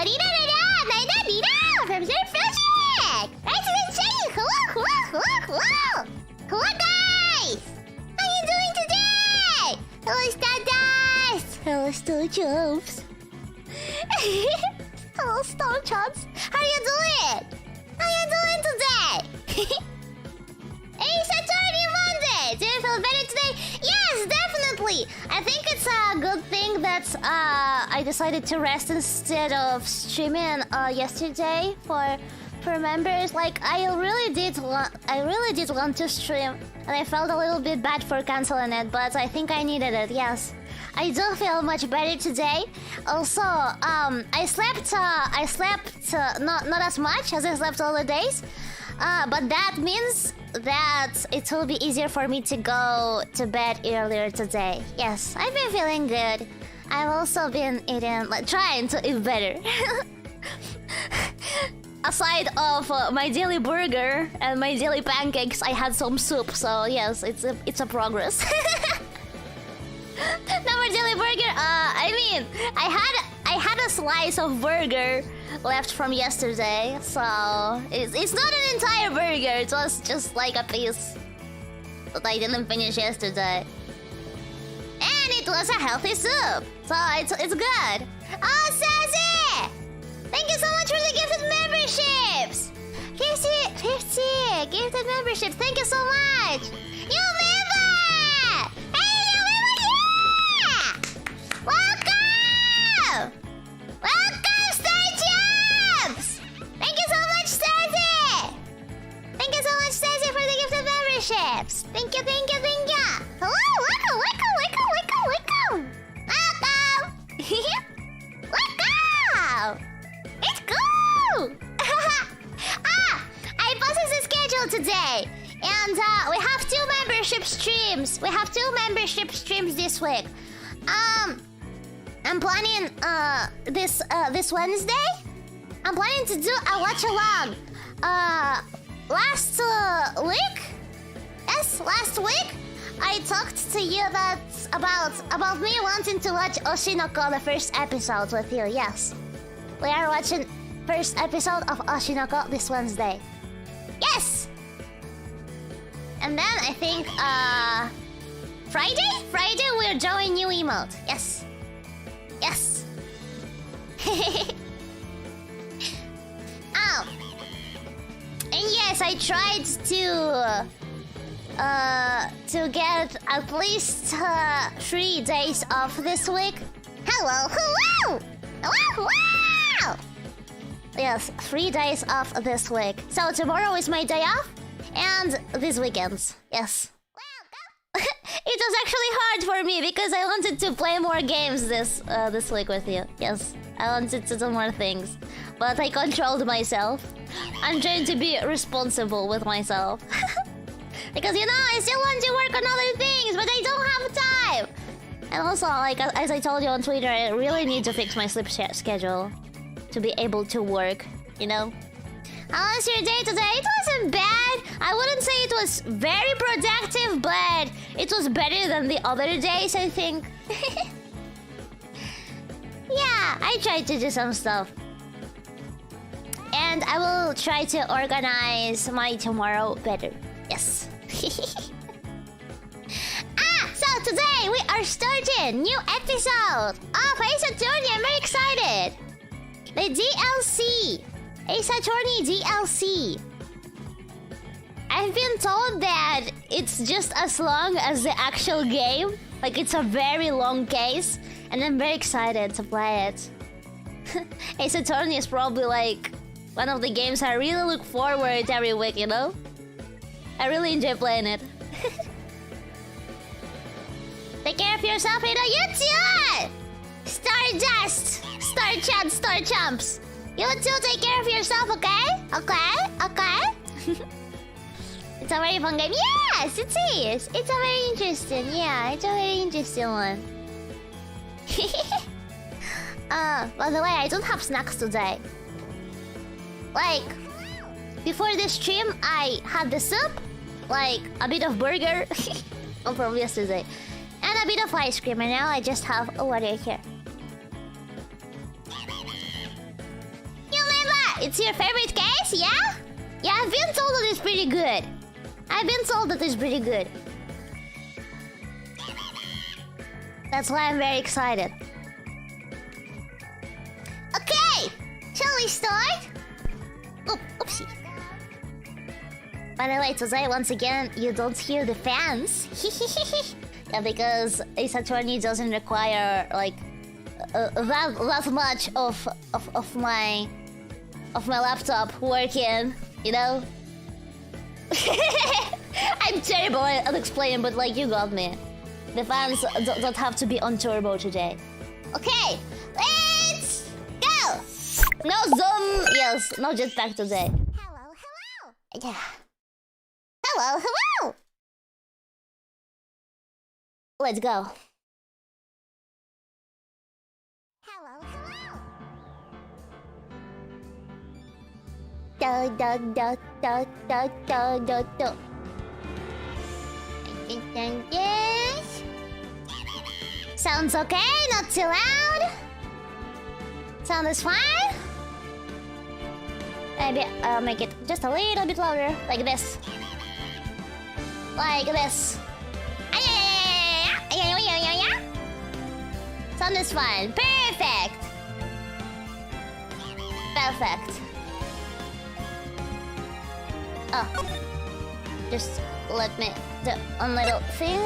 Riro Ron, I'm Riro from Surf Project! Nice to meet you! Hello, hello, hello, hello! Hello, guys! How you doing today? Hello, Stardust! Hello, Star Jobs! Hello, Star Jobs! How you doing? How you doing today? Hey, Saturday Monday! Do you feel better today? Yes, definitely! I think it's a good thing that I decided to rest instead of streaming yesterday for members. Like I really did want to stream, and I felt a little bit bad for canceling it, but I think I needed it. Yes, I do feel much better today. Also, I slept not as much as I slept all the days, but that means that it will be easier for me to go to bed earlier today. Yes, I've been feeling good. I've also been eating, like, trying to eat better. Aside of my daily burger and my daily pancakes, I had some soup. So yes, it's a progress. No more daily burger. I mean, I had a slice of burger left from yesterday, so it's not an entire burger. It was just like a piece that I didn't finish yesterday, and it was a healthy soup, so it's good. Oh, Sassy! Thank you so much for the gifted memberships. 50 gifted memberships. Thank you so much. memberships. Thank you, thank you, thank you. Hello, welcome, welcome. Welcome. It's cool. I posted the schedule today, and we have 2 membership streams. We have 2 membership streams this week. I'm planning this Wednesday. I'm planning to do a watch along. Last week? Yes, last week I talked to you about me wanting to watch Oshinoko, the first episode with you. Yes, we are watching first episode of Oshinoko this Wednesday. Yes. And then I think Friday we're drawing new emote. Yes. And yes, I tried to get at least 3 days off this week. Hello. Yes, 3 days off this week. So tomorrow is my day off, and these weekends. Yes. It was actually hard for me because I wanted to play more games this week with you. Yes, I wanted to do more things, but I controlled myself. I'm trying to be responsible with myself. Because, you know, I still want to work on other things, but I don't have time. And also, like, as I told you on Twitter, I really need to fix my sleep schedule to be able to work, you know? How was your day today? It wasn't bad. I wouldn't say it was very productive, but it was better than the other days, I think. Yeah, I tried to do some stuff. And I will try to organize my tomorrow better. Yes. So today we are starting new episode of Ace Attorney. I'm very excited. The DLC. Ace Attorney DLC. I've been told that it's just as long as the actual game. Like, it's a very long case, and I'm very excited to play it. Ace Attorney is probably like one of the games I really look forward to every week, you know? I really enjoy playing it. Take care of yourself, you know? You too! Stardust! Star Chad, Star Chumps! You too, take care of yourself, okay? Okay? It's a very fun game. Yes, it is! It's a very interesting, yeah, it's a very interesting one. By the way, I don't have snacks today. Like, before this stream, I had the soup, like a bit of burger from yesterday, and a bit of ice cream, and now I just have a water here. You remember? It's your favorite case, yeah? Yeah, I've been told that it's pretty good. That's why I'm very excited. Okay, shall we start? Oh, oopsie. By the way, today, once again, you don't hear the fans. Yeah, because Ace Attorney doesn't require, like, that much of my laptop working, you know? I'm terrible at explaining, but, like, you got me. The fans don't have to be on turbo today. Okay, let's go! No zoom, yes, no jetpack today. Hello. Yeah. Hello. Let's go. Hello. Do. Yes. Sounds okay, not too loud. Sound is fine. Maybe make it just a little bit louder, like this. Sound is fine. Perfect. Oh, just let me do one little thing.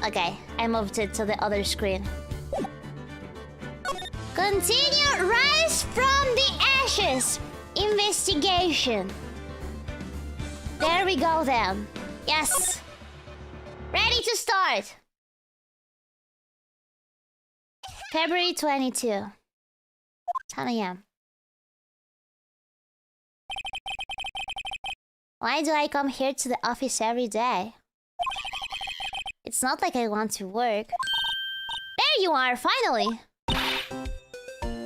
Okay, I moved it to the other screen. Continue rise from the ashes. investigation. There we go then. Yes. Ready to start. February 22. 10 a.m. Why do I come here to the office every day? It's not like I want to work. There you are, finally!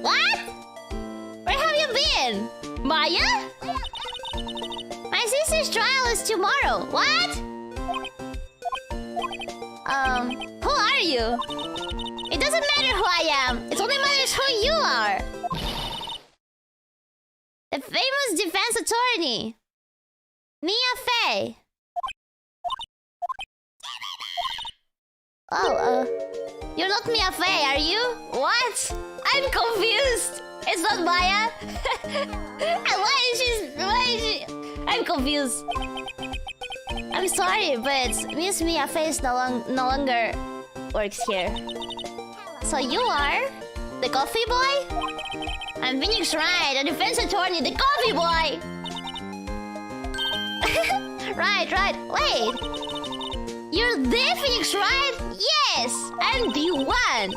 What? Where have you been? Maya? My sister's trial is tomorrow. What? Who are you? It doesn't matter who I am. It only matters who you are. The famous defense attorney. Mia Fey. Oh, you're not Mia Fey, are you? What? I'm confused. It's not Maya. Why is she? I'm confused. I'm sorry, but Miss Mia Fey no longer works here. So you are the coffee boy? I'm Phoenix Wright, a defense attorney, the coffee boy. Right. Wait. You're the Phoenix Wright? Yes, I'm the one.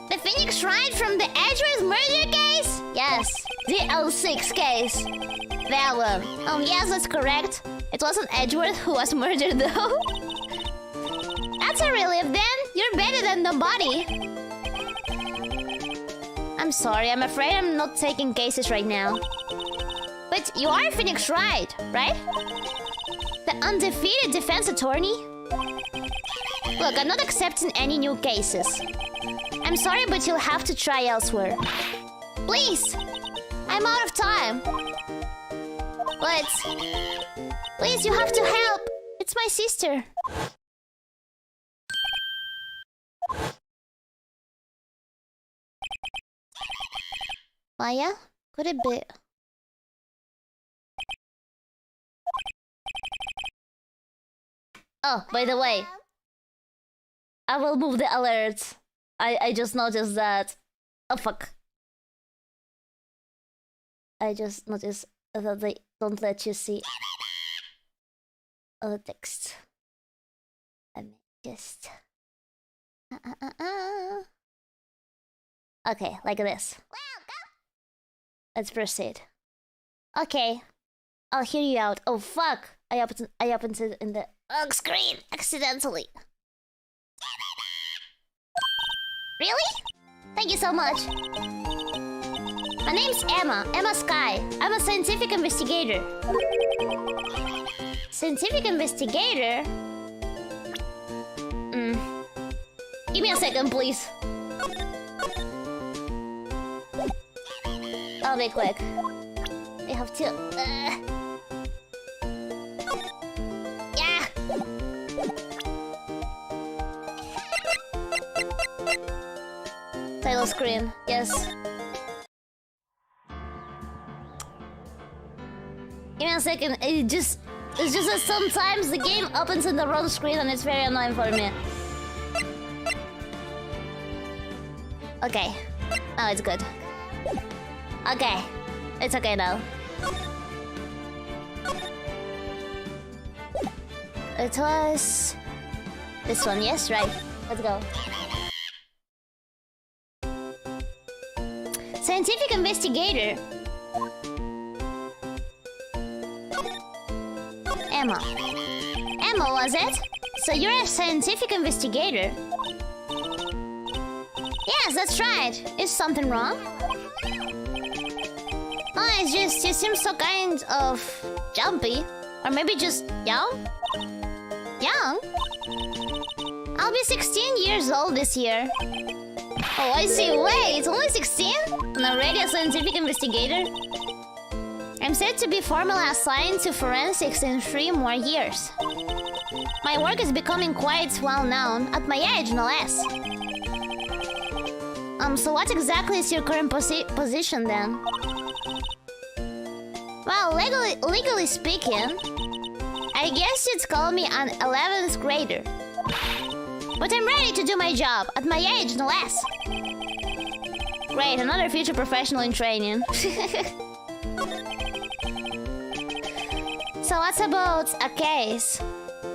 The Phoenix Wright from the Edgeworth murder case? Yes, the L6 case. That one. Yes, that's correct. It wasn't Edgeworth who was murdered though. That's a relief then. You're better than nobody. I'm sorry, I'm afraid I'm not taking cases right now. But you are Phoenix Wright, right? The undefeated defense attorney? Look, I'm not accepting any new cases. I'm sorry, but you'll have to try elsewhere. Please! I'm out of time. But... please, you have to help! It's my sister. Maya? Could it be... Oh, by the way, I will move the alerts. I just noticed that... Oh, fuck. I just noticed that they don't let you see all the text. Let me just... Okay, like this. Let's proceed. Okay, I'll hear you out. Oh, fuck! I opened it in the screen accidentally. Really? Thank you so much. My name's Emma Sky. I'm a scientific investigator. Scientific investigator? Give me a second, please. I'll be quick. I have to... Yeah! Title screen, yes. Give me a second, it's just that sometimes the game opens in the wrong screen and it's very annoying for me. Okay. Oh, it's good. Okay. It's okay now. It was... this one, yes? Right. Let's go. Scientific investigator. Emma. Emma, was it? So you're a scientific investigator? Yes, that's right. Is something wrong? Oh, it's just you seem so kind of jumpy. Or maybe just young? Young? I'll be 16 years old this year. Oh, I see. Wait, it's only 16? And already a scientific investigator? I'm said to be formally assigned to forensics in 3 more years. My work is becoming quite well known, at my age no less. So what exactly is your current position then? Well, legally speaking, I guess you'd call me an 11th grader. But I'm ready to do my job, at my age no less. Great, another future professional in training. So what's about a case?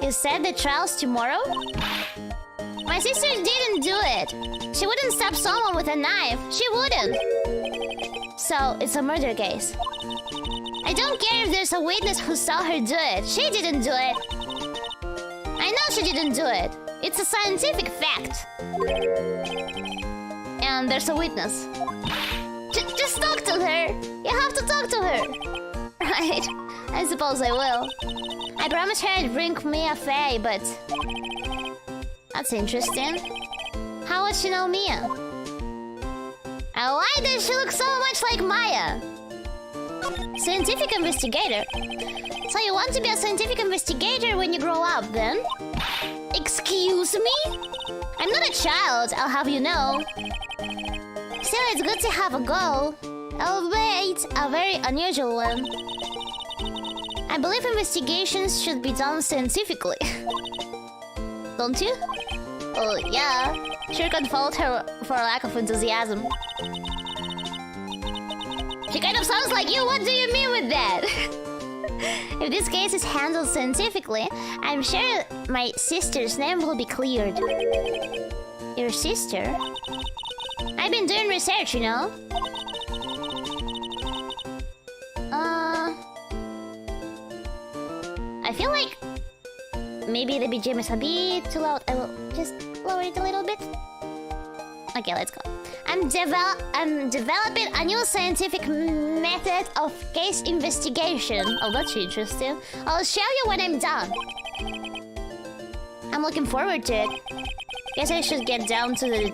You said the trial's tomorrow? My sister didn't do it. She wouldn't stab someone with a knife. She wouldn't. So it's a murder case. I don't care if there's a witness who saw her do it. She didn't do it. I know she didn't do it. It's a scientific fact. And there's a witness. Just talk to her. You have to talk to her. Right. I suppose I will. I promised her I'd bring Mia Faye, but... That's interesting. How would she know Mia? And why does she look so much like Maya? Scientific investigator? So you want to be a scientific investigator when you grow up, then? Excuse me? I'm not a child, I'll have you know. Still, it's good to have a goal, albeit a very unusual one. I believe investigations should be done scientifically. Don't you? Oh, yeah. Sure can fault her for a lack of enthusiasm. She kind of sounds like you. What do you mean with that? If this case is handled scientifically, I'm sure my sister's name will be cleared. Your sister? I've been doing research, you know. I feel like maybe the BGM is a bit too loud. I will just lower it a little bit. Okay, let's go. I'm developing a new scientific method of case investigation. Oh, that's interesting. I'll show you when I'm done. I'm looking forward to it. Guess I should get down to the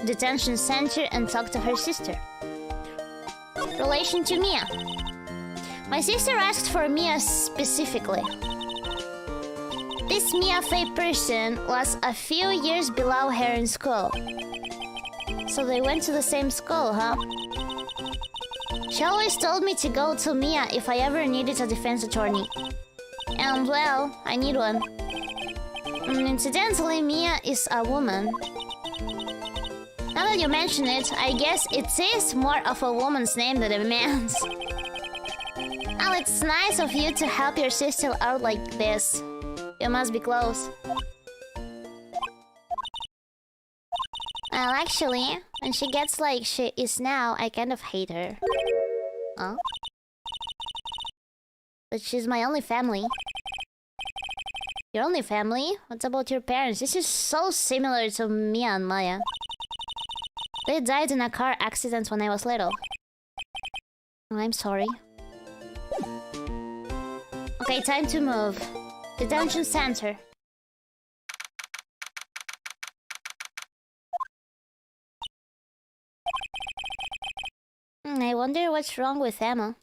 detention center and talk to her sister. Relation to Mia. My sister asked for Mia specifically. This Mia Faye person was a few years below her in school. So they went to the same school, huh? She always told me to go to Mia if I ever needed a defense attorney. And well, I need one. Incidentally, Mia is a woman. Now that you mention it, I guess it is more of a woman's name than a man's. Well, it's nice of you to help your sister out like this. You must be close. Well, actually, when she gets like she is now, I kind of hate her. Huh? But she's my only family. Your only family? What about your parents? This is so similar to Mia and Maya. They died in a car accident when I was little. Oh, I'm sorry. Okay, time to move. Detention center. I wonder what's wrong with Emma.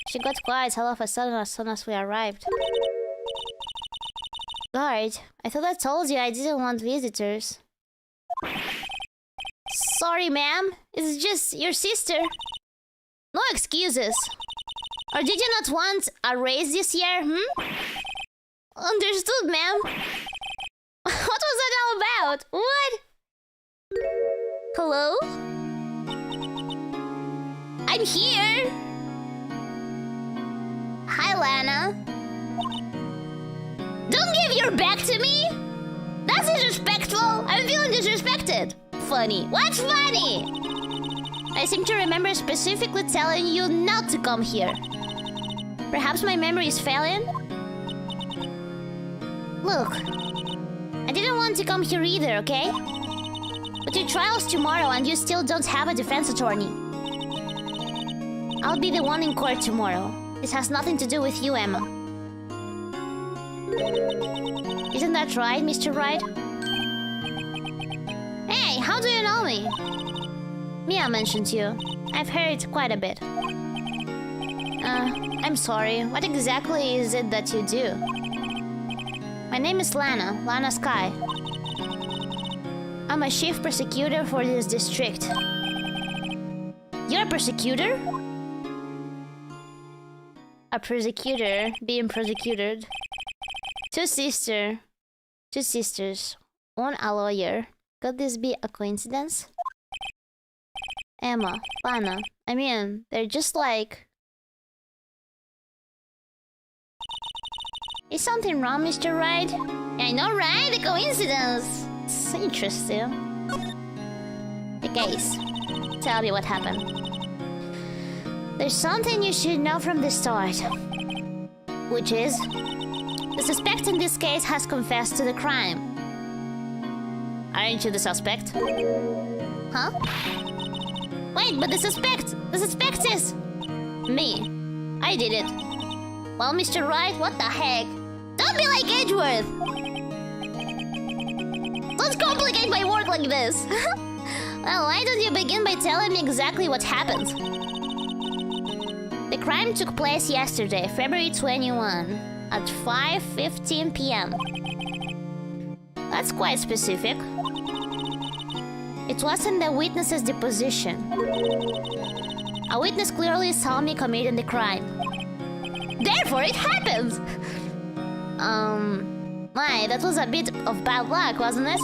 She got quiet all of a sudden as soon as we arrived. Guard, I thought I told you I didn't want visitors. Sorry, ma'am. It's just your sister. No excuses. Or did you not want a raise this year, Understood, ma'am. What was that all about? What? Hello? I'm here! Hi, Lana. Don't give your back to me! That's disrespectful! I'm feeling disrespected! Funny. What's funny? I seem to remember specifically telling you not to come here. Perhaps my memory is failing? Look, I didn't want to come here either, okay? But your trial's tomorrow and you still don't have a defense attorney. I'll be the one in court tomorrow. This has nothing to do with you, Emma. Isn't that right, Mr. Wright? Hey, how do you know me? Mia mentioned you. I've heard quite a bit. I'm sorry. What exactly is it that you do? My name is Lana. Lana Sky. I'm a chief prosecutor for this district. You're a prosecutor? A prosecutor being prosecuted. Two sisters. One a lawyer. Could this be a coincidence? Emma, Pana. I mean, they're just like... Is something wrong, Mr. Wright? I know, right? The coincidence. It's interesting. The case. Tell me what happened. There's something you should know from the start. Which is... the suspect in this case has confessed to the crime. Aren't you the suspect? Huh? Wait, but the suspect is... me. I did it. Well, Mr. Wright, what the heck? Don't be like Edgeworth! Don't complicate my work like this! Well, why don't you begin by telling me exactly what happened? The crime took place yesterday, February 21, at 5:15 p.m. That's quite specific. It wasn't the witness's deposition. A witness clearly saw me committing the crime. Therefore, it happened! My, that was a bit of bad luck, wasn't it?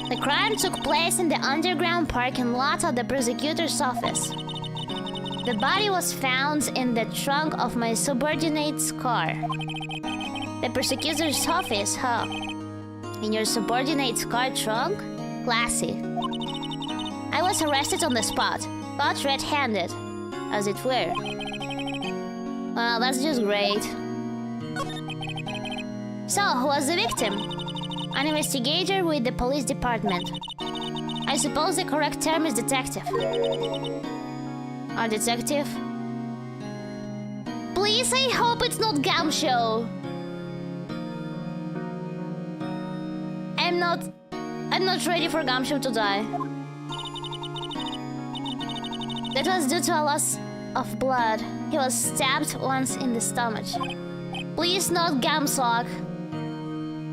The crime took place in the underground parking lot of the prosecutor's office. The body was found in the trunk of my subordinate's car. The prosecutor's office, huh? In your subordinate's car trunk? Classy. I was arrested on the spot, caught red-handed, as it were. Well, that's just great. So, who was the victim? An investigator with the police department. I suppose the correct term is detective. A detective? Please, I hope it's not Gamshow. I'm not ready for Gamshow to die. That was due to a loss of blood. He was stabbed once in the stomach. Please, not Gamsock.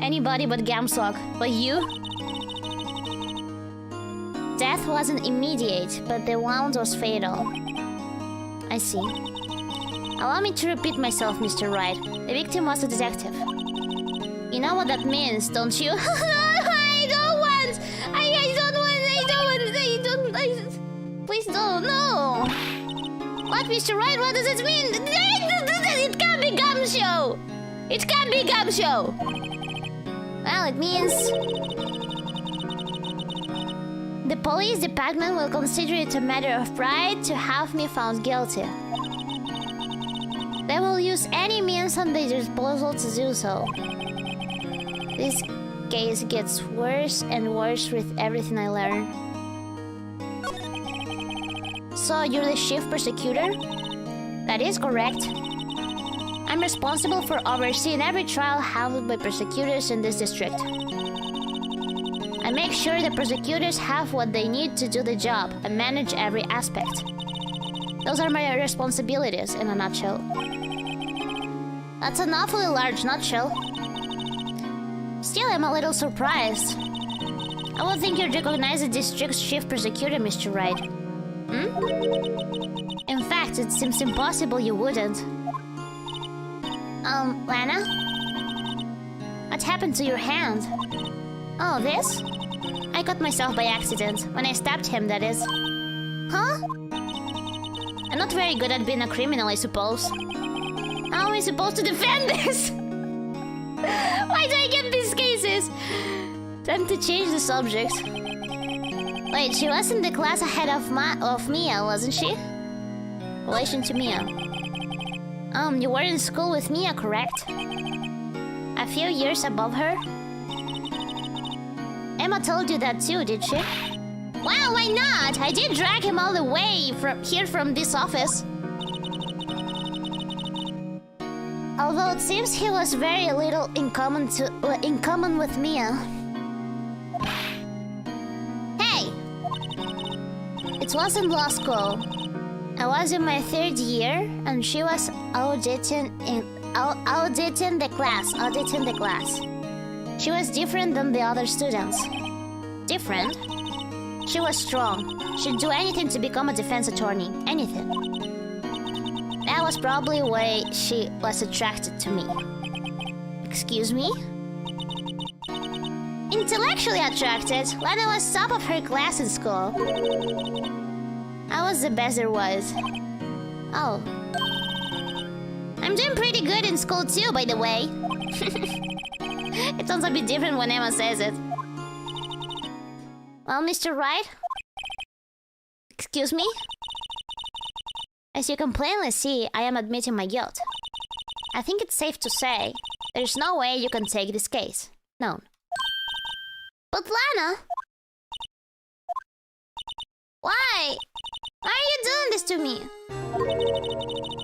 Anybody but Gamsock. But you? Death wasn't immediate, but the wound was fatal. I see. Allow me to repeat myself, Mr. Wright. The victim was a detective. You know what that means, don't you? Please don't, no! What, Mr. Wright, what does it mean? It can't be Gamshow! It can't be Gamshow! Well, it means... the police department will consider it a matter of pride to have me found guilty. They will use any means at their disposal to do so. This case gets worse and worse with everything I learn. So, you're the chief prosecutor? That is correct. I'm responsible for overseeing every trial handled by prosecutors in this district. I make sure the prosecutors have what they need to do the job and manage every aspect. Those are my responsibilities in a nutshell. That's an awfully large nutshell. Still, I'm a little surprised. I would think you'd recognize the district's chief prosecutor, Mr. Wright. In fact, it seems impossible you wouldn't. Lana? What happened to your hand? Oh, this? I cut myself by accident. When I stabbed him, that is. Huh? I'm not very good at being a criminal, I suppose. How am I supposed to defend this? Why do I get these cases? Time to change the subject. Wait, she was in the class ahead of Mia, wasn't she? Relation to Mia. You were in school with Mia, correct? A few years above her? Emma told you that too, did she? Well, why not? I did drag him all the way from this office. Although it seems he was very little in common with Mia. Hey! It wasn't law school. I was in my 3rd year, and she was auditing the class. She was different than the other students. Different? She was strong. She'd do anything to become a defense attorney. Anything. That was probably why she was attracted to me. Excuse me? In Intellectually attracted, Lana was top of her class in school. I was the best there was. Oh. I'm doing pretty good in school too, by the way. It sounds a bit different when Emma says it. Well, Mr. Wright? Excuse me? As you can plainly see, I am admitting my guilt. I think it's safe to say, there's no way you can take this case. No. But Lana! Why? Why are you doing this to me?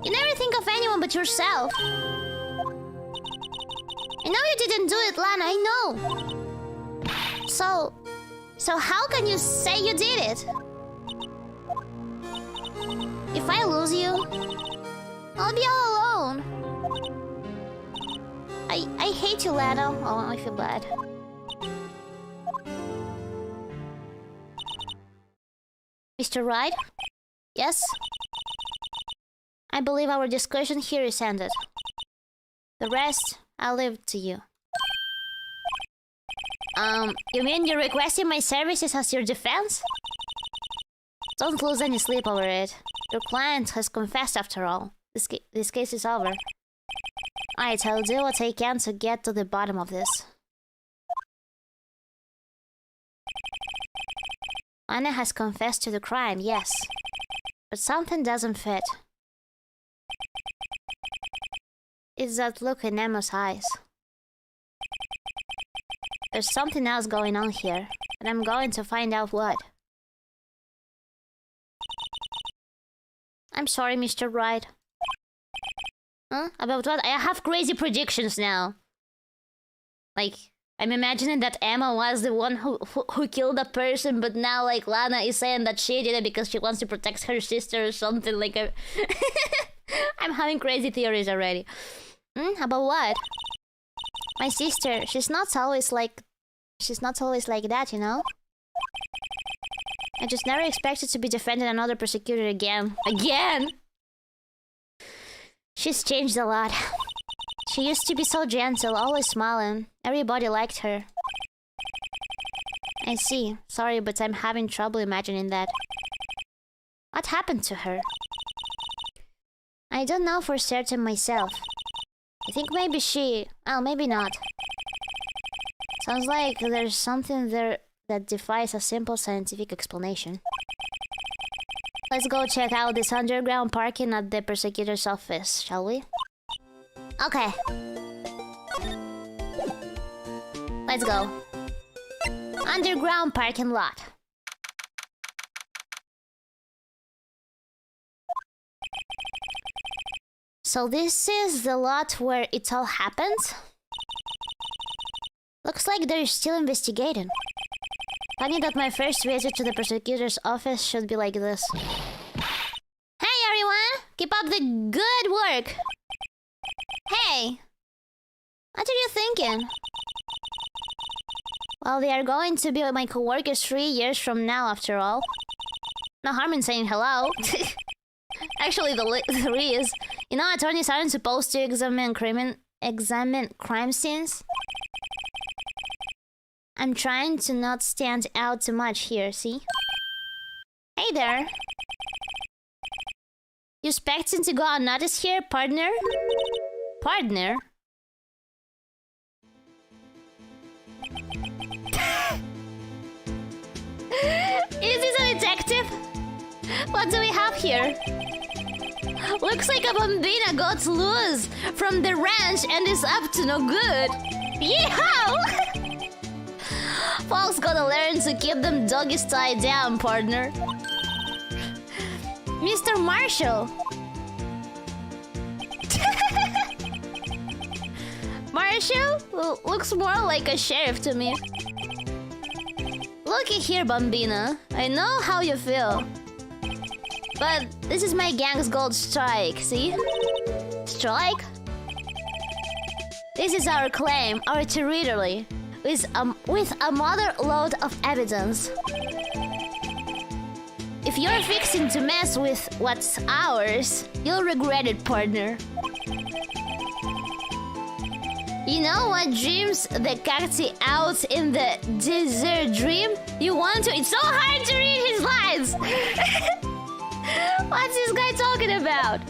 You never think of anyone but yourself. I know you didn't do it, Lana, I know. So how can you say you did it? If I lose you, I'll be all alone. I hate you, Lana. Oh, I feel bad. Mr. Wright? Yes? I believe our discussion here is ended. The rest, I'll leave to you. You mean you're requesting my services as your defense? Don't lose any sleep over it. Your client has confessed after all. This case is over. Alright, I'll do what I can to get to the bottom of this. Anna has confessed to the crime, yes. But something doesn't fit. It's that look in Emma's eyes. There's something else going on here, and I'm going to find out what. I'm sorry, Mr. Wright. Huh? About what? I have crazy predictions now. Like, I'm imagining that Emma was the one who killed a person, but now, like, Lana is saying that she did it because she wants to protect her sister or something. Like, I'm having crazy theories already. About what? My sister, she's not always like that, you know? I just never expected to be defending another persecutor again. Again! She's changed a lot. She used to be so gentle, always smiling. Everybody liked her. I see. Sorry, but I'm having trouble imagining that. What happened to her? I don't know for certain myself. I think maybe she... well, maybe not. Sounds like there's something there that defies a simple scientific explanation. Let's go check out this underground parking at the prosecutor's office, shall we? Okay. Let's go. Underground parking lot. So this is the lot where it all happens? Looks like they're still investigating. Funny that my first visit to the prosecutor's office should be like this. Hey everyone! Keep up the good work! Hey! What are you thinking? Well, they are going to be my co-workers 3 years from now, after all. No harm in saying hello. Actually, there is. You know, attorneys aren't supposed to examine crime scenes. I'm trying to not stand out too much here, see? Hey there! You expecting to go unnoticed here, partner? Partner? Is this a detective? What do we have here? Looks like a bambina got loose from the ranch and is up to no good. Yeehaw! Folks gotta learn to keep them doggies tied down, partner. Mr. Marshall! Marshall? Looks more like a sheriff to me. Looky here, Bambina. I know how you feel. But this is my gang's gold strike, see? Strike? This is our claim, our territory, with a mother load of evidence. If you're fixing to mess with what's ours, you'll regret it, partner. You know what dreams the cacti out in the desert dream? You want to... It's so hard to read his lines! What's this guy talking about?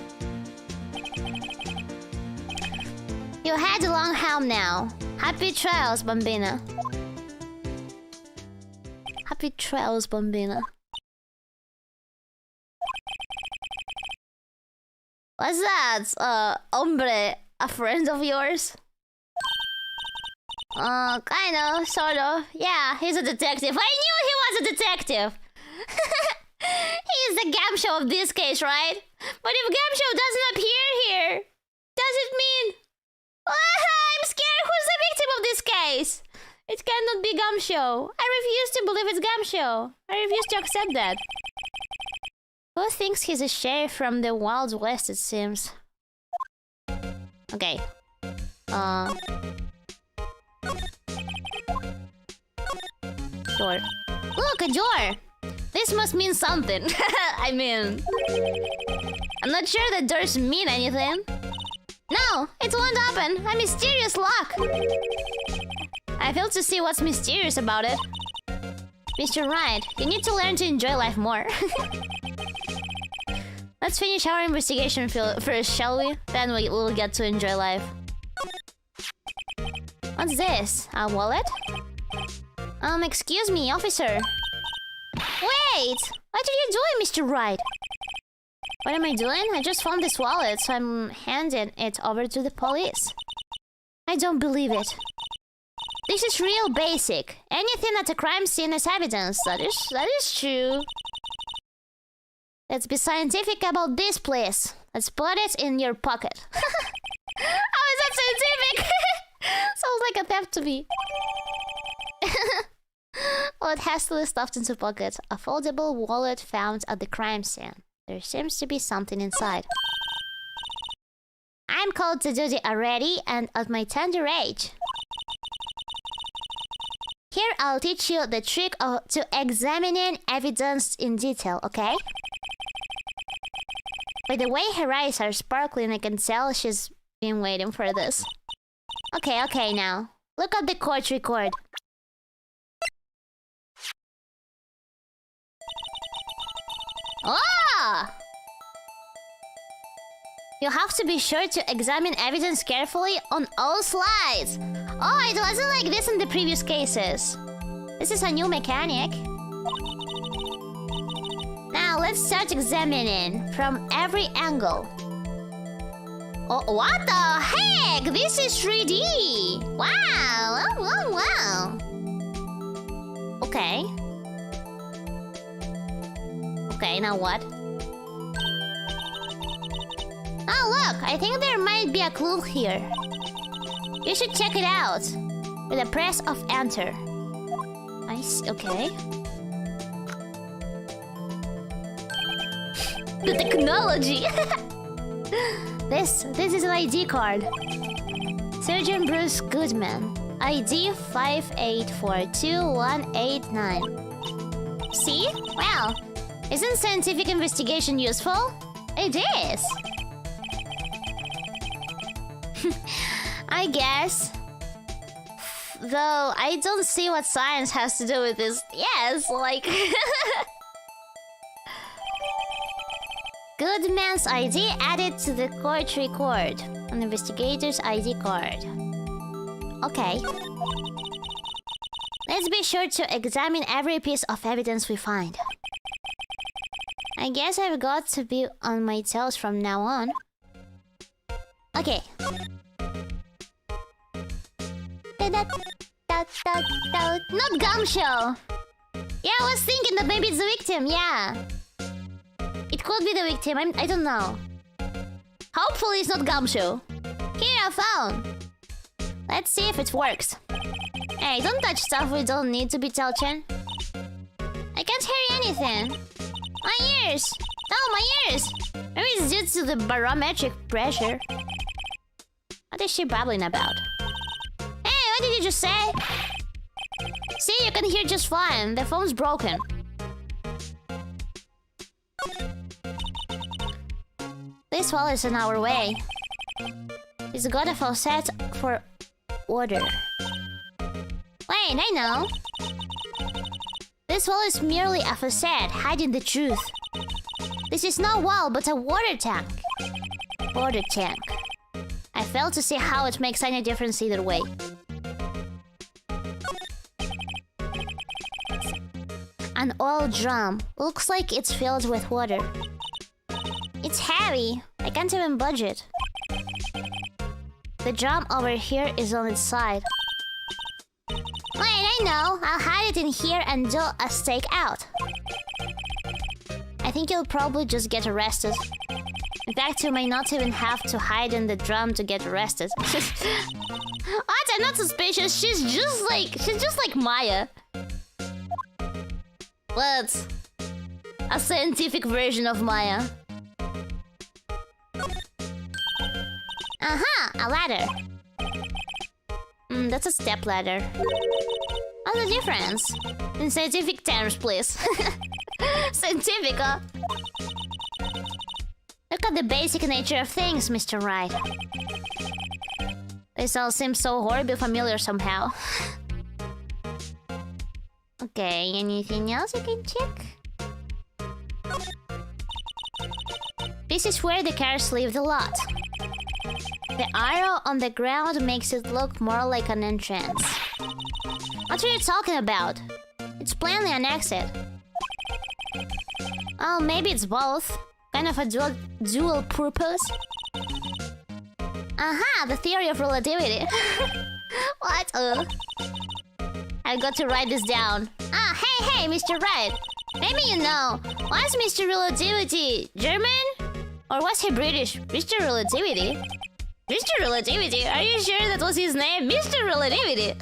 You had a long helm now. Happy trails, Bambina. Happy trails, Bambina. What's that? Hombre, a friend of yours? Kind of, sort of. Yeah, he's a detective. I knew he was a detective! He's the Gamshow of this case, right? But if Gamshow doesn't appear here, does it mean... I'm scared! Who's the victim of this case? It cannot be Gamshow. I refuse to believe it's Gamshow. I refuse to accept that. Who thinks he's a sheriff from the Wild West, it seems? Okay. Door. Look, a door! This must mean something. I mean... I'm not sure that doors mean anything. No, it won't open. A mysterious lock. I fail to see what's mysterious about it. Mr. Wright, you need to learn to enjoy life more. Let's finish our investigation first, shall we? Then we'll get to enjoy life. What's this? A wallet? Excuse me, officer. Wait! What are you doing, Mr. Wright? What am I doing? I just found this wallet, so I'm handing it over to the police. I don't believe it. This is real basic. Anything at a crime scene is evidence. That is true. Let's be scientific about this, please. Let's put it in your pocket. How is that scientific? Sounds like a theft to me. Well, it hastily stuffed into pocket. A foldable wallet found at the crime scene. There seems to be something inside. I'm called to duty already and at my tender age. Here, I'll teach you the trick to examining evidence in detail, okay? By the way her eyes are sparkling, I can tell she's been waiting for this. Okay, now. Look at the court record. Ah! You have to be sure to examine evidence carefully on all slides. Oh, it wasn't like this in the previous cases. This is a new mechanic. Now let's start examining from every angle. Oh, what the heck? This is 3D. Wow. Wow. Okay. Okay, now what? Oh, look! I think there might be a clue here. You should check it out. With a press of enter. I see. Okay. The technology! This is an ID card. Surgeon Bruce Goodman. ID 5842189. See? Wow. Isn't scientific investigation useful? It is. I guess. Though I don't see what science has to do with this. Yes, like... Goodman's ID added to the court record. An investigator's ID card. Okay. Let's be sure to examine every piece of evidence we find. I guess I've got to be on my toes from now on. Okay. Not Gumshoe! Yeah, I was thinking that maybe it's the victim, yeah. It could be the victim, I don't know. Hopefully it's not Gumshoe. Here, I found. Let's see if it works. Hey, don't touch stuff we don't need to be touching. I can't hear anything. My ears! Oh, my ears! Maybe it's due to the barometric pressure. What is she babbling about? Hey, what did you just say? See, you can hear just fine. The phone's broken. This wall is in our way. It's got a faucet for order. Wait, I know. This wall is merely a facade, hiding the truth. This is no wall, but a water tank. Water tank. I fail to see how it makes any difference either way. An oil drum. Looks like it's filled with water. It's heavy. I can't even budge it. The drum over here is on its side. Wait, I know. I'll hide it in here and do a stakeout. I think you'll probably just get arrested. In fact, you may not even have to hide in the drum to get arrested. What? I'm not suspicious. She's just like Maya. But a scientific version of Maya. Aha! A ladder. That's a step ladder. What's the difference? In scientific terms, please. Scientific, huh? Look at the basic nature of things, Mr. Wright. This all seems so horribly familiar somehow. Okay, anything else I can check? This is where the cars leave the lot. The arrow on the ground makes it look more like an entrance. What are you talking about? It's plainly an exit. Oh, maybe it's both. Kind of a dual purpose. Aha, the theory of relativity. What? I've got to write this down. Ah, hey, Mr. Wright. Maybe you know. Was Mr. Relativity German? Or was he British? Mr. Relativity? Mr. Relativity? Are you sure that was his name? Mr. Relativity?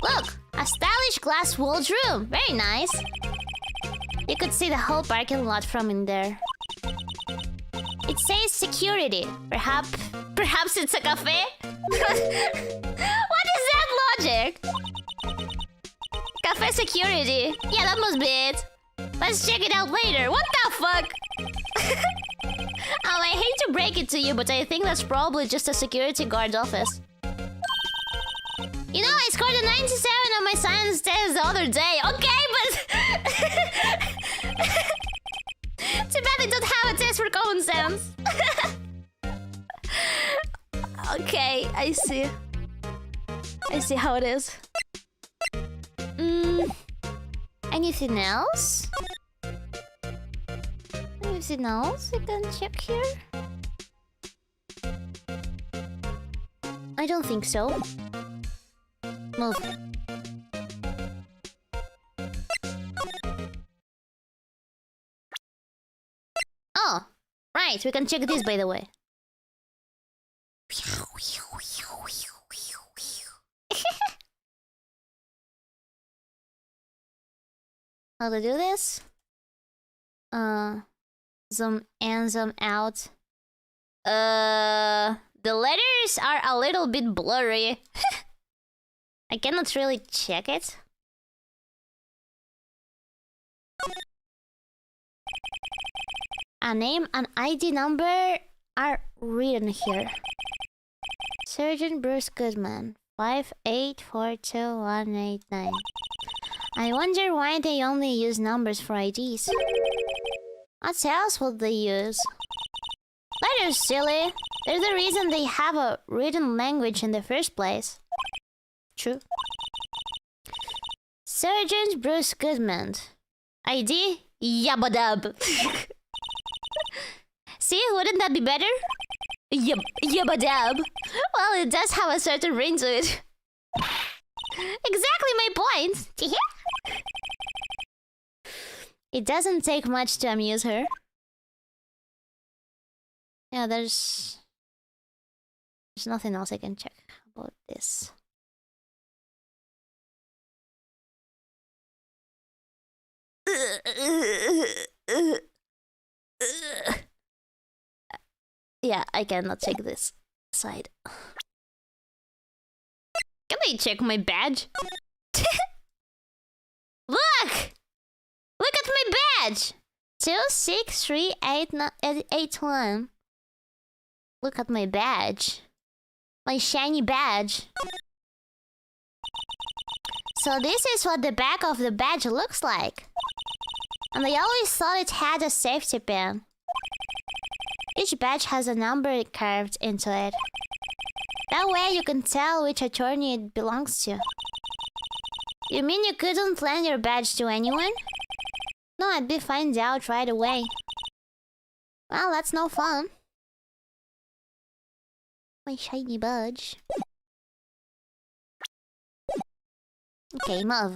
Look! A stylish glass-walled room. Very nice. You could see the whole parking lot from in there. It says security. Perhaps it's a cafe? What is that logic? Cafe security. Yeah, that must be it. Let's check it out later. What the fuck? I hate to break it to you, but I think that's probably just a security guard office. You know, I scored a 97 on my science test the other day. Okay, but... Too bad I don't have a test for common sense. Okay, I see. I see how it is. Anything else? Anything else I can check here? I don't think so. Move. Oh, right. We can check this, by the way. How to do this? Zoom in, zoom out. The letters are a little bit blurry. I cannot really check it. A name and ID number are written here. Sergeant Bruce Goodman, 5842189. I wonder why they only use numbers for IDs. What else would they use? Letters, silly. They're the reason they have a written language in the first place. True. Sergeant Bruce Goodman. ID? Yabadab. See, wouldn't that be better? Yabadab. Well, it does have a certain ring to it. Exactly my point. It doesn't take much to amuse her. Yeah, there's nothing else I can check about this. Yeah, I cannot check this side. Can I check my badge? Look! Look at my badge! 26381. Look at my badge. My shiny badge. So this is what the back of the badge looks like. And I always thought it had a safety pin. Each badge has a number carved into it. That way you can tell which attorney it belongs to. You mean you couldn't lend your badge to anyone? No, I'd be found out right away. Well, that's no fun. My shiny badge. Okay, move.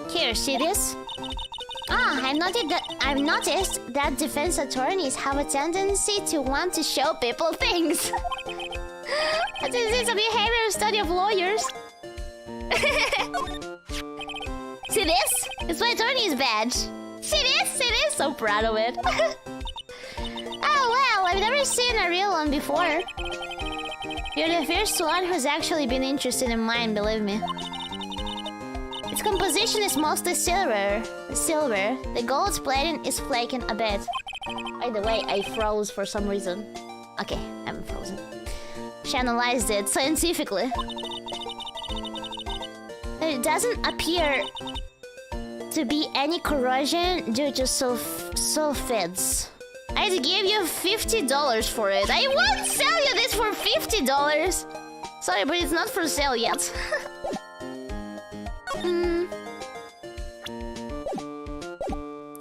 Here, see this? I've noticed that defense attorneys have a tendency to want to show people things. This is a behavioral study of lawyers. See this? It's my attorney's badge. See this? See this? So proud of it. Oh well, I've never seen a real one before. You're the first one who's actually been interested in mine, believe me. Its composition is mostly silver. The gold plating is flaking a bit. By the way, I froze for some reason. Okay, I'm frozen. She analyzed it scientifically. It doesn't appear to be any corrosion due to sulfides. I'd give you $50 for it. I won't sell you this for $50. Sorry, but it's not for sale yet.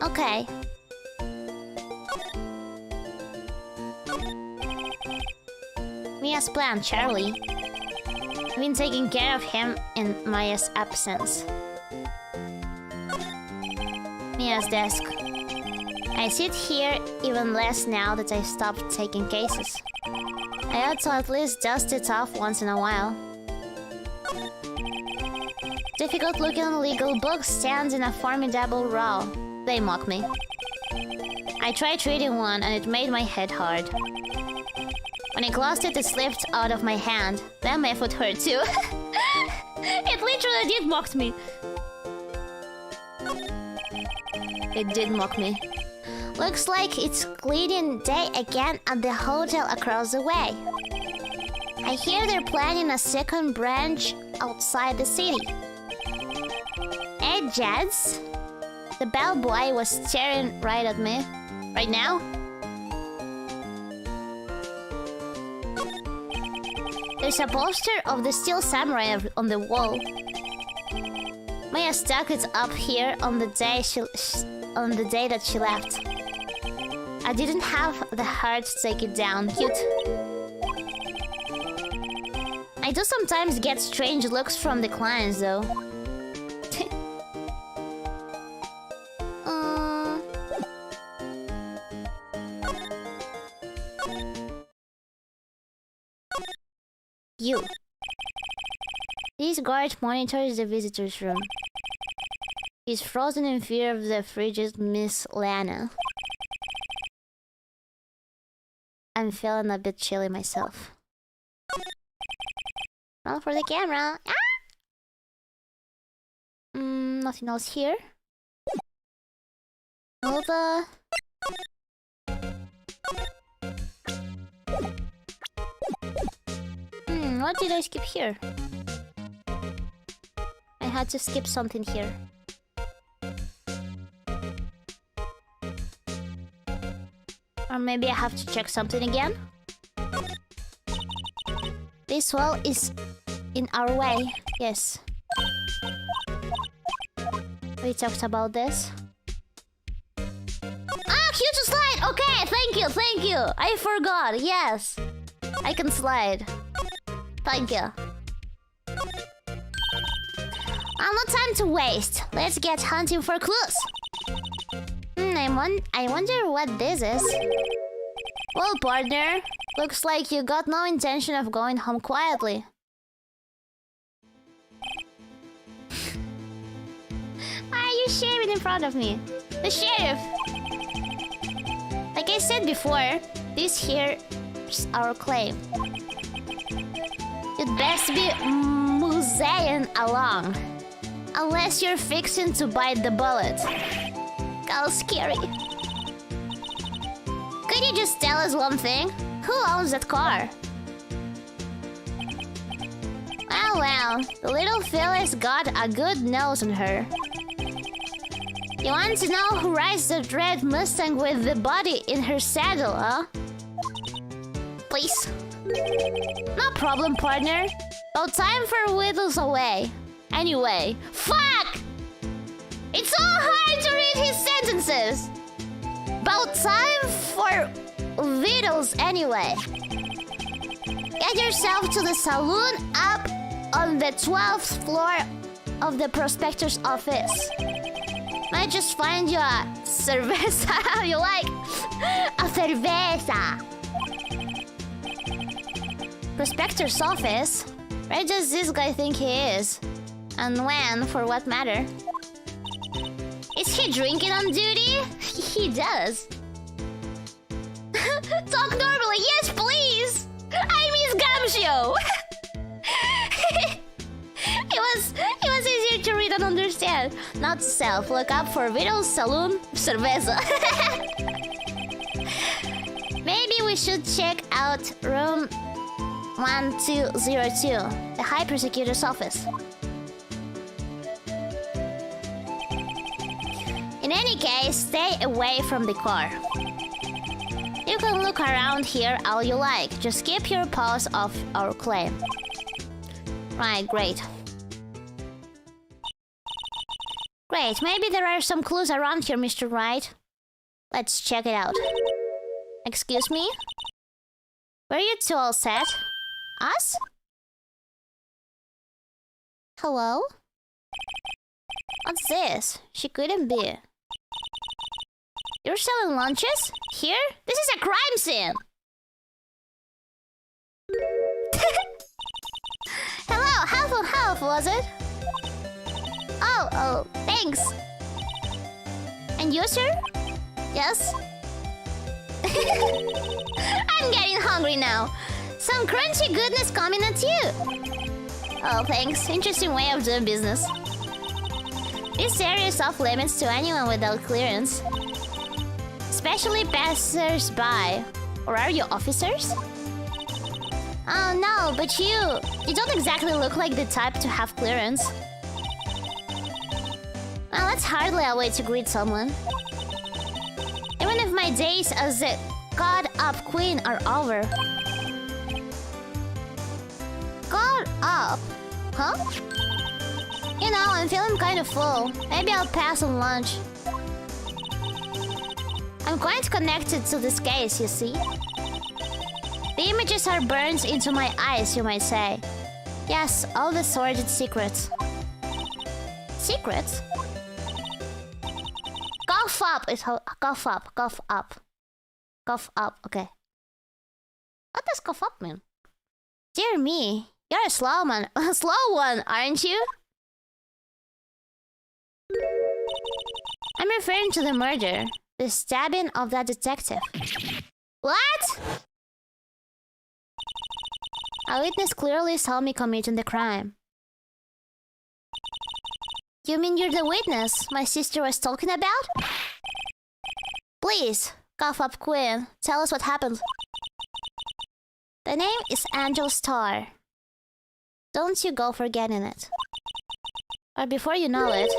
Okay. Mia's plan, Charlie. I've been taking care of him in Maya's absence. Mia's desk. I sit here even less now that I stopped taking cases. I ought to at least dust it off once in a while. Difficult-looking legal book stands in a formidable row. They mock me. I tried reading one and it made my head hard. When I closed it, it slipped out of my hand. Then my foot hurt too. It literally did mock me. It did mock me. Looks like it's cleaning day again at the hotel across the way. I hear they're planning a second branch outside the city. Hey, Jads. The bellboy was staring right at me. Right now? There's a poster of the Steel Samurai on the wall. Maya stuck it up here on the day that she left. I didn't have the heart to take it down. Cute. I do sometimes get strange looks from the clients, though. You. This guard monitors the visitor's room. He's frozen in fear of the frigid Miss Lana. I'm feeling a bit chilly myself. Roll for the camera. Ah! Nothing else here. Nova. What did I skip here? I had to skip something here. Or maybe I have to check something again? This wall is in our way. Yes. We talked about this. Ah, cute to slide! Okay, thank you! I forgot, yes. I can slide. Thank you. No time to waste. Let's get hunting for clues. I wonder what this is. Well, partner, looks like you got no intention of going home quietly. Why are you shaving in front of me? The sheriff! I said before, this here's our claim. You'd best be museum along. Unless you're fixing to bite the bullet. How scary. Could you just tell us one thing? Who owns that car? Oh well, the little fella's got a good nose on her. You want to know who rides the red Mustang with the body in her saddle, huh? Please. No problem, partner. No time for whittles away. Anyway, fuck! It's so hard to read his sentences. About time for whittles anyway. Get yourself to the saloon up on the 12th floor of the prospector's office. Might just find you a cerveza you like. A cerveza. Prospector's office? Where does this guy think he is? And when, for what matter? Is he drinking on duty? He does. Talk normally, yes please! I miss Gamsho! It was easier to read and understand. Not self. Look up for Vittles, Saloon, Cerveza. Maybe we should check out room 1202, the High Prosecutor's office. In any case, stay away from the car. You can look around here all you like. Just keep your paws off our claim. Right, great. Great, maybe there are some clues around here, Mr. Wright. Let's check it out. Excuse me? Were you two all set? Us? Hello? What's this? She couldn't be. You're selling lunches? Here? This is a crime scene! Hello, half was it? Oh, thanks. And you, sir? Yes? I'm getting hungry now. Some crunchy goodness coming at you. Oh, thanks. Interesting way of doing business. This area is off limits to anyone without clearance. Especially passers-by. Or are you officers? Oh no, but you don't exactly look like the type to have clearance. Well, that's hardly a way to greet someone. Even if my days as a caught-up queen are over. Caught up? Huh? You know, I'm feeling kind of full. Maybe I'll pass on lunch. I'm quite connected to this case, you see. The images are burned into my eyes, you might say. Yes, all the sordid secrets. Secrets? Cough up is how... Cough up, cough up. Cough up, okay. What does cough up mean? Dear me, you're a slow one, aren't you? I'm referring to the murder. The stabbing of that detective. What? A witness clearly saw me committing the crime. You mean you're the witness my sister was talking about? Please, cough up Queen. Tell us what happened. The name is Angel Star. Don't you go forgetting it. Or before you know it,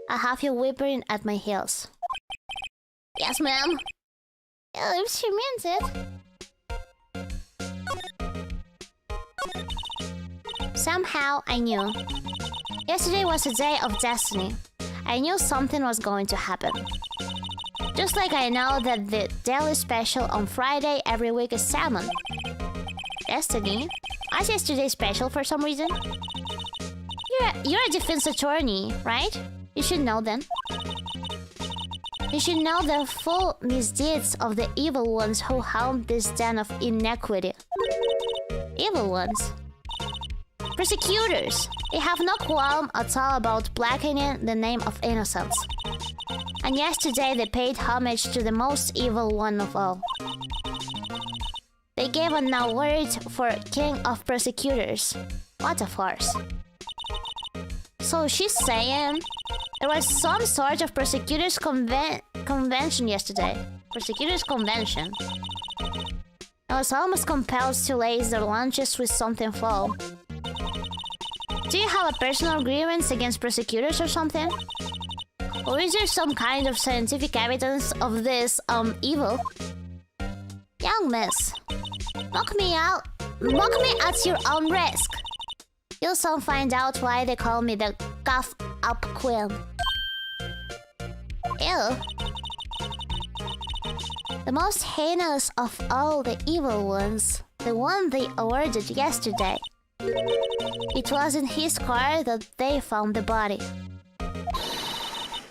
I'll have you whimpering at my heels. Yes, ma'am. If she means it. Somehow I knew. Yesterday was a day of destiny. I knew something was going to happen. Just like I know that the daily special on Friday every week is salmon. Destiny? Was yesterday special for some reason? You're a defense attorney, right? You should know then. You should know the full misdeeds of the evil ones who haunt this den of inequity. Evil ones? Persecutors. They have no qualm at all about blackening the name of innocence. And yesterday they paid homage to the most evil one of all. They gave an award for King of Persecutors. What a farce. So she's saying there was some sort of Persecutors convention yesterday. Persecutors convention. I was almost compelled to lace their lunches with something foul. Do you have a personal grievance against Persecutors or something? Or is there some kind of scientific evidence of this, evil? Young miss, knock me at your own risk. You'll soon find out why they call me the Cough-Up Queen. Ew. The most heinous of all the evil ones. The one they awarded yesterday. It was in his car that they found the body.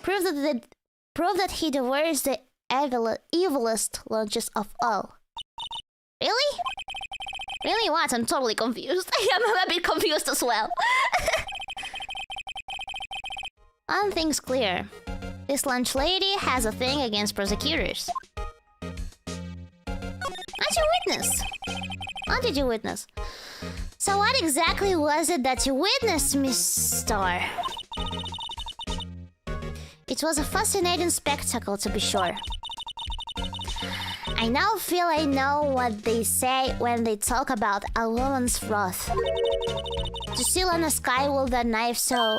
Prove that he devours the evilest lunches of all. Really? Really what? I'm totally confused. I'm a bit confused as well. One thing's clear. This lunch lady has a thing against Persecutors. What you witness? What did you witness? So what exactly was it that you witnessed, Miss Star? It was a fascinating spectacle, to be sure. I now feel I know what they say when they talk about a woman's wrath. To see Lana Sky wield that knife so...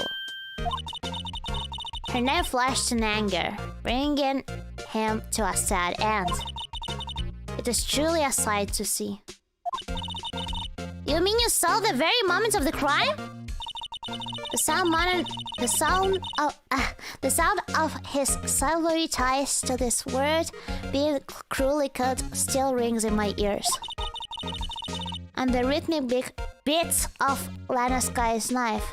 Her knife flashed in anger, bringing him to a sad end. It is truly a sight to see. You mean you saw the very moment of the crime? The sound of his silvery ties to this world being cruelly cut still rings in my ears. And the rhythmic beats of Lana Sky's knife.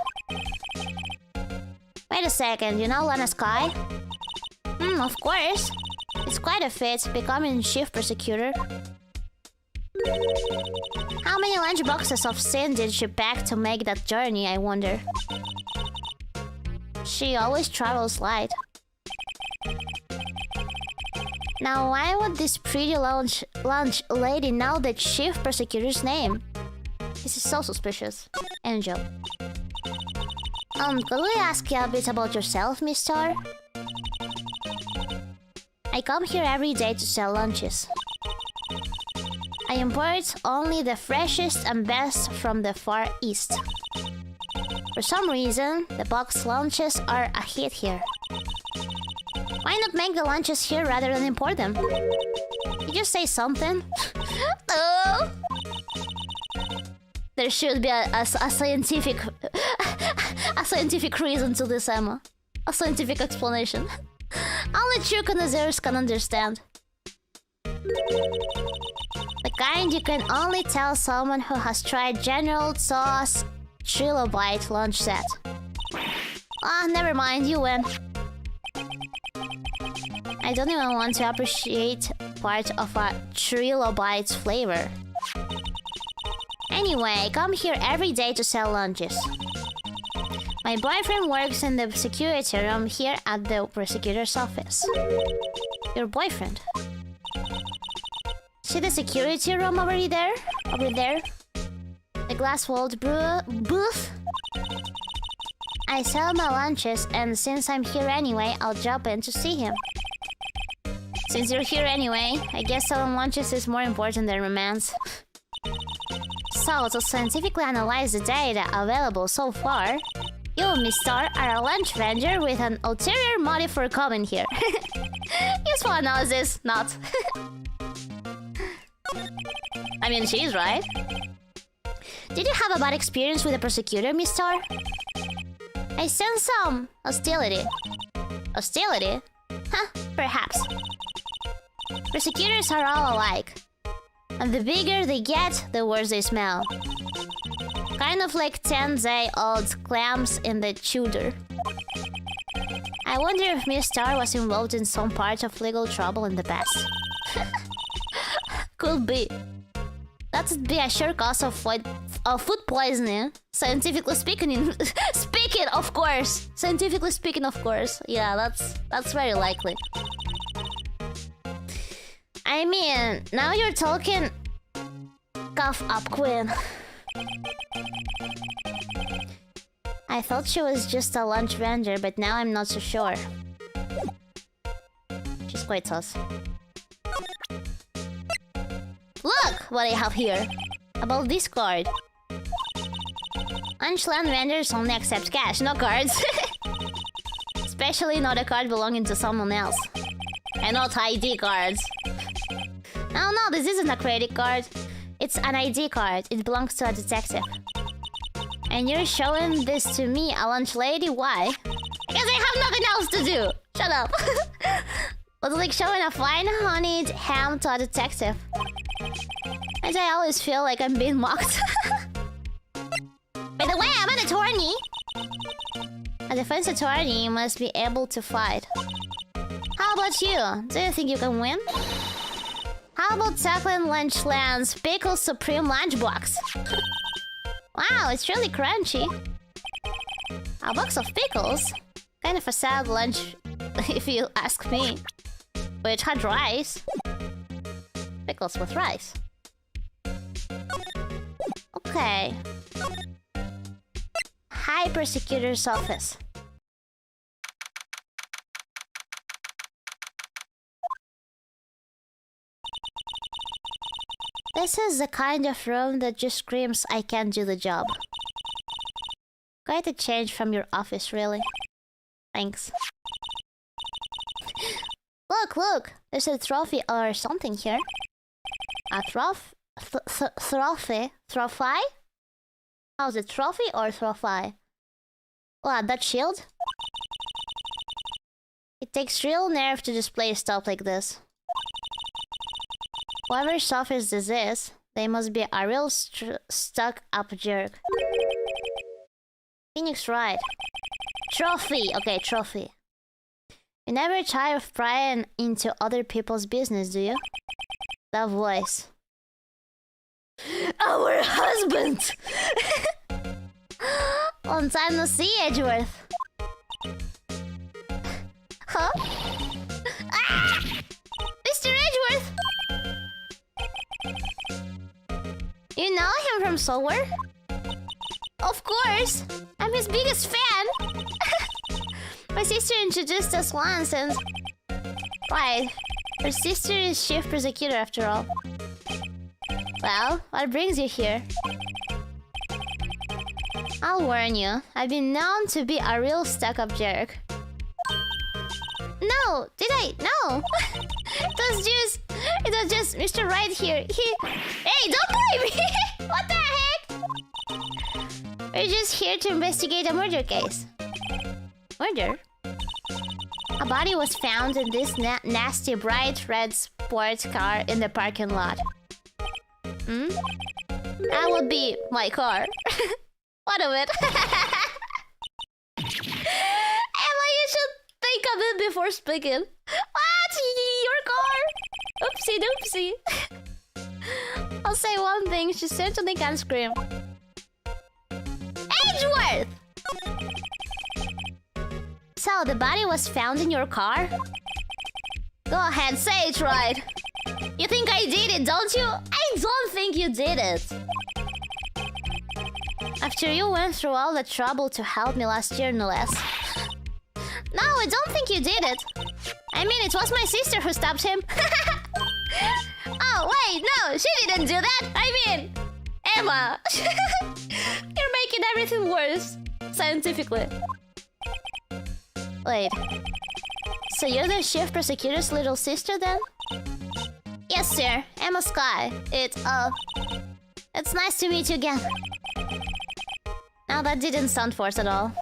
Wait a second, you know Lana Sky? Of course. It's quite a feat, becoming Chief Persecutor. How many lunchboxes of sin did she pack to make that journey, I wonder? She always travels light. Now why would this pretty lunch lady know the Chief Persecutor's name? This is so suspicious. Angel. Could we ask you a bit about yourself, Miss Star? I come here every day to sell lunches. I import only the freshest and best from the Far East. For some reason, the boxed lunches are a hit here. Why not make the lunches here rather than import them? Did you say something? Oh! There should be a scientific... a scientific reason to this, Emma. A scientific explanation. Only true connoisseurs can understand. The kind you can only tell someone who has tried General Tso's Trilobite lunch set. Ah, never mind, you win. I don't even want to appreciate part of a Trilobite's flavor. Anyway, I come here every day to sell lunches. My boyfriend works in the security room here at the Persecutor's office. Your boyfriend? See the security room over there? Over there? The glass-walled booth? I sell my lunches, and since I'm here anyway, I'll drop in to see him. Since you're here anyway, I guess selling lunches is more important than romance. So, to scientifically analyze the data available so far, you, Miss Star, are a lunch vendor with an ulterior motive for coming here. Useful analysis, not. I mean, she's right. Did you have a bad experience with the Persecutor, Miss Star? I sense some hostility. Hostility? Huh, perhaps. Persecutors are all alike. And the bigger they get, the worse they smell. Kind of like 10-day-old clams in the chowder. I wonder if Miss Star was involved in some part of legal trouble in the past. Could be. That'd be a sure cause food poisoning. Scientifically speaking, of course. Scientifically speaking, of course. Yeah, that's very likely. I mean, now you're talking. Cough up, Queen. I thought she was just a lunch vendor, but now I'm not so sure. She's quite sus. Look what I have here. About this card. Lunchland vendors only accept cash, no cards. Especially not a card belonging to someone else. And not ID cards. No, this isn't a credit card. It's an ID card. It belongs to a detective. And you're showing this to me, a lunch lady? Why? Because I have nothing else to do. Shut up. It's like showing a fine honeyed ham to a detective. And I always feel like I'm being mocked. By the way, I'm an attorney. A defense attorney must be able to fight. How about you? Do you think you can win? How about tackling Lunchland's Pickle Supreme Lunchbox? Wow, it's really crunchy. A box of pickles? Kind of a sad lunch, if you ask me. But it had rice. Pickles with rice. Okay. High Prosecutor's Office. This is the kind of room that just screams, I can't do the job. Quite a change from your office, really. Thanks. Look! There's a trophy or something here. A trophy? Trophy? How's it, trophy or trophy? What, that shield? It takes real nerve to display stuff like this. Whoever's office this is, they must be a real stuck-up jerk. Phoenix right. Trophy! Okay, trophy. You never try of prying into other people's business, do you? That voice. Our husband! Long time no see, Edgeworth. Huh? Ah! Mr. Edgeworth! You know him from somewhere? Of course! I'm his biggest fan! My sister introduced us once and... Right. Her sister is chief prosecutor after all. Well, what brings you here? I'll warn you, I've been known to be a real stuck-up jerk. No! Did I? No! It was just Mr. Right here. Hey, don't blame me! What the heck? We're just here to investigate a murder case. Murder? A body was found in this nasty bright red sports car in the parking lot. Hmm? That would be my car. What of it? Emma, you should think of it before speaking. What? Your car? Oopsie doopsie. I'll say one thing, she certainly can scream. Edgeworth! So, the body was found in your car? Go ahead, say it right. You think I did it, don't you? I don't think you did it. After you went through all the trouble to help me last year, no less. No, I don't think you did it. I mean, it was my sister who stopped him. Oh, wait, no, she didn't do that. I mean, Emma. You're making everything worse, scientifically. Wait. So you're the chief prosecutor's little sister, then? Yes, sir. Emma Sky. It's nice to meet you again. Now that didn't sound forced at all.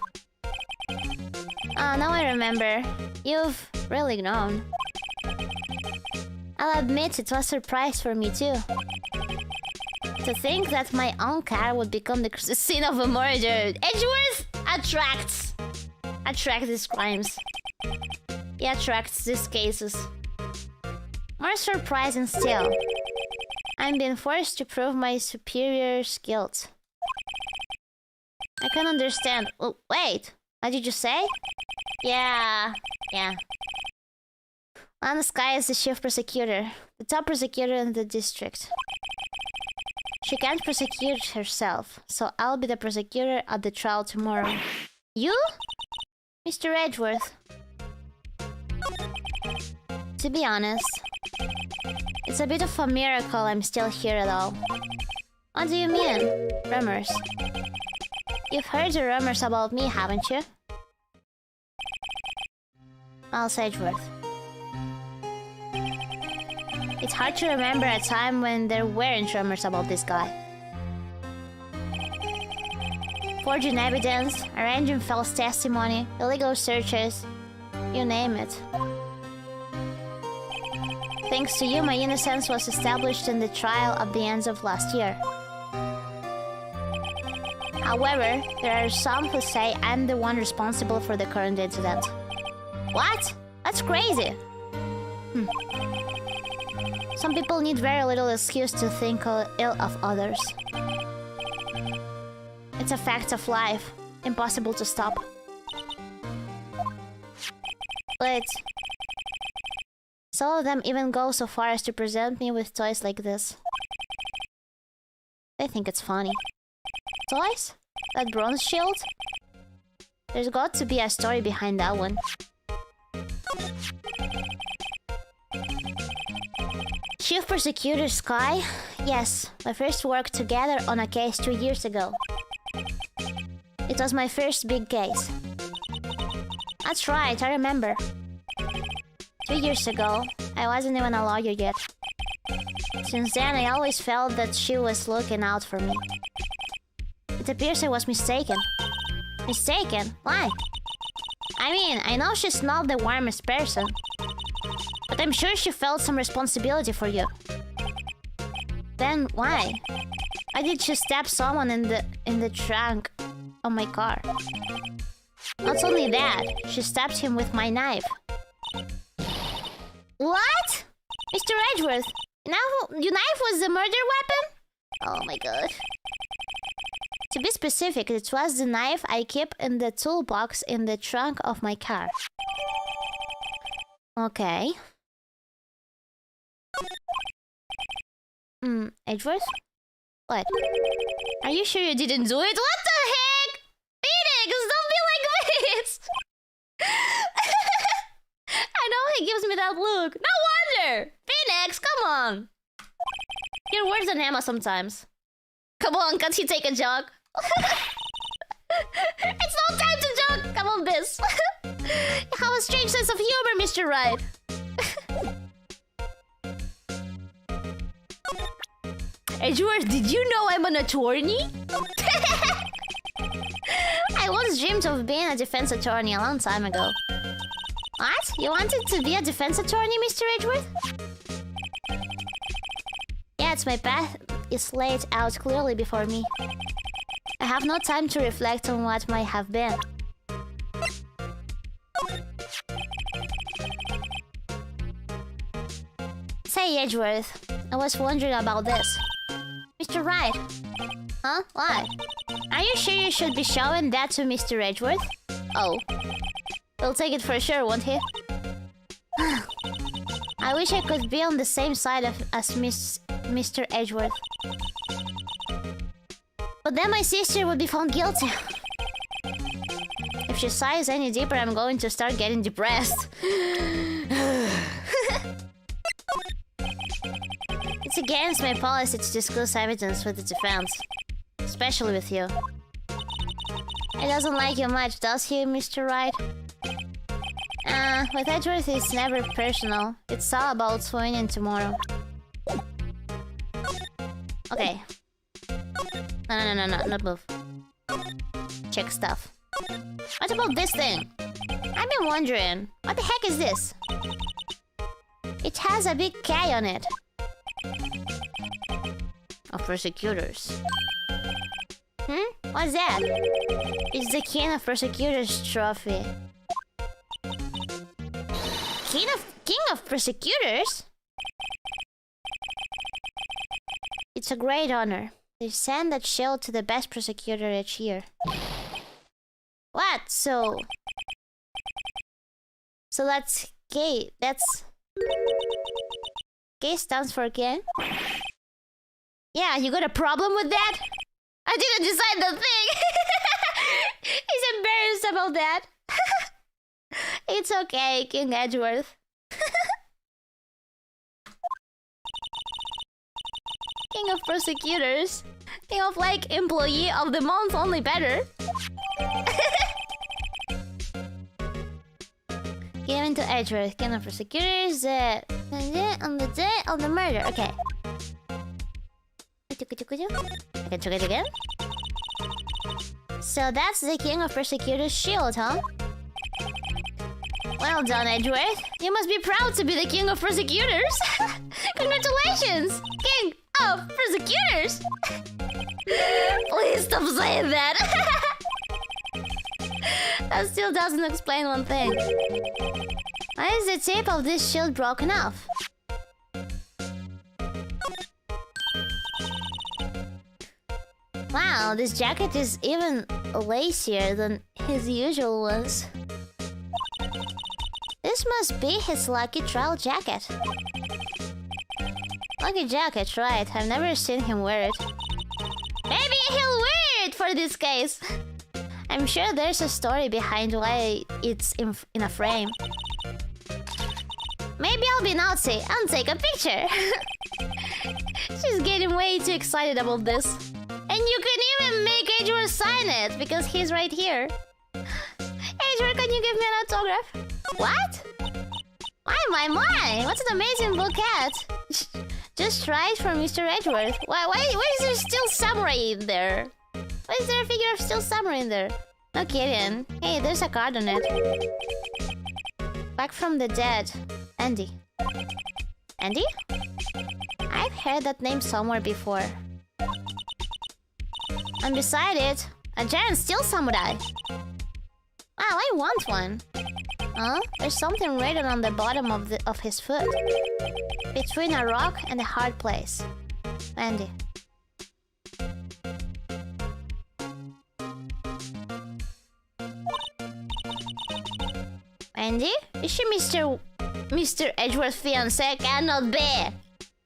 Now I remember. You've really grown. I'll admit it was a surprise for me too. To think that my own car would become the scene of a murder. Edgeworth attracts these crimes. He attracts these cases. More surprising still, I'm being forced to prove my superior's guilt. can understand. Oh, wait. What did you say? Yeah. Anna Sky is the chief prosecutor. The top prosecutor in the district. She can't prosecute herself, so I'll be the prosecutor at the trial tomorrow. You? Mr. Edgeworth. To be honest, it's a bit of a miracle I'm still here at all. What do you mean? Rumors. You've heard the rumors about me, haven't you? Miles Edgeworth. It's hard to remember a time when there weren't rumors about this guy. Forging evidence, arranging false testimony, illegal searches, you name it. Thanks to you, my innocence was established in the trial at the end of last year. However, there are some who say I'm the one responsible for the current incident. What? That's crazy! Some people need very little excuse to think ill of others. It's a fact of life. Impossible to stop. But some of them even go so far as to present me with toys like this. They think it's funny. Toys? That bronze shield? There's got to be a story behind that one. Chief Prosecutor Sky? Yes, my first work together on a case 2 years ago. It was my first big case. That's right, I remember. 2 years ago, I wasn't even a lawyer yet. Since then, I always felt that she was looking out for me. It appears I was mistaken. Mistaken? Why? I mean, I know she's not the warmest person, but I'm sure she felt some responsibility for you. Then why? Why did she stab someone in the trunk of my car? Not only that, she stabbed him with my knife. What? Mr. Edgeworth, your knife was the murder weapon? Oh my god. To be specific, it was the knife I keep in the toolbox in the trunk of my car. Okay. Edgeworth? What? Are you sure you didn't do it? What the heck? Phoenix, don't be like this! I know he gives me that look. No wonder! Phoenix, come on! You're worse than Emma sometimes. Come on, can't he take a jog? It's no time to joke! Come on, Biz. You have a strange sense of humor, Mr. Wright. Edgeworth, did you know I'm an attorney? I once dreamed of being a defense attorney a long time ago. What? You wanted to be a defense attorney, Mr. Edgeworth? Yes, my path is laid out clearly before me. I have no time to reflect on what might have been. Say, Edgeworth, I was wondering about this. Mr. Wright? Huh? Why? Are you sure you should be showing that to Mr. Edgeworth? Oh. He'll take it for sure, won't he? I wish I could be on the same side as Mr. Edgeworth. But then my sister would be found guilty. If she sighs any deeper, I'm going to start getting depressed. It's against my policy to discuss evidence with the defense. Especially with you. He doesn't like you much, does he, Mr. Wright? With Edgeworth it's never personal. It's all about winning tomorrow. Okay. No, not move. Check stuff. What about this thing? I've been wondering, what the heck is this? It has a big K on it. Of prosecutors. What's that? It's the King of Prosecutors trophy. King of Prosecutors? It's a great honor. They send that shield to the best prosecutor each year. what? So that's K. That's K stands for Ken. Yeah, you got a problem with that? I didn't decide the thing. He's embarrassed about that. It's okay, King Edgeworth. King of prosecutors. King of like employee of the month, only better. Came into Edgeworth, King of prosecutors, on the day of the murder. Okay. I can check it again. So that's the King of Persecutors shield, huh? Well done, Edgeworth. You must be proud to be the King of Persecutors. Congratulations, King of Persecutors. Please stop saying that. That still doesn't explain one thing. Why is the tip of this shield broken off? Wow, this jacket is even lacier than his usual ones. This must be his lucky trial jacket. Lucky jacket, right. I've never seen him wear it. Maybe he'll wear it for this case. I'm sure there's a story behind why it's in a frame. Maybe I'll be naughty and take a picture. She's getting way too excited about this. And you can even make Edgeworth sign it, because he's right here. Edgeworth, can you give me an autograph? What? My! What an amazing bouquet! Just right for Mr. Edgeworth. Why is there still samurai in there? Why is there a figure of still samurai in there? No kidding. Hey, there's a card on it. Back from the dead. Andy. Andy? I've heard that name somewhere before. And beside it, a giant steel samurai. Wow, I want one. Huh? There's something written on the bottom of his foot. Between a rock and a hard place. Andy. Andy? Is she Mr. Edgeworth's fiancé? Cannot be!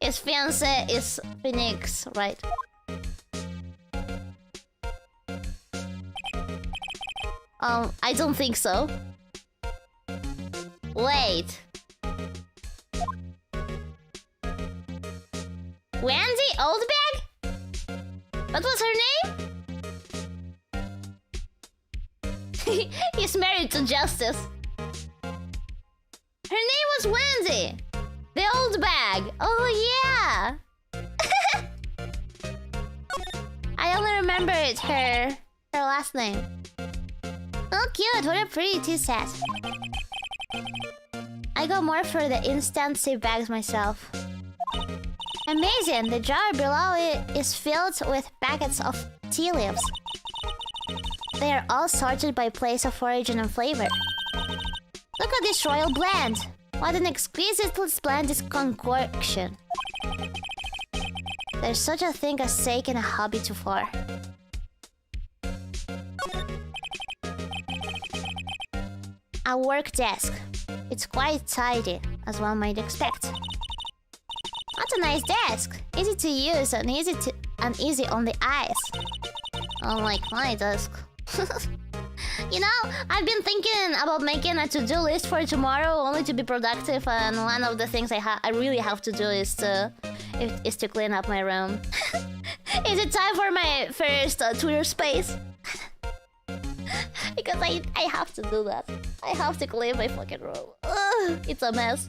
His fiancé is Phoenix, right? I don't think so. Wait. Wendy Oldbag? What was her name? He's married to Justice. Her name was Wendy. The old bag. Oh yeah. I only remembered her last name. Oh cute, what a pretty tea set. I go more for the instant tea bags myself. Amazing, the jar below it is filled with packets of tea leaves. They are all sorted by place of origin and flavor. Look at this royal blend! What an exquisitely splendid concoction. There's such a thing as taking a hobby too far. A work desk. It's quite tidy, as one might expect. What a nice desk! Easy to use and easy on the eyes. Unlike my desk. You know, I've been thinking about making a to-do list for tomorrow, only to be productive, and one of the things I really have to do is to clean up my room. Is it time for my first Twitter space? Because I have to do that. I have to clean my fucking room. Ugh, it's a mess.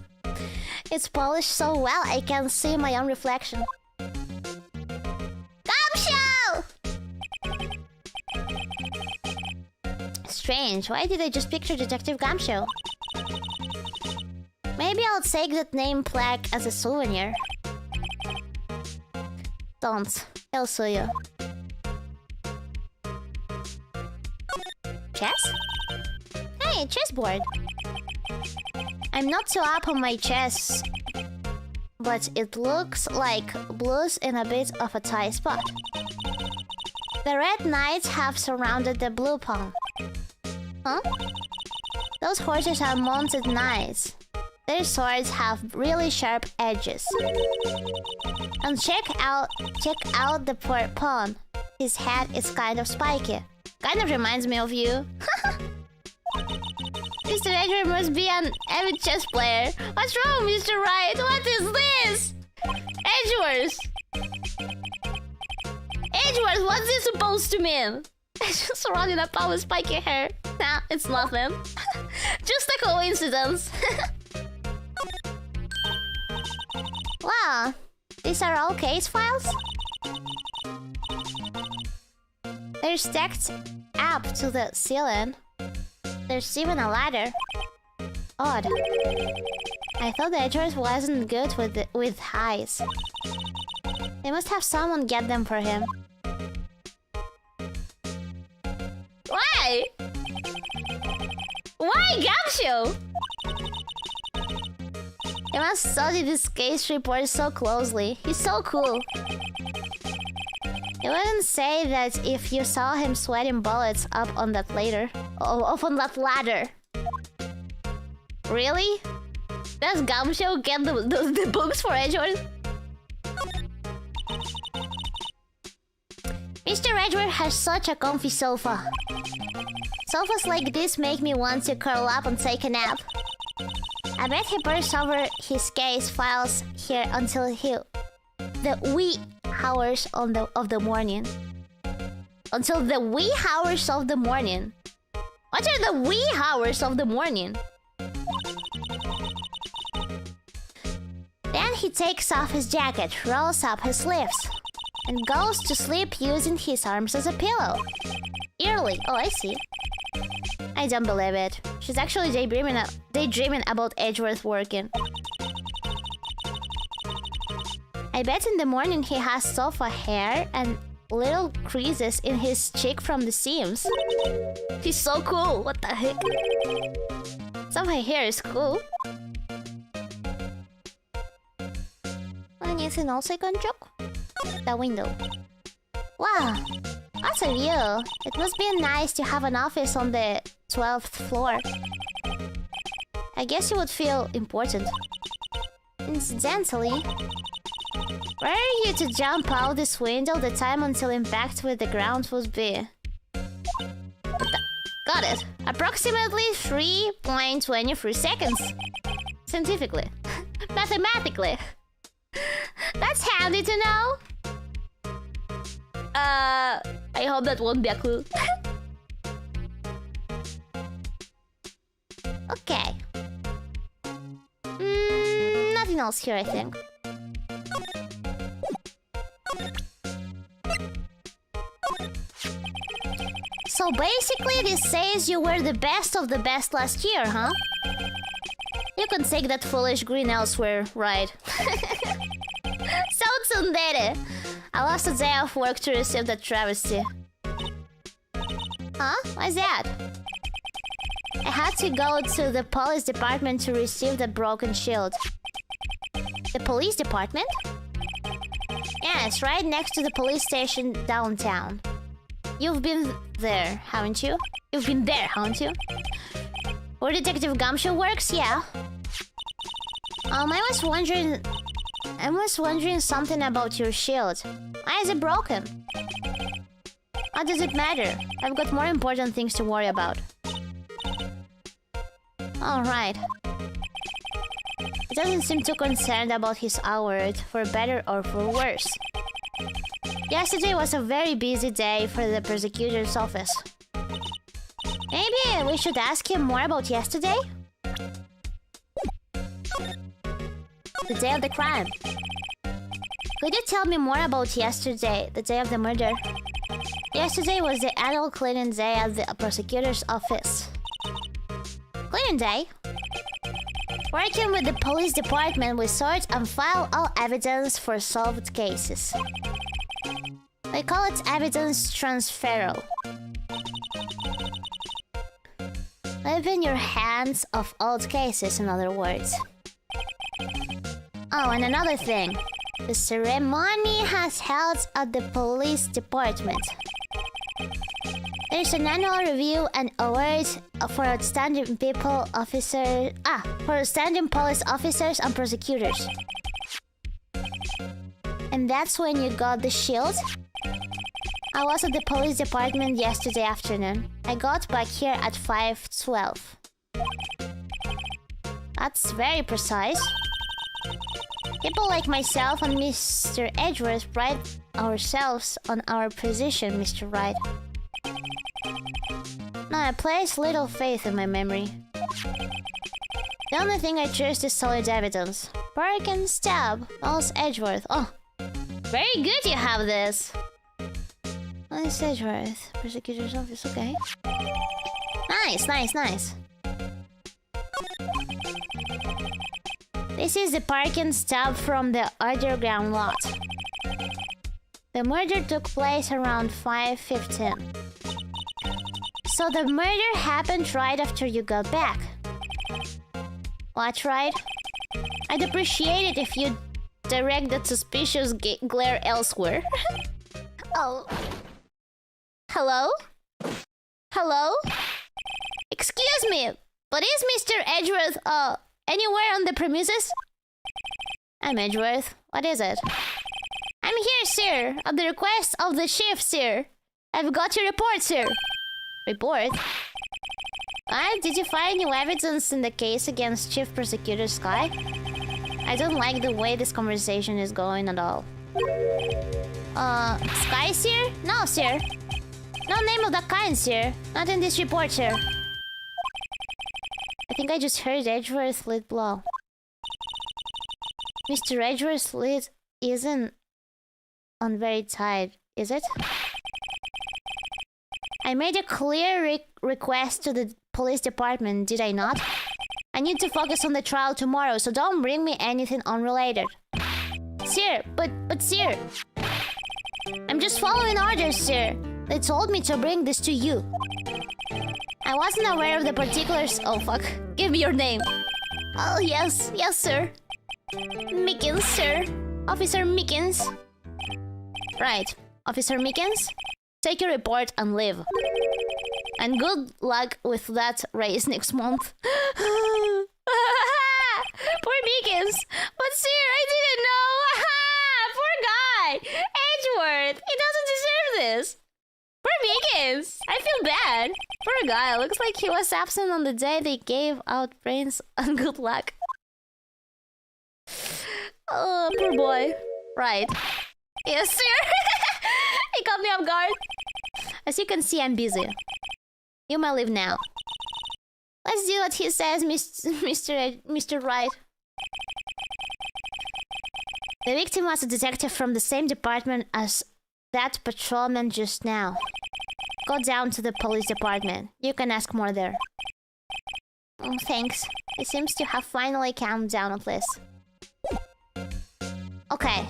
It's polished so well I can see my own reflection. Gumshoe! Strange, why did I just picture Detective Gumshoe? Maybe I'll take that name plaque as a souvenir. Don't. I'll sue you. Chess? Hey, chessboard! I'm not too up on my chess, but it looks like blue's in a bit of a tight spot. The red knights have surrounded the blue pawn. Huh? Those horses are mounted knights. Their swords have really sharp edges. And check out the poor pawn. His head is kind of spiky. Kind of reminds me of you. Mr. Edgeworth must be an avid chess player. What's wrong, Mr. Wright? What is this? Edgeworth! Edgeworth, what's this supposed to mean? Surrounding a pile with spiky hair. Nah, it's nothing. Just a coincidence. Wow, these are all case files? They're stacked up to the ceiling. There's even a ladder. Odd. I thought the Edgeworth wasn't good with highs. They must have someone get them for him. Why? Why Gumshoe? You must study this case report so closely. He's so cool. You wouldn't say that if you saw him sweating bullets up on that ladder. Up on that ladder. Really? Does Gumshoe get the books for Edgeworth? Mr. Edgeworth has such a comfy sofa. Sofas like this make me want to curl up and take a nap. I bet he bursts over his case files here until the wee hours of the morning. Until the wee hours of the morning. What are the wee hours of the morning? Then he takes off his jacket, rolls up his sleeves, and goes to sleep using his arms as a pillow. Early. Oh, I see. I don't believe it. She's actually daydreaming about Edgeworth working. I bet in the morning he has sofa hair and little creases in his cheek from the seams. He's so cool. What the heck? Sofa hair is cool. Anything else I can check? The window. Wow, that's a view. It must be nice to have an office on the 12th floor. I guess you would feel important. Incidentally, where are you to jump out this window? The time until impact with the ground would be... Got it. Approximately 3.23 seconds. Scientifically. Mathematically. That's handy to know. I hope that won't be a clue. Okay. Nothing else here, I think. So basically this says you were the best of the best last year, huh? You can take that foolish grin elsewhere, right? So tsundere! I lost a day of work to receive that travesty. Huh? Why's that? I had to go to the police department to receive the broken shield. The police department? Yes, right next to the police station downtown. You've been there, haven't you? You've been there, haven't you? Where Detective Gumshoe works? Yeah. I was wondering something about your shield. Why is it broken? How does it matter? I've got more important things to worry about. Alright. He doesn't seem too concerned about his award, for better or for worse. Yesterday was a very busy day for the prosecutor's office. Maybe we should ask him more about yesterday? The day of the crime. Could you tell me more about yesterday, the day of the murder? Yesterday was the annual cleaning day at the prosecutor's office. Cleaning day? Working with the police department, we sort and file all evidence for solved cases. We call it evidence transferal. Leaving your hands off old cases, in other words. Oh, and another thing. The ceremony has held at the police department. There's an annual review and awards for outstanding for outstanding police officers and prosecutors. And that's when you got the shield? I was at the police department yesterday afternoon. I got back here at 5:12. That's very precise. People like myself and Mr. Edgeworth pride ourselves on our position, Mr. Wright. Now I place little faith in my memory. The only thing I trust is solid evidence. Park and stab, Miles Edgeworth. Oh, very good you have this. Miles Edgeworth, prosecutor's office, okay. Nice, nice, nice. This is the park and stab from the underground lot. The murder took place around 5:15. So the murder happened right after you got back. What, right? I'd appreciate it if you'd direct that suspicious glare elsewhere. Oh. Hello? Hello? Excuse me, but is Mr. Edgeworth, anywhere on the premises? I'm Edgeworth. What is it? I'm here, sir, at the request of the chief, sir. I've got your report, sir. Report? Did you find new evidence in the case against Chief Prosecutor Sky? I don't like the way this conversation is going at all. Sky, sir? No, sir. No name of that kind, sir. Not in this report, sir. I think I just heard Edgeworth's lid blow. Mr. Edgeworth's lid isn't on very tight, is it? I made a clear request to the police department, did I not? I need to focus on the trial tomorrow, so don't bring me anything unrelated. Sir, but sir... I'm just following orders, sir. They told me to bring this to you. I wasn't aware of the particulars... Oh, fuck. Give me your name. Oh, yes. Yes, sir. Mickens, sir. Officer Mickens. Right. Officer Mickens? Take your report and leave. And good luck with that race next month. Poor Mickens. But sir, I didn't know. Poor guy. Edgeworth. He doesn't deserve this. Poor Mickens. I feel bad. Poor guy. Looks like he was absent on the day they gave out brains and good luck. Oh, poor boy. Right. Yes, sir. He caught me off guard. As you can see, I'm busy. You may leave now. Let's do what he says, Mr. Wright. The victim was a detective from the same department as that patrolman just now. Go down to the police department. You can ask more there. Oh, thanks. He seems to have finally calmed down at least. Okay.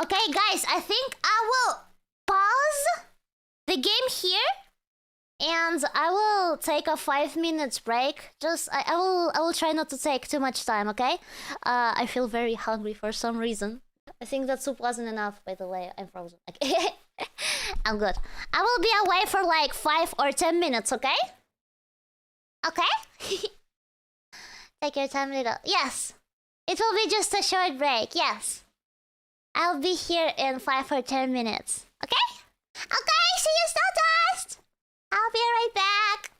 Okay, guys, I think I will pause the game here, and I will take a 5 minutes break. I will try not to take too much time, okay? I feel very hungry for some reason. I think that soup wasn't enough, by the way. I'm frozen. Okay. I'm good. I will be away for like 5 or 10 minutes, okay? Okay? Take your time, little. Yes. It will be just a short break, yes. I'll be here in 5 or 10 minutes. Okay? Okay, see you, Stardust! I'll be right back.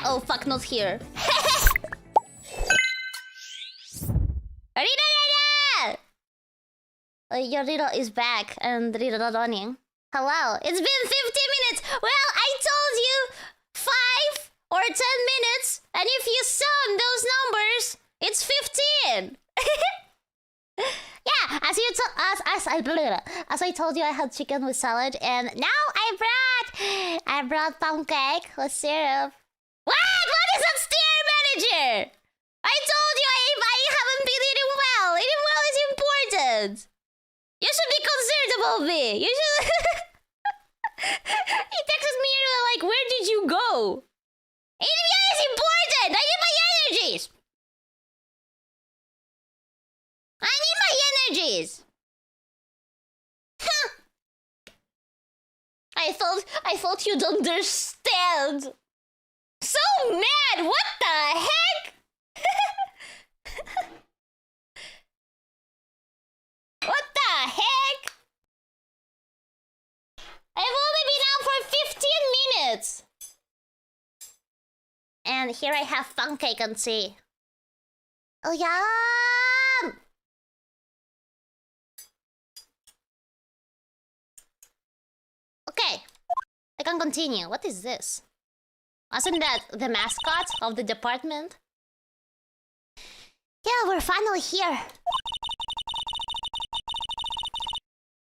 Oh fuck, not here. Riro! Your Riro is back and Riro running. Hello, it's been 15 minutes. Well, I told you 5 or 10 minutes, and if you sum those numbers, it's 15. Yeah, as I told you, I had chicken with salad, and now I brought pancake with syrup. What is that steer manager? I told you I haven't been eating well. Eating well is important. You should be concerned about me. You should. He texted me like, "Where did you go?" Eating well is important. I need my energies. I need my energies. Huh. I thought you'd understand. So mad! What the heck? What the heck? I've only been out for 15 minutes. And here I have pancake and tea. Oh, yum! Okay. I can continue. What is this? Wasn't that the mascot of the department? Yeah, we're finally here.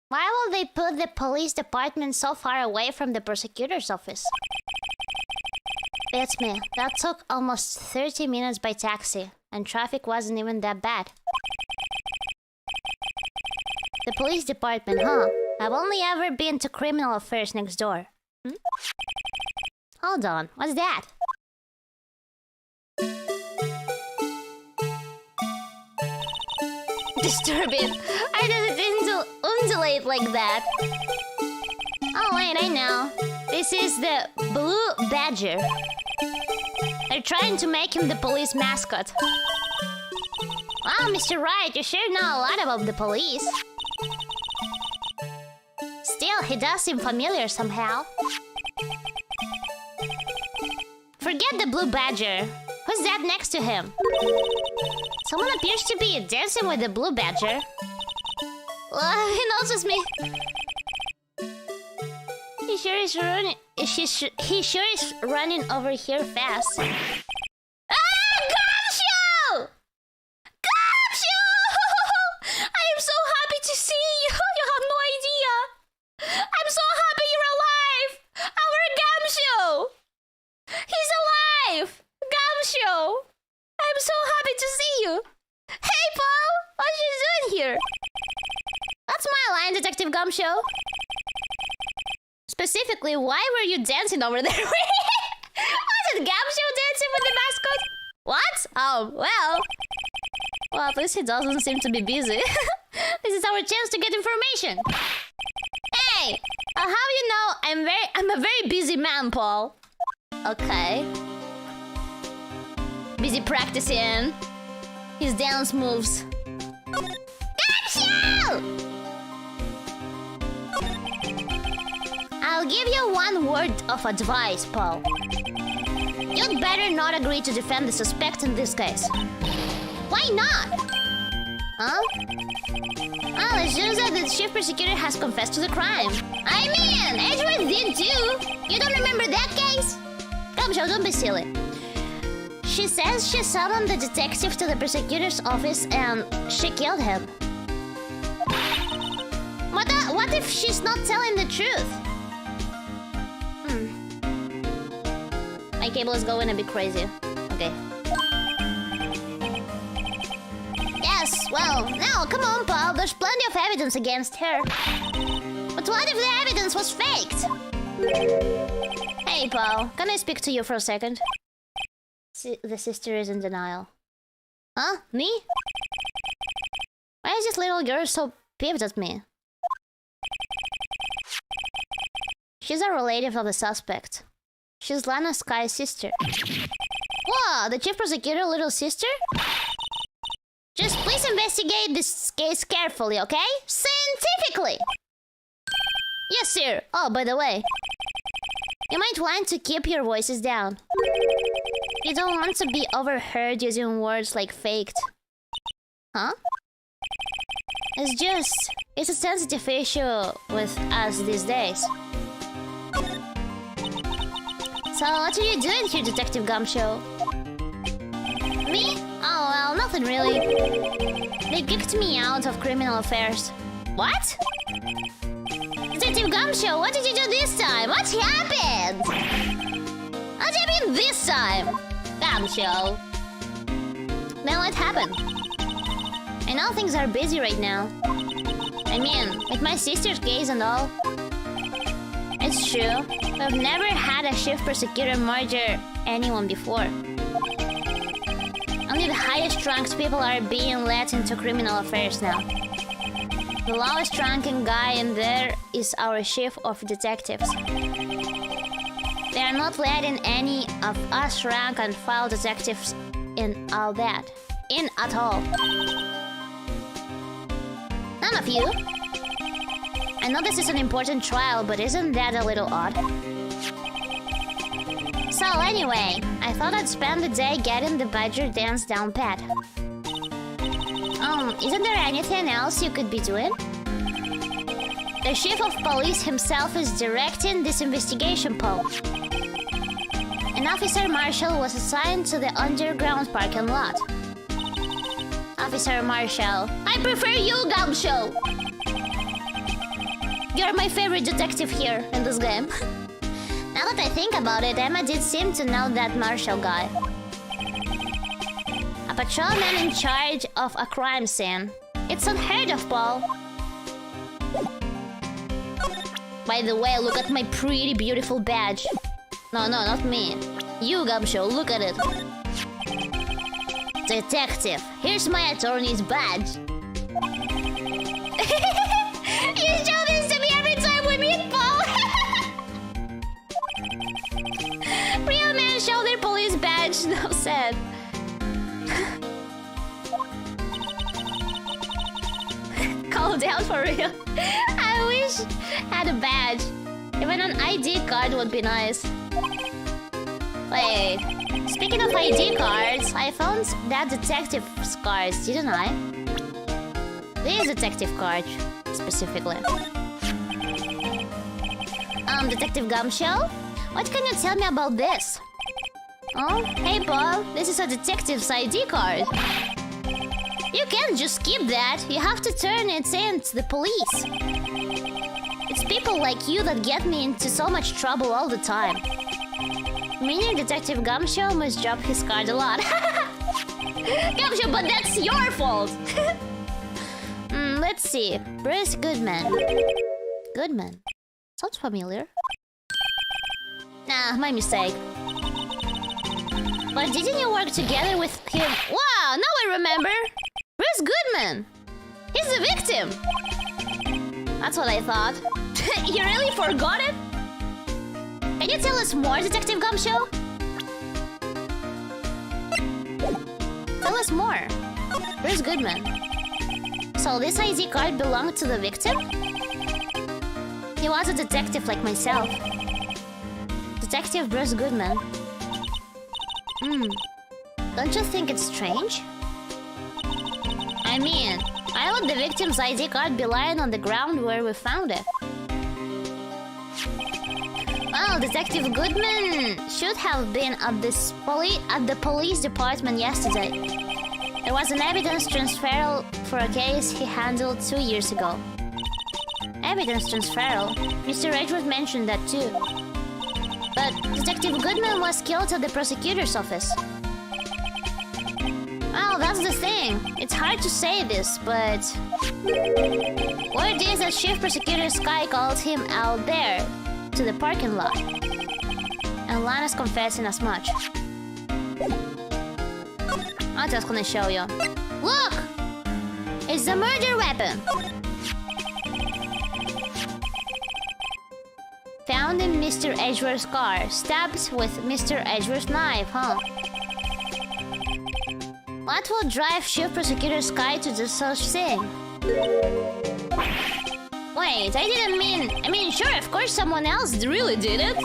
Why will they put the police department so far away from the prosecutor's office? Beats me. That took almost 30 minutes by taxi, and traffic wasn't even that bad. The police department, huh? I've only ever been to criminal affairs next door. Hmm? Hold on, what's that? Disturbing. I didn't undulate like that. Oh wait, I know. This is the Blue Badger. They're trying to make him the police mascot. Wow, Mr. Wright, you sure know a lot about the police. Still, he does seem familiar somehow. Forget the Blue Badger. Who's that next to him? Someone appears to be dancing with the Blue Badger. He notices me. He sure is running. He sure is running over here fast. Ah, Gumshoe! Gumshoe! I am so happy to see you. You have no idea. I'm so happy you're alive. Our Gumshoe. He's alive. Gumshoe. I'm so happy to see you. Hey, Paul. What are you doing here? That's my line, Detective Gumshoe. Specifically, why were you dancing over there? Was it Gumshoe dancing with the mascot? What? Oh, well, at least he doesn't seem to be busy. This is our chance to get information. Hey, how you know I'm a very busy man, Paul? Okay. Busy practicing his dance moves. Gumshoe! I'll give you one word of advice, Paul. You'd better not agree to defend the suspect in this case. Why not? Huh? Well, it shows that the chief prosecutor has confessed to the crime. I mean, Edgeworth did too. You don't remember that case? Come, Joe, don't be silly. She says she summoned the detective to the prosecutor's office and she killed him. What if she's not telling the truth? My cable is going a bit crazy. Okay. Well, no, come on, Paul. There's plenty of evidence against her. But what if the evidence was faked? Hey, Paul. Can I speak to you for a second? The sister is in denial. Huh? Me? Why is this little girl so peeved at me? She's a relative of the suspect. She's Lana Sky's sister. Whoa, the chief prosecutor's little sister? Just please investigate this case carefully, okay? Scientifically! Yes, sir. Oh, by the way, you might want to keep your voices down. You don't want to be overheard using words like faked. Huh? It's a sensitive issue with us these days. So, what are you doing here, Detective Gumshoe? Me? Oh, well, nothing really. They kicked me out of criminal affairs. What? Detective Gumshoe, what did you do this time? What happened? What happened this time? Gumshoe. Then what happened? I know things are busy right now. I mean, with my sister's case and all. It's true. We've never had a chief prosecutor murder anyone before. Only the highest ranked people are being let into criminal affairs now. The lowest ranking guy in there is our chief of detectives. They are not letting any of us rank and file detectives in all that. In at all. None of you. I know this is an important trial, but isn't that a little odd? So anyway, I thought I'd spend the day getting the Badger dance down pat. Isn't there anything else you could be doing? The chief of police himself is directing this investigation, Paul. An officer marshal was assigned to the underground parking lot. Officer Marshall, I prefer you, Gumshoe! You're my favorite detective here in this game. Now that I think about it, Emma did seem to know that Marshall guy. A patrolman in charge of a crime scene. It's unheard of, Paul. By the way, look at my pretty, beautiful badge. No, not me. You, Gumshoe, look at it. Detective, here's my attorney's badge. You show this to me every time we meet, Paul. Real men show their police badge, no said. Called out for real. I wish I had a badge. Even an ID card would be nice. Wait, speaking of ID cards, I found that detective's cards, didn't I? This detective card, specifically. Detective Gumshoe? What can you tell me about this? Oh, hey Paul, this is a detective's ID card. You can't just keep that, you have to turn it in to the police. It's people like you that get me into so much trouble all the time. Meaning Detective Gumshoe must drop his card a lot. Gumshoe, but that's your fault! Let's see. Bruce Goodman. Goodman? Sounds familiar. Nah, my mistake. But didn't you work together with him? Wow, now I remember! Bruce Goodman! He's the victim! That's what I thought. You really forgot it? Can you tell us more, Detective Gumshoe? Tell us more. Bruce Goodman. So this ID card belonged to the victim? He was a detective like myself. Detective Bruce Goodman. Don't you think it's strange? I mean, why would the victim's ID card be lying on the ground where we found it? Well, Detective Goodman should have been at the police department yesterday. There was an evidence transferal for a case he handled 2 years ago. Evidence transferal? Mr. Edgeworth mentioned that too. But Detective Goodman was killed at the prosecutor's office. Well, that's the thing. It's hard to say this, but... word is that Chief Prosecutor Sky called him out there, to the parking lot. And Lana's confessing as much. I'm just gonna show you. Look! It's the murder weapon! Found in Mr. Edgeworth's car. Stabbed with Mr. Edgeworth's knife, huh? What will drive Chief Prosecutor Sky to do such thing? Wait, I mean, sure, of course someone else really did it.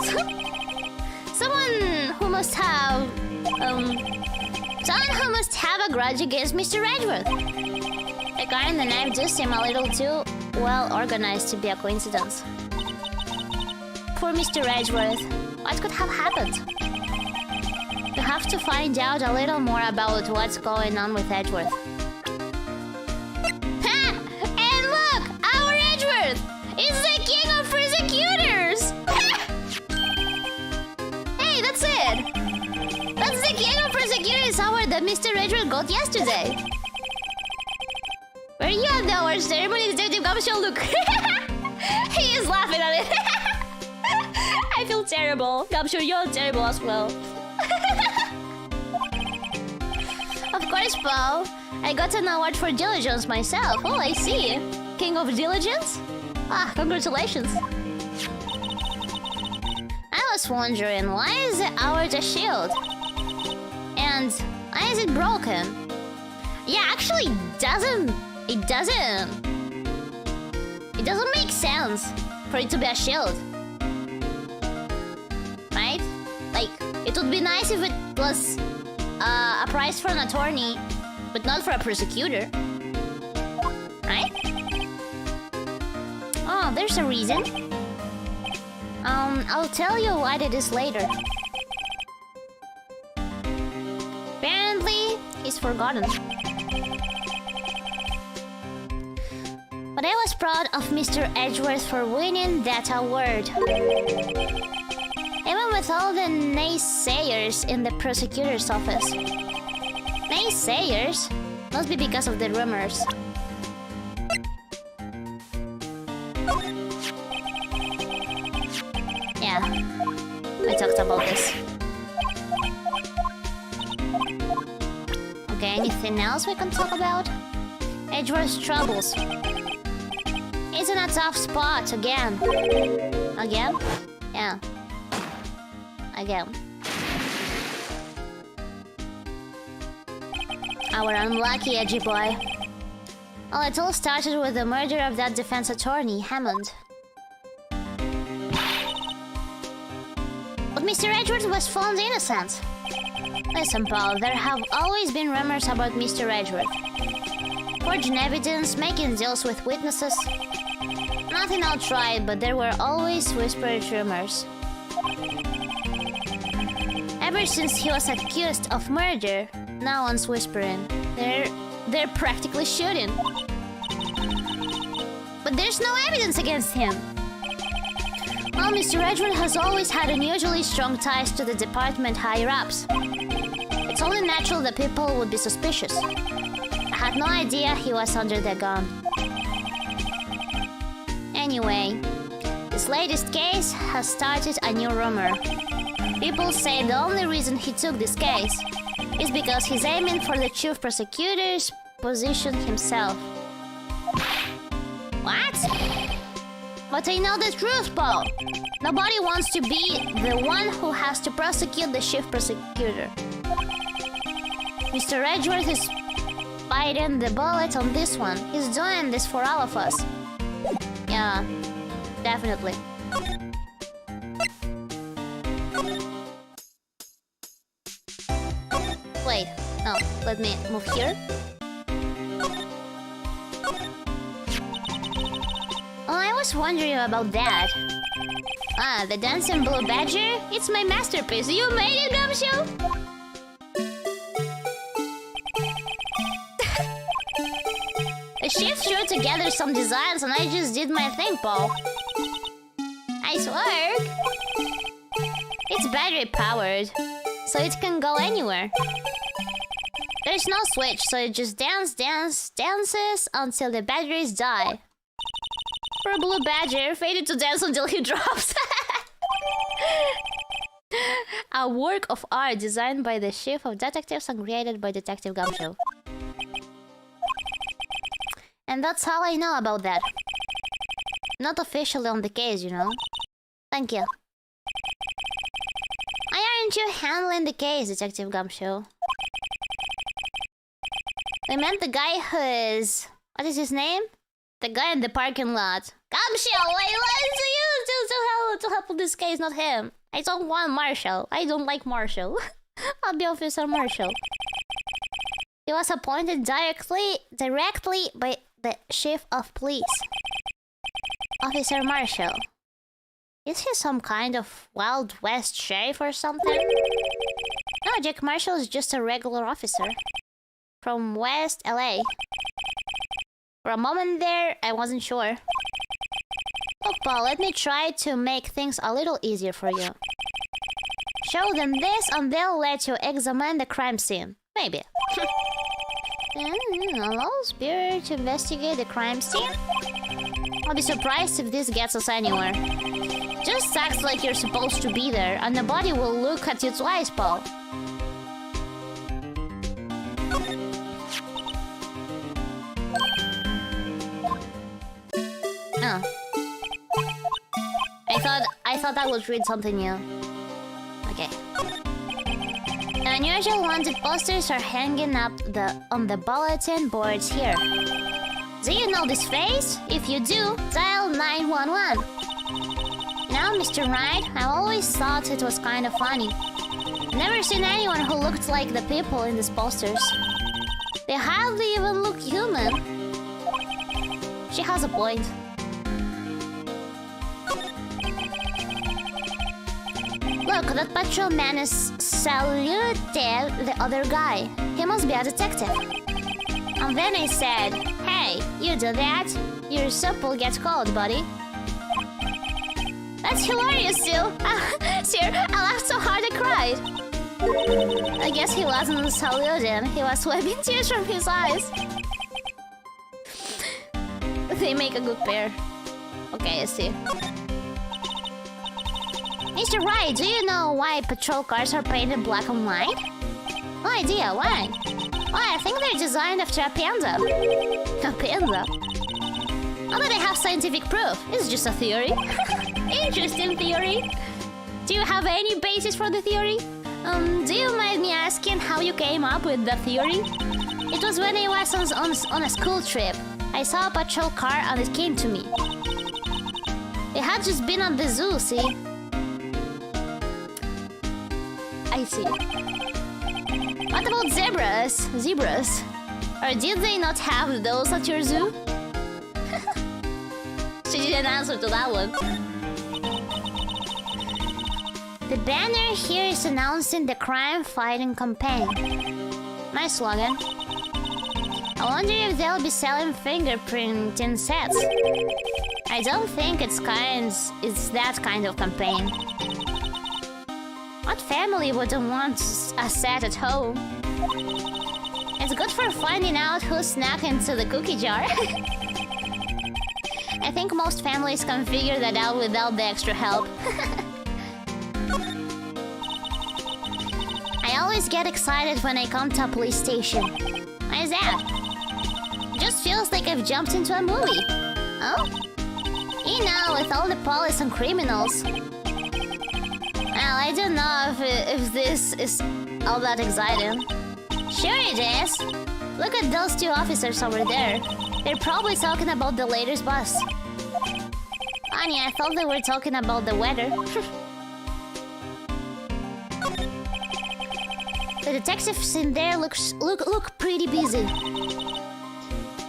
Someone who must have a grudge against Mr. Edgeworth. The guy in the knife does seem a little too well organized to be a coincidence. Poor Mr. Edgeworth. What could have happened? You have to find out a little more about what's going on with Edgeworth. Ha! And look! Our Edgeworth! Is the king of prosecutors! Hey, that's it! That's the king of prosecutors award that Mr. Edgeworth got yesterday. Were you at the award ceremony, Detective Gumshoe? Look! He is laughing at it. I feel terrible. Gumshoe, you're terrible as well. Of course, Paul. I got an award for diligence myself. Oh, I see. King of diligence? Ah, congratulations. I was wondering, why is the award a shield? And why is it broken? Yeah, actually, it doesn't make sense for it to be a shield. Right? Like, it would be nice if it was a prize for an attorney, but not for a prosecutor. Right? Oh, there's a reason. I'll tell you what it is later. Apparently, he's forgotten. But I was proud of Mr. Edgeworth for winning that award. Even with all the naysayers in the prosecutor's office. Naysayers? Must be because of the rumors. Yeah, we talked about this. Okay, anything else we can talk about? Edgeworth's troubles. He's in a tough spot again. Again? Yeah. Again. Our unlucky edgy boy. Well, it all started with the murder of that defense attorney, Hammond. But Mr. Edgeworth was found innocent. Listen, Paul, there have always been rumors about Mr. Edgeworth. Forging evidence, making deals with witnesses. Nothing outright, but there were always whispered rumors. Ever since he was accused of murder, no one's whispering. They're practically shooting. But there's no evidence against him. Well, Mr. Edgeworth has always had unusually strong ties to the department higher-ups. It's only natural that people would be suspicious. I had no idea he was under the gun. Anyway, this latest case has started a new rumor. People say the only reason he took this case is because he's aiming for the chief prosecutor's position himself. What? But I know the truth, Paul. Nobody wants to be the one who has to prosecute the chief prosecutor. Mr. Edgeworth is biting the bullet on this one. He's doing this for all of us. Yeah, definitely. Wait, no, let me move here. Oh, I was wondering about that. Ah, the dancing blue badger? It's my masterpiece. You made it, Gumshoe! The chef threw together some designs and I just did my thing, Paul. Nice work! It's battery powered, so it can go anywhere. There's no switch, so it just dances until the batteries die. For a blue badger, fated to dance until he drops. A work of art designed by the chief of detectives and created by Detective Gumshoe. And that's all I know about that. Not officially on the case, you know. Thank you. Why aren't you handling the case, Detective Gumshoe? I meant the guy who's... What is his name? The guy in the parking lot. Gumshoe! I want you to help with this case, not him. I don't want Marshall. I don't like Marshall. I'll be Officer Marshall. He was appointed directly by the chief of police. Officer Marshall. Is he some kind of Wild West sheriff or something? No, Jack Marshall is just a regular officer. From West LA. For a moment there, I wasn't sure. Look, Paul, let me try to make things a little easier for you. Show them this and they'll let you examine the crime scene. Maybe. Allow Spirit to investigate the crime scene? I'll be surprised if this gets us anywhere. Just acts like you're supposed to be there, and nobody will look at you twice, Paul. Oh. I thought I would read something new. Okay. The unusual wanted posters are hanging up on the bulletin boards here. Do you know this face? If you do, dial 911. Now, Mr. Wright, I've always thought it was kind of funny. Never seen anyone who looked like the people in these posters. They hardly even look human. She has a point. Look, that patrolman is saluted the other guy. He must be a detective. And then I said, hey, you do that? Your soup will get cold, buddy. That's hilarious, Sue. Sir, I laughed so hard I cried. I guess he wasn't saluting. He was wiping tears from his eyes. They make a good pair. Okay, I see. Mr. Wright, do you know why patrol cars are painted black and white? No idea, why? Well, I think they're designed after a panda. A panda? Not that I have scientific proof. It's just a theory. Interesting theory. Do you have any basis for the theory? Do you mind me asking how you came up with the theory? It was when I was on a school trip. I saw a patrol car and it came to me. It had just been at the zoo, see? I see. What about zebras? Zebras? Or did they not have those at your zoo? She didn't answer to that one. The banner here is announcing the crime-fighting campaign. Nice slogan. I wonder if they'll be selling fingerprinting sets. I don't think it's that kind of campaign. What family wouldn't want a set at home? It's good for finding out who snuck into the cookie jar. I think most families can figure that out without the extra help. I always get excited when I come to a police station. Why is that? It just feels like I've jumped into a movie. Oh? You know, with all the police and criminals. Well, I don't know if this is all that exciting. Sure it is. Look at those two officers over there. They're probably talking about the latest bus. Honey, I thought they were talking about the weather. The detectives in there look pretty busy.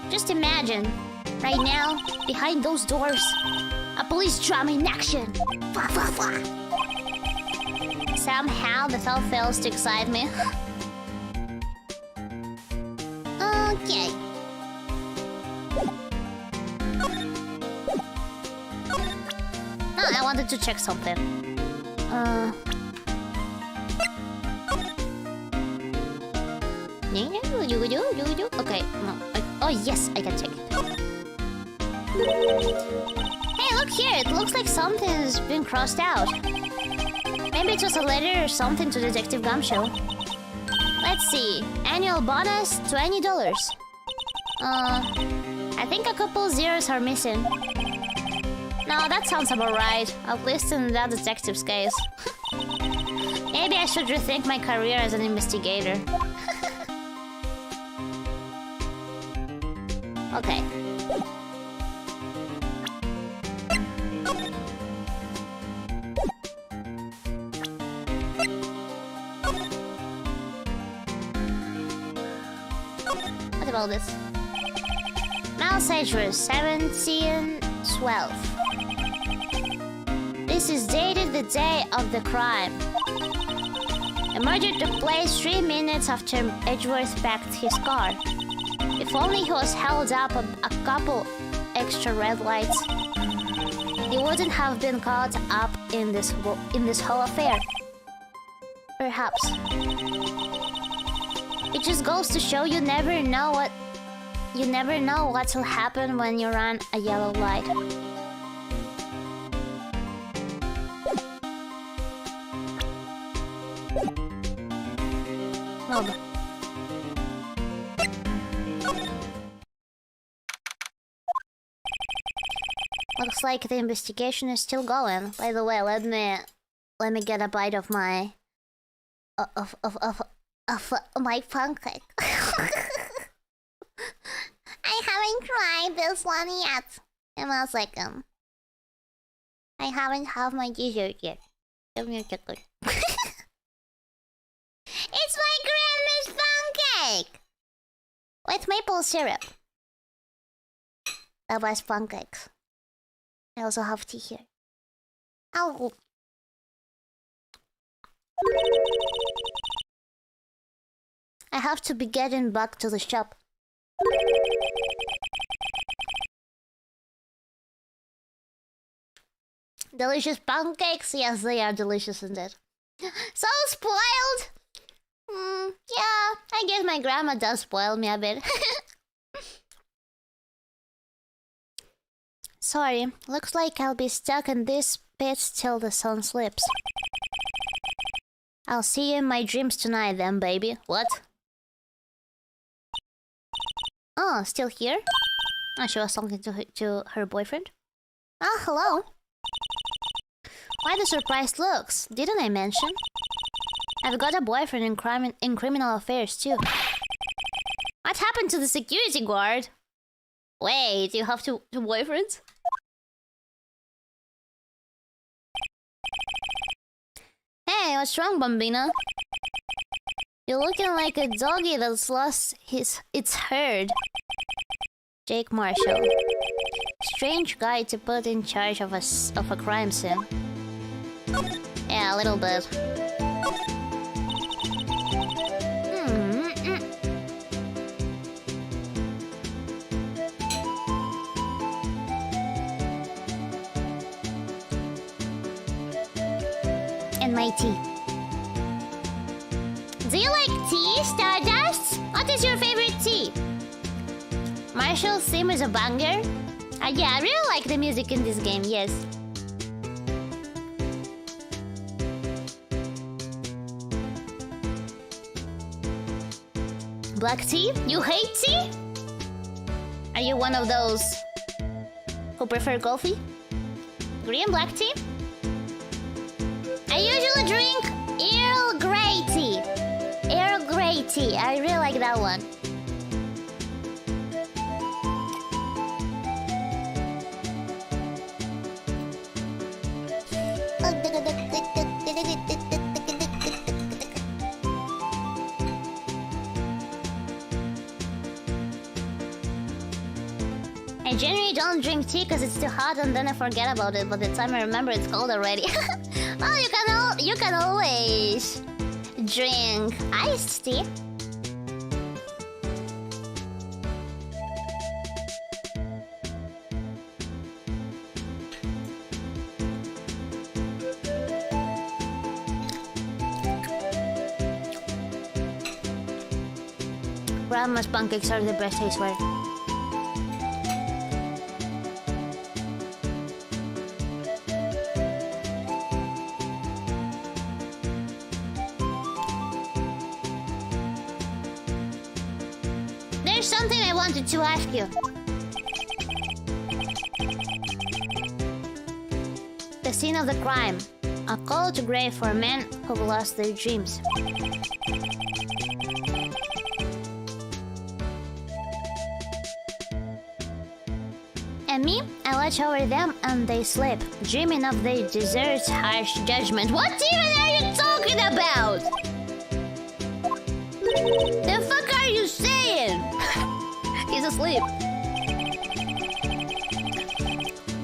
Just imagine, right now, behind those doors, a police drama in action. Somehow the thought fails to excite me. Okay. Oh, I wanted to check something. Okay, no. Oh yes, I can check it. Hey, look here. It looks like something's been crossed out. Maybe it was a letter or something to Detective Gumshoe. Let's see. Annual bonus, $20. I think a couple zeros are missing. No, that sounds about right. At least in that detective's case. Maybe I should rethink my career as an investigator. Okay. What about this? Malsager 1712. This is dated the day of the crime. The murder took place 3 minutes after Edgeworth packed his car. If only he was held up a couple extra red lights, he wouldn't have been caught up in this whole affair. Perhaps. It just goes to show you never know what'll happen when you run a yellow light. Oh. Looks like the investigation is still going. By the way, let me get a bite of my my pancake. I haven't tried this one yet. Give me a second. I haven't had my dessert yet. Give me a second. It's my grandma's pancake! With maple syrup. The best pancakes. I also have tea here. Oh. I have to be getting back to the shop. Delicious pancakes? Yes, they are delicious indeed. So spoiled! Yeah, I guess my grandma does spoil me a bit. Sorry, looks like I'll be stuck in this pit till the sun slips. I'll see you in my dreams tonight then, baby. What? Oh, still here? Oh, she was talking to her boyfriend. Oh, hello. Why the surprised looks? Didn't I mention? I've got a boyfriend in criminal affairs too. What happened to the security guard? Wait, you have two boyfriends? Hey, what's wrong, Bambina? You're looking like a doggy that's lost its herd. Jake Marshall. Strange guy to put in charge of a crime scene. Yeah, a little bit. And my tea. Do you like tea, Stardust? What is your favorite tea? Marshall's theme is a banger. Yeah, I really like the music in this game, yes. Black tea? You hate tea? Are you one of those who prefer coffee? Green black tea? I usually drink Earl Grey tea. Earl Grey tea. I really like that one. I generally don't drink tea because it's too hot and then I forget about it. By the time I remember, it's cold already. Well, you can always drink iced tea. Grandma's pancakes are the best, I swear. There's something I wanted to ask you. The scene of the crime. A call to grave for men who've lost their dreams. And me, I watch over them and they sleep, dreaming of their desert's harsh judgment. What even are you talking about? The fuck are you saying? He's asleep.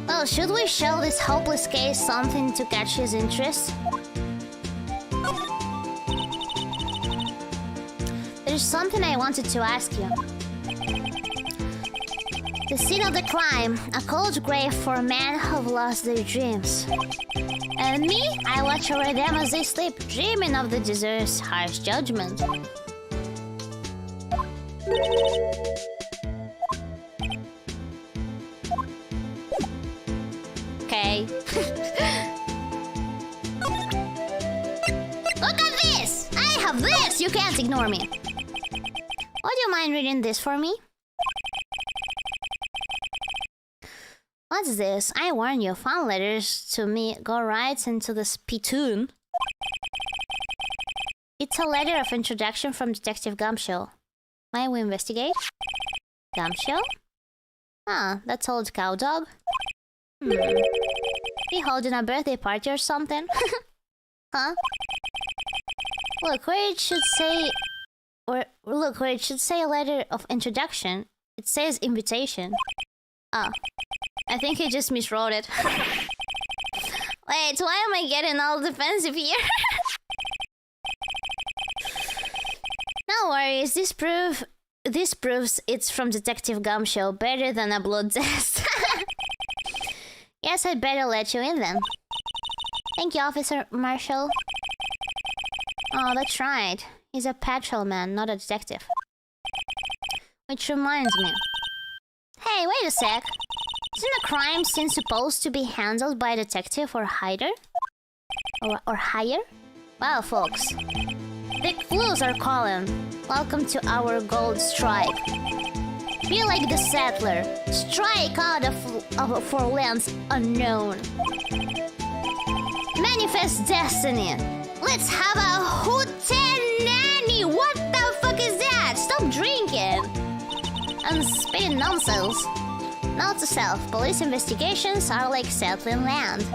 Well, should we show this hopeless case something to catch his interest? There's something I wanted to ask you. The scene of the crime, a cold grave for men who've lost their dreams. And me, I watch over them as they sleep, dreaming of the desert's harsh judgment. Okay. Look at this! I have this! You can't ignore me. Would you mind reading this for me? What's this? I warn you, fan letters to me go right into the spittoon. It's a letter of introduction from Detective Gumshoe. Might we investigate? Gumshoe? Ah, that's old cowdog. He holding a birthday party or something? Huh? Look where it should say... look where it should say a letter of introduction. It says invitation. Ah. I think he just miswrote it. Wait, why am I getting all defensive here? No worries, this proves it's from Detective Gumshoe, better than a blood test. Yes, I'd better let you in then. Thank you, Officer Marshall. Oh, that's right. He's a patrolman, not a detective. Which reminds me. Hey, wait a sec. Isn't a crime scene supposed to be handled by a detective or hider? Or hire? Well, folks, the clues are calling. Welcome to our gold strike. Be like the settler. Strike out for lands unknown. Manifest destiny. Let's have a hootenanny. What the fuck is that? Stop drinking and spitting nonsense. Note to self, police investigations are like settling land.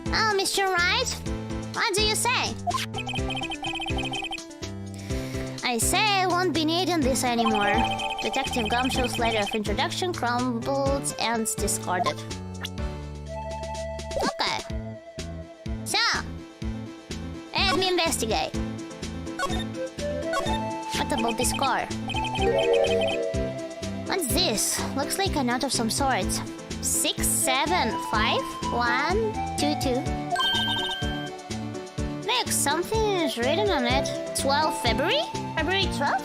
Oh, Mr. Wright, what do you say? I say I won't be needing this anymore. Detective Gumshoe's letter of introduction crumbled and discarded. Okay. So, let me investigate. What about this car? What's this? Looks like a note of some sort. 675122. Look, something is written on it. 12 February? February 12th?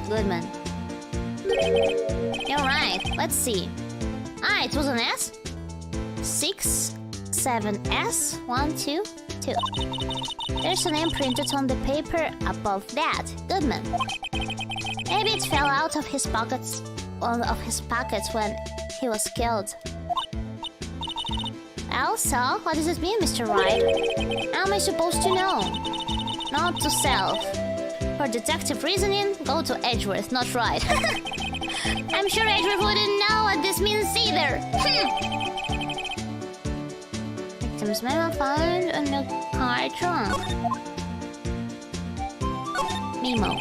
Good man. You're right. Let's see. Ah, it was an S? 67S122. There's a name printed on the paper above that. Goodman. Maybe it fell out of his pockets when he was killed. Also, what does it mean, Mr. Wright? How am I supposed to know? Not to self. For detective reasoning, go to Edgeworth, not Wright. I'm sure Edgeworth wouldn't know what this means either. Victim's memo found in the car trunk. Memo.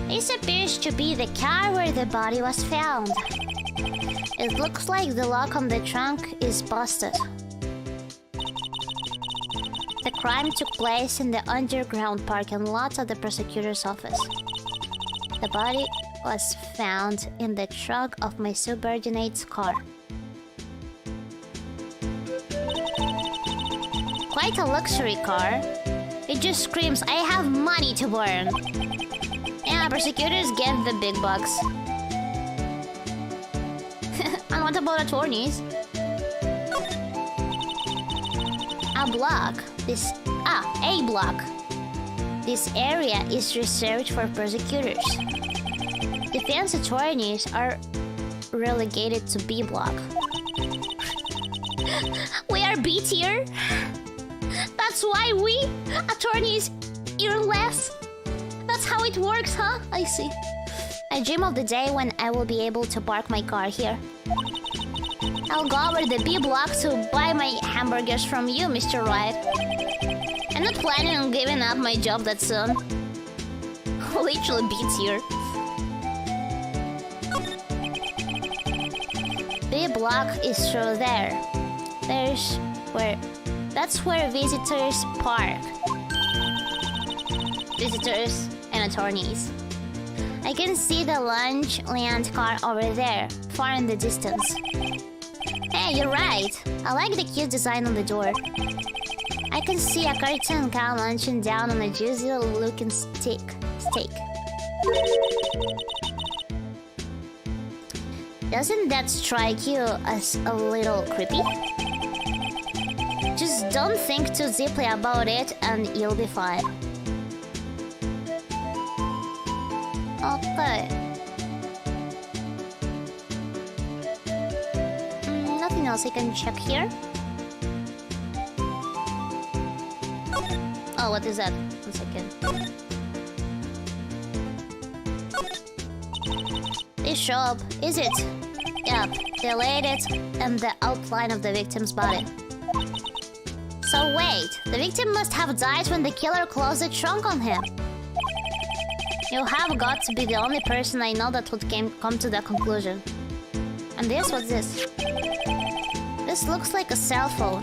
This appears to be the car where the body was found. It looks like the lock on the trunk is busted. The crime took place in the underground parking lot of the prosecutor's office. The body was found in the trunk of my subordinate's car. quite a luxury car. It just screams, I have money to burn. Yeah, prosecutors get the big bucks. And what about attorneys? A block. A block. This area is reserved for prosecutors. Defense attorneys are relegated to B block. We are B tier? That's why we, attorneys, earn less? That's how it works, huh? I see. I dream of the day when I will be able to park my car here. I'll go over the B block to buy my hamburgers from you, Mr. Wright. I'm not planning on giving up my job that soon. Literally B tier. B block is through there. That's where visitors park. Visitors and attorneys. I can see the lunch land car over there, far in the distance. Hey, you're right. I like the cute design on the door. I can see a cartoon cow munching down on a juicy looking steak. Doesn't that strike you as a little creepy? Just don't think too deeply about it and you'll be fine. Okay. Nothing else I can check here. Oh, what is that? 1 second. This shop, is it? Yep, they laid it and the outline of the victim's body. So wait, the victim must have died when the killer closed the trunk on him. You have got to be the only person I know that would come to that conclusion. And this? What's this? This looks like a cell phone.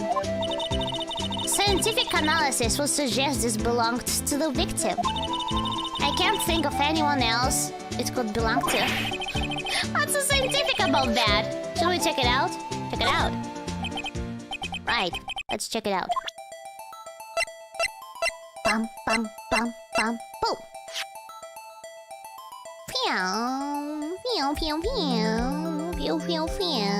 Scientific analysis would suggest this belonged to the victim. I can't think of anyone else it could belong to. What's so scientific about that? Should we check it out? Check it out. Right, let's check it out. Bum, bum, bum, bum, boom. Pew, pew, pew, pew, pew, pew, pew.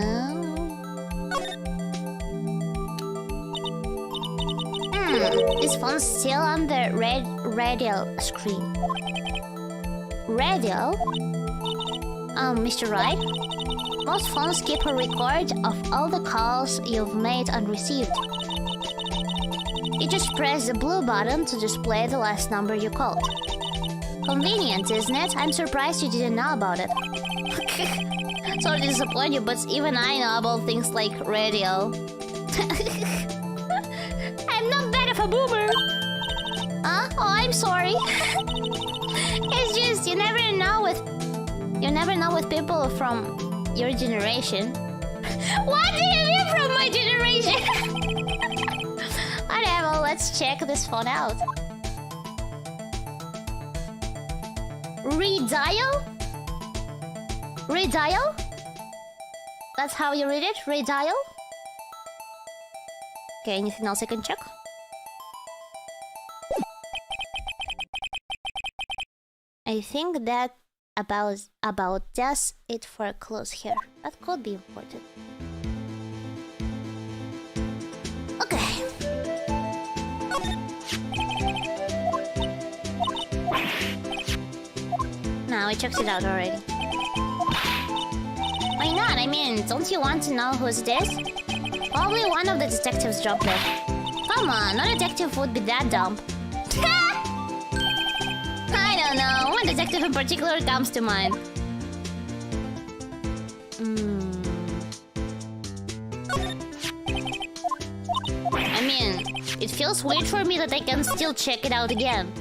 This phone's still on the radio screen. Radio? Mr. Wright? Most phones keep a record of all the calls you've made and received. You just press the blue button to display the last number you called. Convenient, isn't it? I'm surprised you didn't know about it. Sorry to disappoint you, but even I know about things like radio. I'm not that of a boomer. Huh? Oh, I'm sorry. It's just you never know with people from your generation. What do you mean from my generation? Whatever, let's check this phone out. Redial? Redial? That's how you read it? Redial? Okay, anything else I can check? I think that about does it for a close here. That could be important. Okay. No, I checked it out already. Why not? I mean, don't you want to know who's this? Probably one of the detectives dropped it. Come on, no detective would be that dumb. I don't know. One detective in particular comes to mind. I mean, it feels weird for me that I can still check it out again.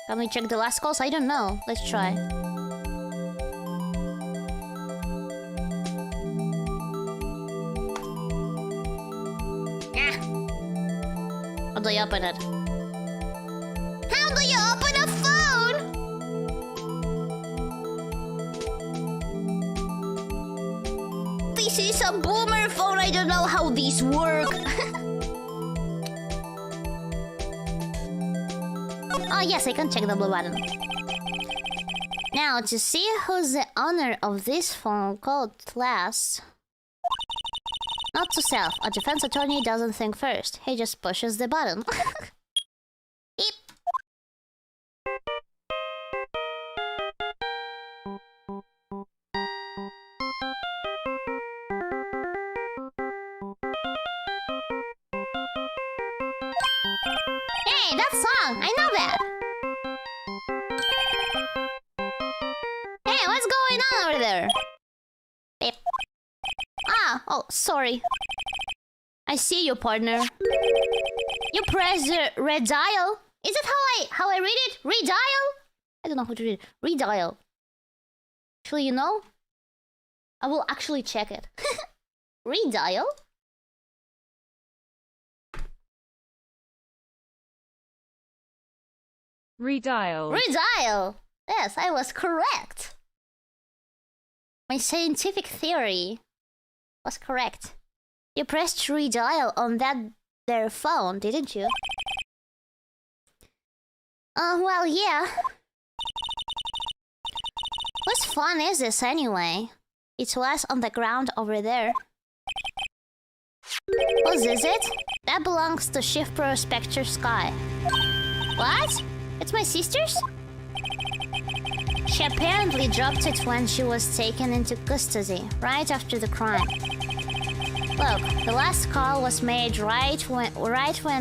Can we check the last calls? I don't know. Let's try. How do you open it? How do you open a phone? this is a boomer phone. I don't know how these work. Oh, yes, I can check the blue button. Now, to see who's the owner of this phone call last. Not to self. A defense attorney doesn't think first. He just pushes the button. Beep. Hey, that song! I know that! Hey, what's going on over there? Beep. Ah, oh, sorry. I see you, partner. You press the red dial. Is it how I read it? Redial? I don't know how to read it. Redial. Actually, you know? I will actually check it. Redial? Redial. Redial! Yes, I was correct. My scientific theory was correct. You pressed redial on that their phone, didn't you? Well, yeah. Whose phone is this anyway? It was on the ground over there. Whose is it? That belongs to Shift Pro Spectre Sky. What? It's my sister's? She apparently dropped it when she was taken into custody, right after the crime. Look, the last call was made right when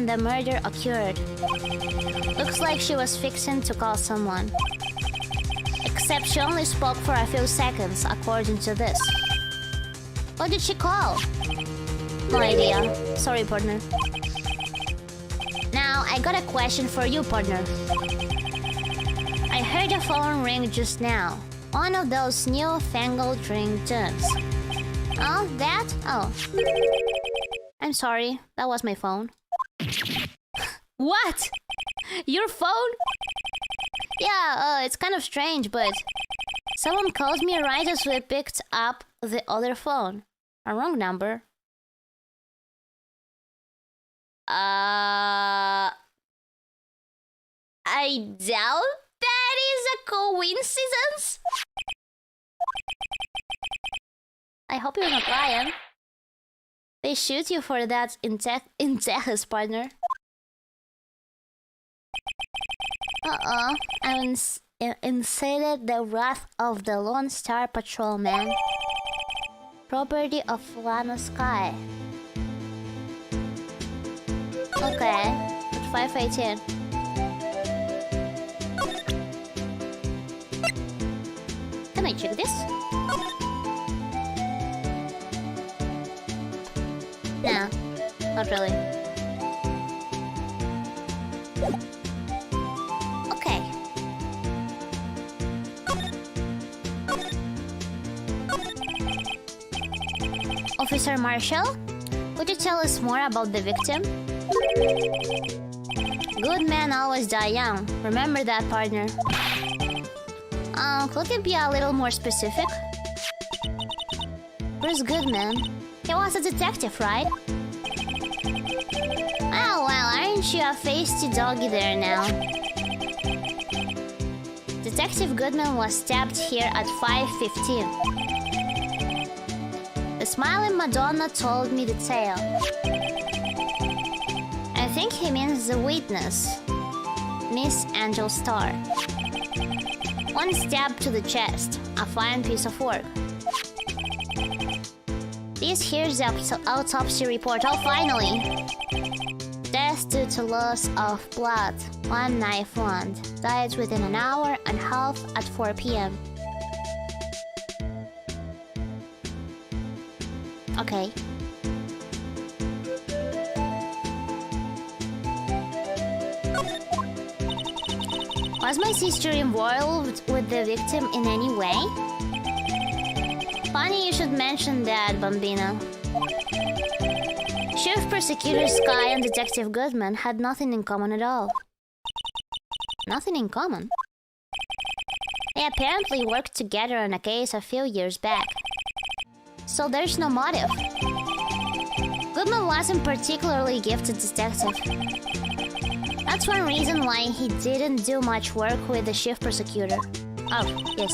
the murder occurred. Looks like she was fixing to call someone. Except she only spoke for a few seconds, according to this. What did she call? No idea. Sorry, partner. Now, I got a question for you, partner. I heard a phone ring just now. One of those new-fangled ringtones. Oh, that? Oh. I'm sorry. That was my phone. What? Your phone? Yeah, it's kind of strange, but... someone called me right as we picked up the other phone. A wrong number. I doubt that is a coincidence. I hope you're not lying. They shoot you for that in Texas, partner. I incited the wrath of the Lone Star Patrolman. Property of Lana Sky. Okay, at 5:18. Can I check this? No, not really. Okay. Officer Marshall, could you tell us more about the victim? Good men always die young. Remember that, partner. Could you be a little more specific? Bruce Goodman. He was a detective, right? Oh, well, aren't you a feisty doggy there now? Detective Goodman was stabbed here at 5:15. The smiling Madonna told me the tale. I think he means the witness, Miss Angel Starr. One stab to the chest, a fine piece of work. This here's the autopsy report. Oh, finally! Death due to loss of blood, one knife wound. Died within an hour and a half at 4 p.m. Okay. Was my sister involved with the victim in any way? Funny you should mention that, Bambina. Sheriff Prosecutor Sky and Detective Goodman had nothing in common at all. Nothing in common? They apparently worked together on a case a few years back. So there's no motive. Goodman wasn't particularly gifted detective. That's one reason why he didn't do much work with the chief prosecutor. Oh, yes.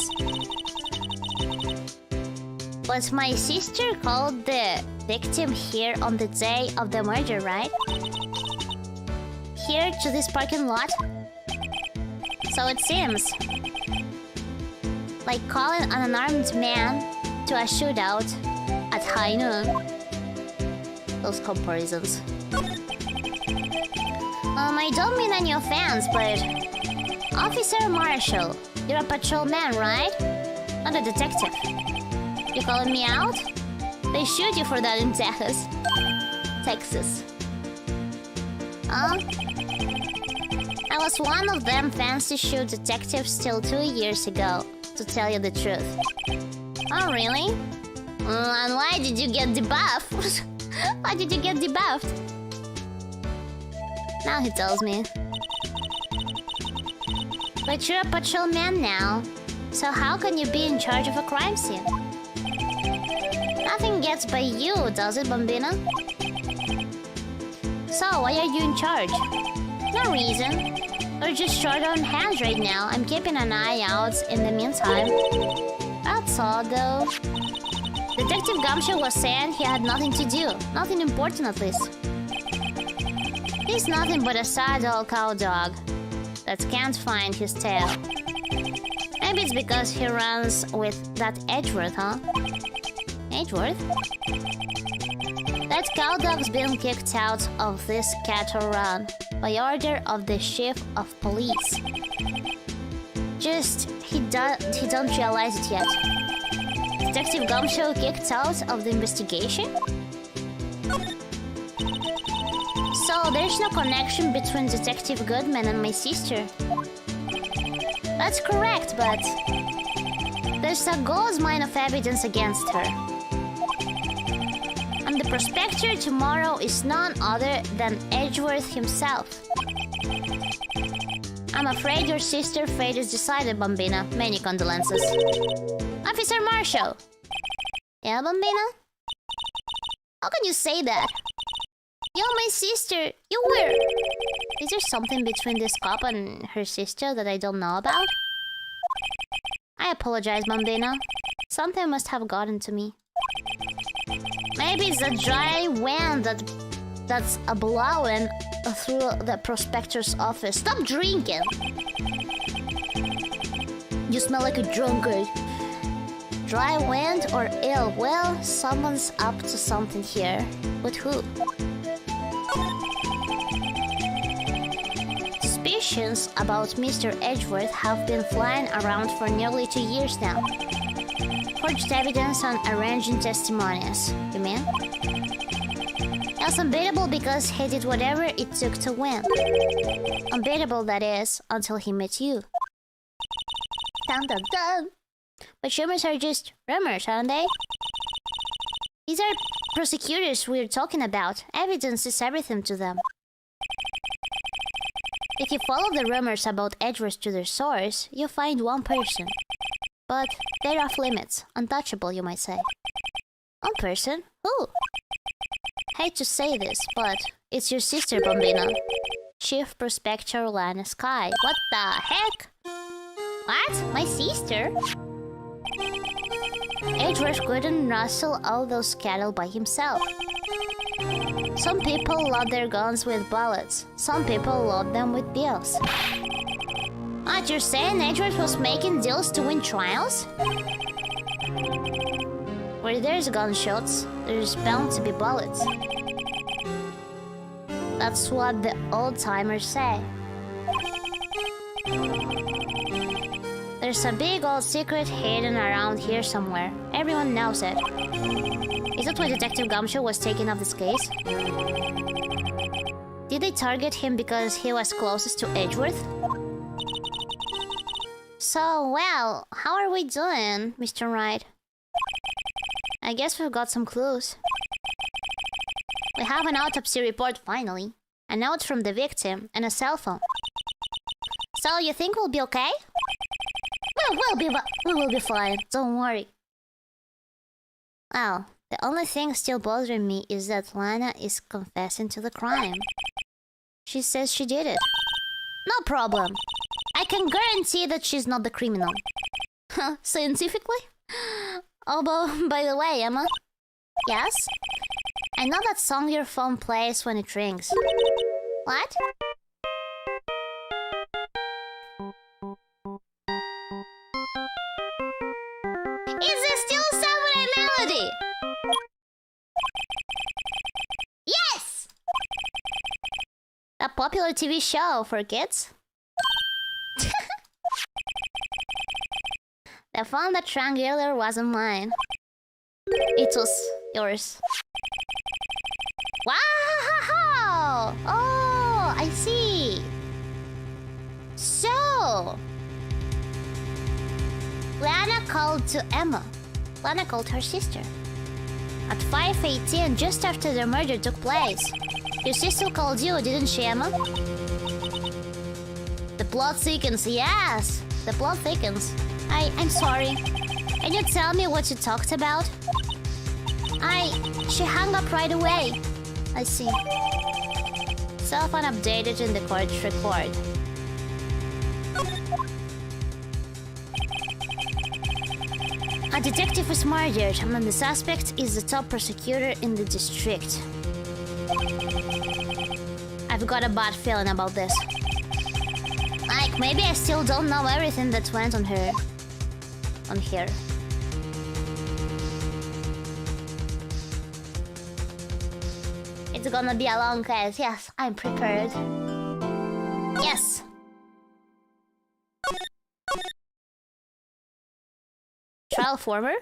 But my sister called the victim here on the day of the murder, right? Here to this parking lot? So it seems like calling an unarmed man to a shootout at high noon. Those comparisons. I don't mean any offense, but Officer Marshall, you're a patrolman, right? Not a detective. You calling me out? They shoot you for that in Texas. I was one of them fancy shoot detectives till 2 years ago, to tell you the truth. Oh, really? And why did you get debuffed? Why did you get debuffed? Now he tells me. But you're a patrolman now, so how can you be in charge of a crime scene? Nothing gets by you, does it, Bambina? So, why are you in charge? No reason. We're just short on hands right now. I'm keeping an eye out in the meantime. That's all, though. Detective Gumshoe was saying he had nothing to do. Nothing important, at least. He's nothing but a sad old cowdog that can't find his tail. Maybe it's because he runs with that Edgeworth, huh? Edgeworth? That cowdog's been kicked out of this cattle run by order of the chief of police. Just, he don't realize it yet. Detective Gumshoe kicked out of the investigation? So there's no connection between Detective Goodman and my sister. That's correct, but there's a goldmine of evidence against her. And the prospector tomorrow is none other than Edgeworth himself. I'm afraid your sister's fate is decided, Bambina. Many condolences. Officer Marshall! Yeah, Bambina? How can you say that? You're my sister! You were! Is there something between this cop and her sister that I don't know about? I apologize, Bambina. Something must have gotten to me. Maybe it's the dry wind that's blowing through the prospector's office. Stop drinking! You smell like a drunkard. Dry wind or ill? Well, someone's up to something here. But who? Suspicions about Mr. Edgeworth have been flying around for nearly 2 years now. Forged evidence on arranging testimonies, you mean? It's unbeatable because he did whatever it took to win. Unbeatable, that is, until he met you. Dun dun dun! But rumors are just rumors, aren't they? These are prosecutors we're talking about. Evidence is everything to them. If you follow the rumors about Edgeworth to their source, you'll find one person. But they're off limits. Untouchable, you might say. One person? Who? Hate to say this, but it's your sister, Bambina. Chief Prospector Lana Sky. What the heck? What? My sister? Edgeworth couldn't rustle all those cattle by himself. Some people load their guns with bullets. Some people load them with bills. What, you're saying Edgeworth was making deals to win trials? Where there's gunshots, there's bound to be bullets. That's what the old-timers say. There's a big old secret hidden around here somewhere. Everyone knows it. Is that why Detective Gumshoe was taking up this case? Did they target him because he was closest to Edgeworth? So, well, how are we doing, Mr. Wright? I guess we've got some clues. We have an autopsy report, finally. A note from the victim and a cell phone. So, you think we'll be okay? We will be fine, don't worry. Oh, the only thing still bothering me is that Lana is confessing to the crime. She says she did it. No problem. I can guarantee that she's not the criminal. Scientifically? Although, by the way, Emma. Yes? I know that song your phone plays when it rings. What? Is it still Samurai Melody? Yes! A popular TV show for kids? The phone that rang earlier wasn't mine. It was yours. Wow! Oh, I see. So... Lana called to Emma. Lana called her sister. At 5:18, just after the murder took place. Your sister called you, didn't she, Emma? The plot thickens, yes! The plot thickens. I'm sorry. Can you tell me what you talked about? She hung up right away. I see. Cell phone updated in the court record. A detective was murdered, and the suspect is the top prosecutor in the district. I've got a bad feeling about this. Like, maybe I still don't know everything that went on here. On here. It's gonna be a long case. Yes, I'm prepared. Yes. Trial former?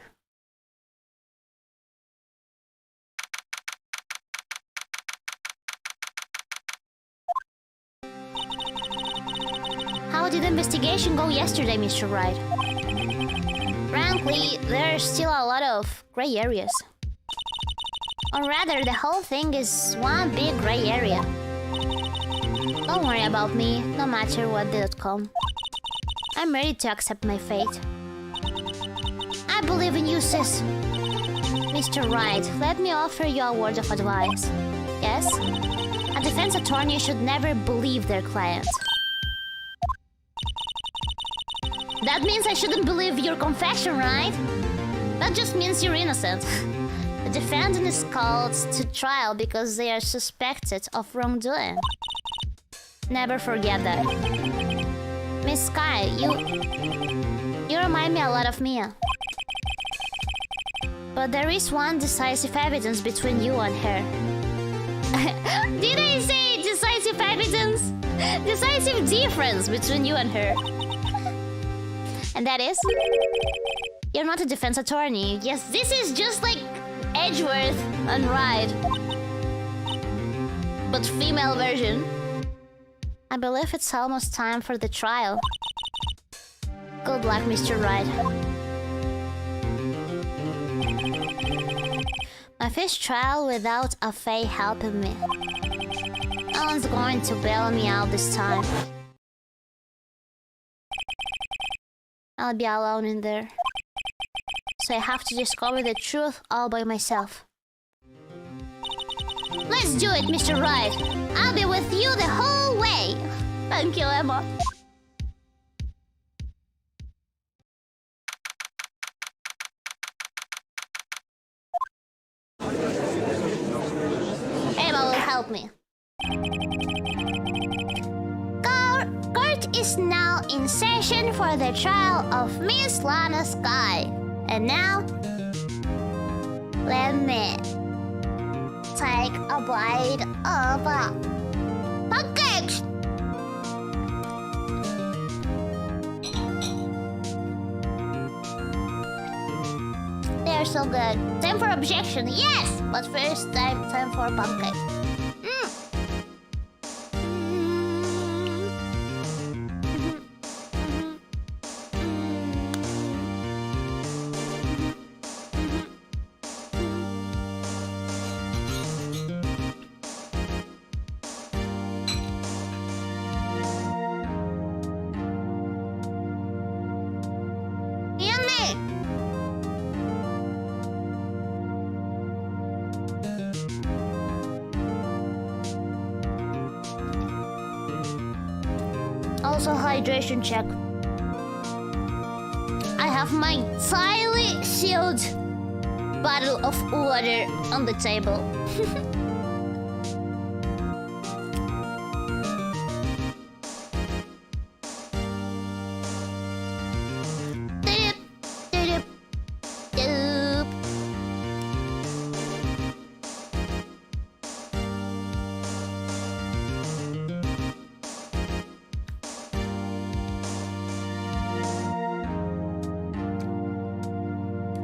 How did the investigation go yesterday, Mr. Wright? Frankly, there's still a lot of gray areas. Or rather, the whole thing is one big gray area. Don't worry about me, no matter what the outcome. I'm ready to accept my fate. I believe in you, sis. Mr. Wright, let me offer you a word of advice. Yes? A defense attorney should never believe their client. That means I shouldn't believe your confession, right? That just means you're innocent. The defendant is called to trial because they are suspected of wrongdoing. Never forget that. Miss Sky, you remind me a lot of Mia. But there is one decisive evidence between you and her. Did I say decisive evidence? Decisive difference between you and her. And that is? You're not a defense attorney. Yes, this is just like Edgeworth and Wright. But female version. I believe it's almost time for the trial. Good luck, Mr. Wright. My first trial without a Fae helping me. No one's going to bail me out this time. I'll be alone in there. So I have to discover the truth all by myself. Let's do it, Mr. Wright. I'll be with you the whole way. Thank you, Emma. Emma will help me. Court is now in session for the trial of Miss Lana Sky. And now, let me take a bite of pancakes. They're so good. Time for objection, yes! But first, time for pancakes. hydration check. I have my tightly sealed bottle of water on the table.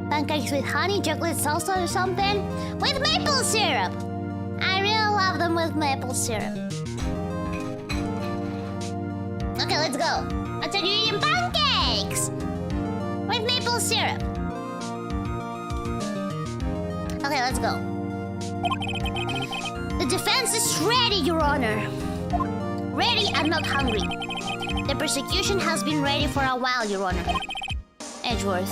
Pancakes with honey, chocolate salsa or something? With maple syrup! I really love them with maple syrup. Okay, let's go. I said you're eating pancakes! With maple syrup. Okay, let's go. The defense is ready, Your Honor. Ready and not hungry. The prosecution has been ready for a while, Your Honor. Edgeworth.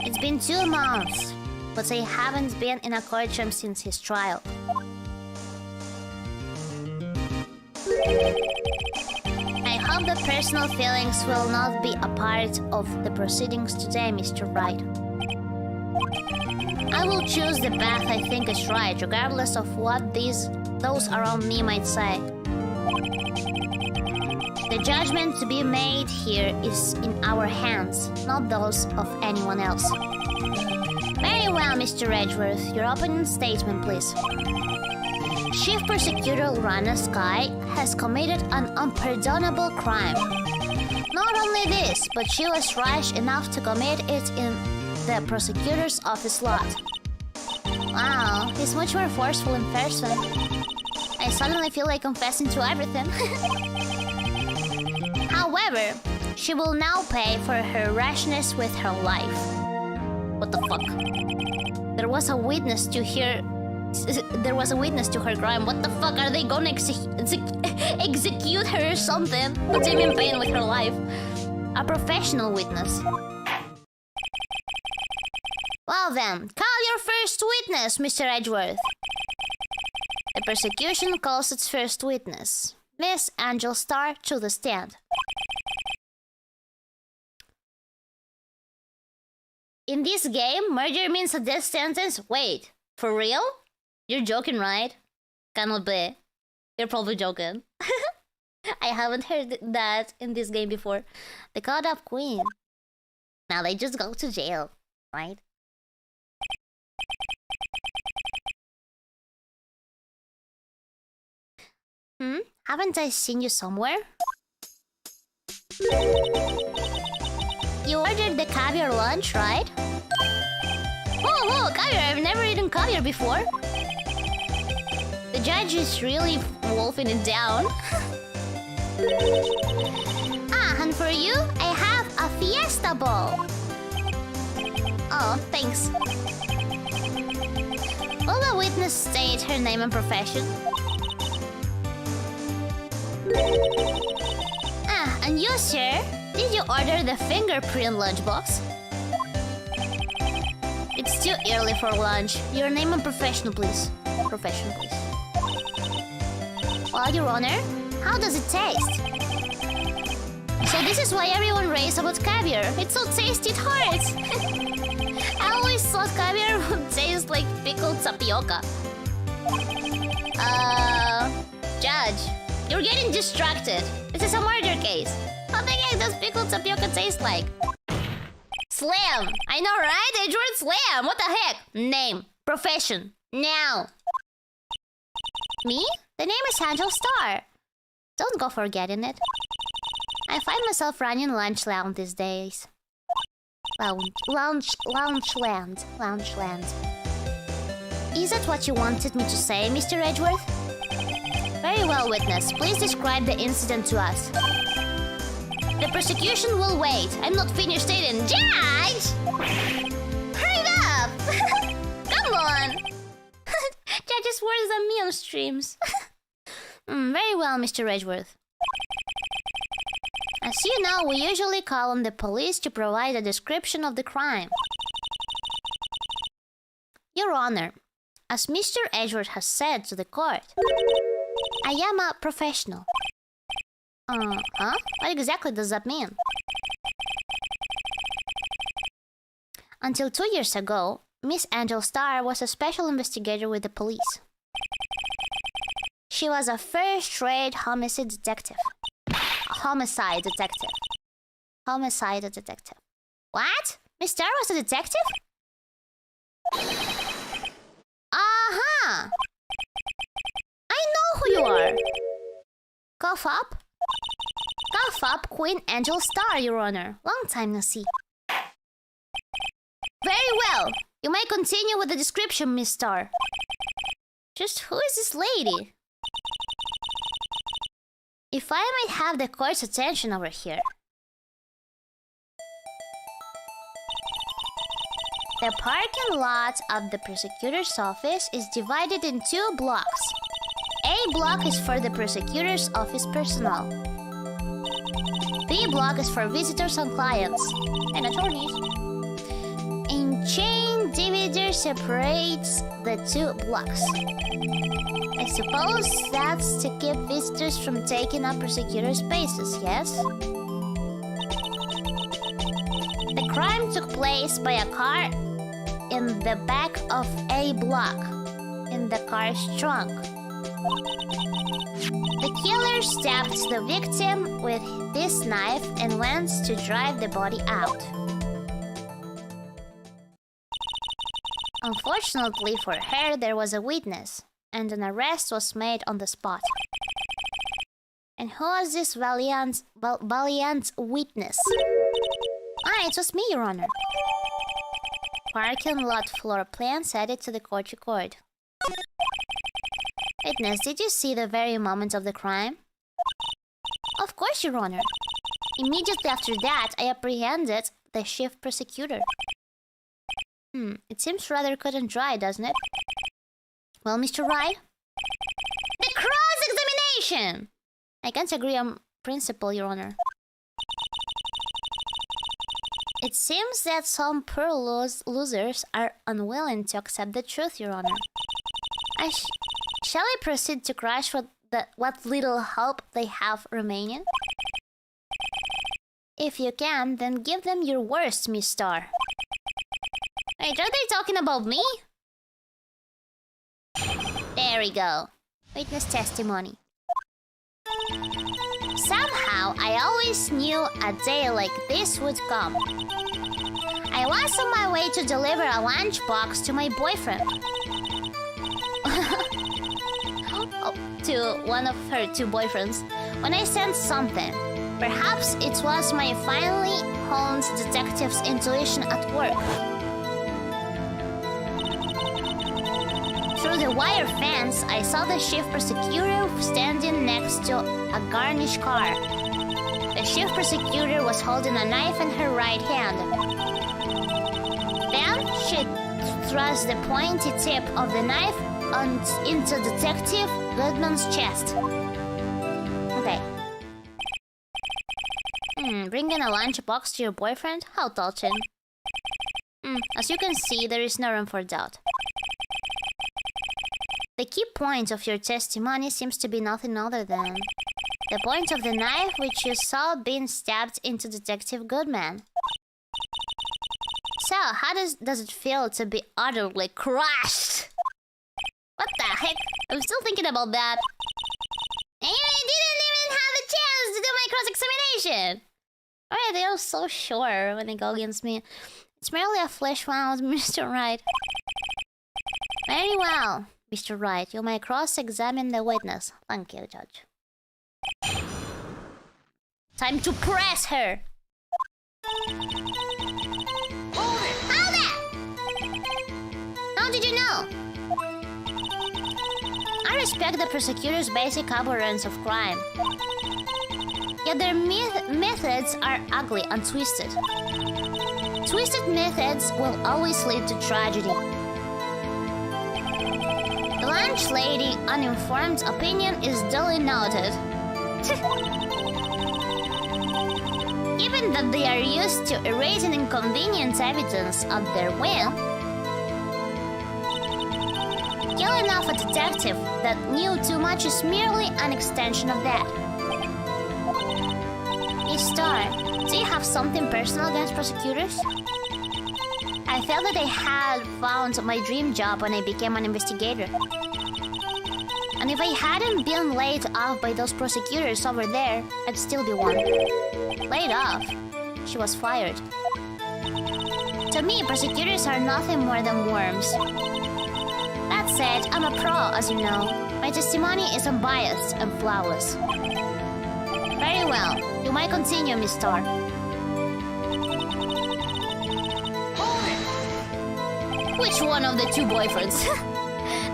It's been 2 months, but they haven't been in a courtroom since his trial. I hope the personal feelings will not be a part of the proceedings today, Mr. Wright. I will choose the path I think is right, regardless of what those around me might say. The judgment to be made here is in our hands, not those of anyone else. Very well, Mr. Edgeworth. Your opening statement, please. Chief Prosecutor Rana Sky has committed an unpardonable crime. Not only this, but she was rash enough to commit it in the prosecutor's office lot. Wow, he's much more forceful in person. I suddenly feel like confessing to everything. However, she will now pay for her rashness with her life. What the fuck? There was a witness to her crime. What the fuck? Are they gonna execute her or something? Put him in pain with her life. A professional witness. Well then, call your first witness, Mr. Edgeworth. The prosecution calls its first witness, Miss Angel Starr, to the stand. In this game, murder means a death sentence? Wait, for real? You're joking, right? Cannot be. You're probably joking. I haven't heard that in this game before. The Caught Up Queen. Now they just go to jail, right? Haven't I seen you somewhere? You ordered the caviar lunch, right? Oh, caviar! I've never eaten caviar before. The judge is really wolfing it down. And for you, I have a fiesta bowl. Oh, thanks. Will the witness state her name and profession? And you, sir? Did you order the fingerprint lunchbox? It's too early for lunch. Your name and profession, please. Profession, please. Well, Your Honor, how does it taste? So this is why everyone raves about caviar. It's so tasty, it hurts. I always thought caviar would taste like pickled tapioca. Judge, you're getting distracted. This is a murder case. How the heck does pickled tapioca taste like? Slam! I know, right? Edgeworth Slam! What the heck? Name. Profession. Now. Me? The name is Angel Starr. Don't go forgetting it. I find myself running lunch lounge these days. Lounge land. Is that what you wanted me to say, Mr. Edgeworth? Very well, witness. Please describe the incident to us. The prosecution will wait. I'm not finished eating. Judge! Hurry up! Come on! Judge is worse than me on streams. Very well, Mr. Edgeworth. As you know, we usually call on the police to provide a description of the crime. Your Honor, as Mr. Edgeworth has said to the court, I am a professional. Huh? What exactly does that mean? Until 2 years ago, Miss Angel Starr was a special investigator with the police. She was a first-rate homicide detective. Homicide detective. Homicide detective. What? Miss Starr was a detective? Uh-huh! I know who you are! Cough up? Cough up, Queen Angel Starr, Your Honor. Long time no see. Very well! You may continue with the description, Miss Starr. Just who is this lady? If I might have the court's attention over here. The parking lot of the prosecutor's office is divided in 2 blocks. A block is for the prosecutor's office personnel. B block is for visitors and clients and attorneys. A chain divider separates the 2 blocks. I suppose that's to keep visitors from taking up prosecutor's spaces, yes? The crime took place by a car in the back of A block, in the car's trunk. The killer stabbed the victim with this knife and went to drive the body out. Unfortunately for her, there was a witness, and an arrest was made on the spot. And who was this valiant witness? It was me, Your Honor. Parking lot floor plans added to the court record. Witness, did you see the very moment of the crime? Of course, Your Honor. Immediately after that, I apprehended the chief prosecutor. It seems rather cut and dry, doesn't it? Well, Mr. Wright? The cross-examination! I can't agree on principle, Your Honor. It seems that some poor losers are unwilling to accept the truth, Your Honor. Shall I proceed to crush what little hope they have remaining? If you can, then give them your worst, Miss Starr. Wait, are they talking about me? There we go. Witness testimony. Somehow, I always knew a day like this would come. I was on my way to deliver a lunchbox to my boyfriend. To one of her 2 boyfriends. When I sensed something. Perhaps it was my finely honed detective's intuition at work. Through the wire fence, I saw the chief prosecutor standing next to a garnished car. The chief prosecutor was holding a knife in her right hand. Then she thrust the pointy tip of the knife into Detective Goodman's chest. Okay. Bringing a lunchbox to your boyfriend? How touching. As you can see, there is no room for doubt. The key point of your testimony seems to be nothing other than the point of the knife which you saw being stabbed into Detective Goodman. So, how does it feel to be utterly crushed? What the heck? I'm still thinking about that. And I didn't even have a chance to do my cross-examination! Alright, they are so sure when they go against me. It's merely a flesh wound, Mr. Wright. Very well, Mr. Wright. You may cross-examine the witness. Thank you, Judge. Time to press her! Hold it! How did you know? I respect the prosecutor's basic abhorrence of crime. Yet their methods are ugly and twisted. Twisted methods will always lead to tragedy. The lunch lady uninformed opinion is duly noted. Given that they are used to erasing inconvenient evidence at their will, killing off a detective that knew too much is merely an extension of that. Hey Star, do you have something personal against prosecutors? I felt that I had found my dream job when I became an investigator. And if I hadn't been laid off by those prosecutors over there, I'd still be one. Laid off? She was fired. To me, prosecutors are nothing more than worms. That said, I'm a pro, as you know. My testimony is unbiased and flawless. Very well. You might continue, Miss Star. Which one of the two boyfriends?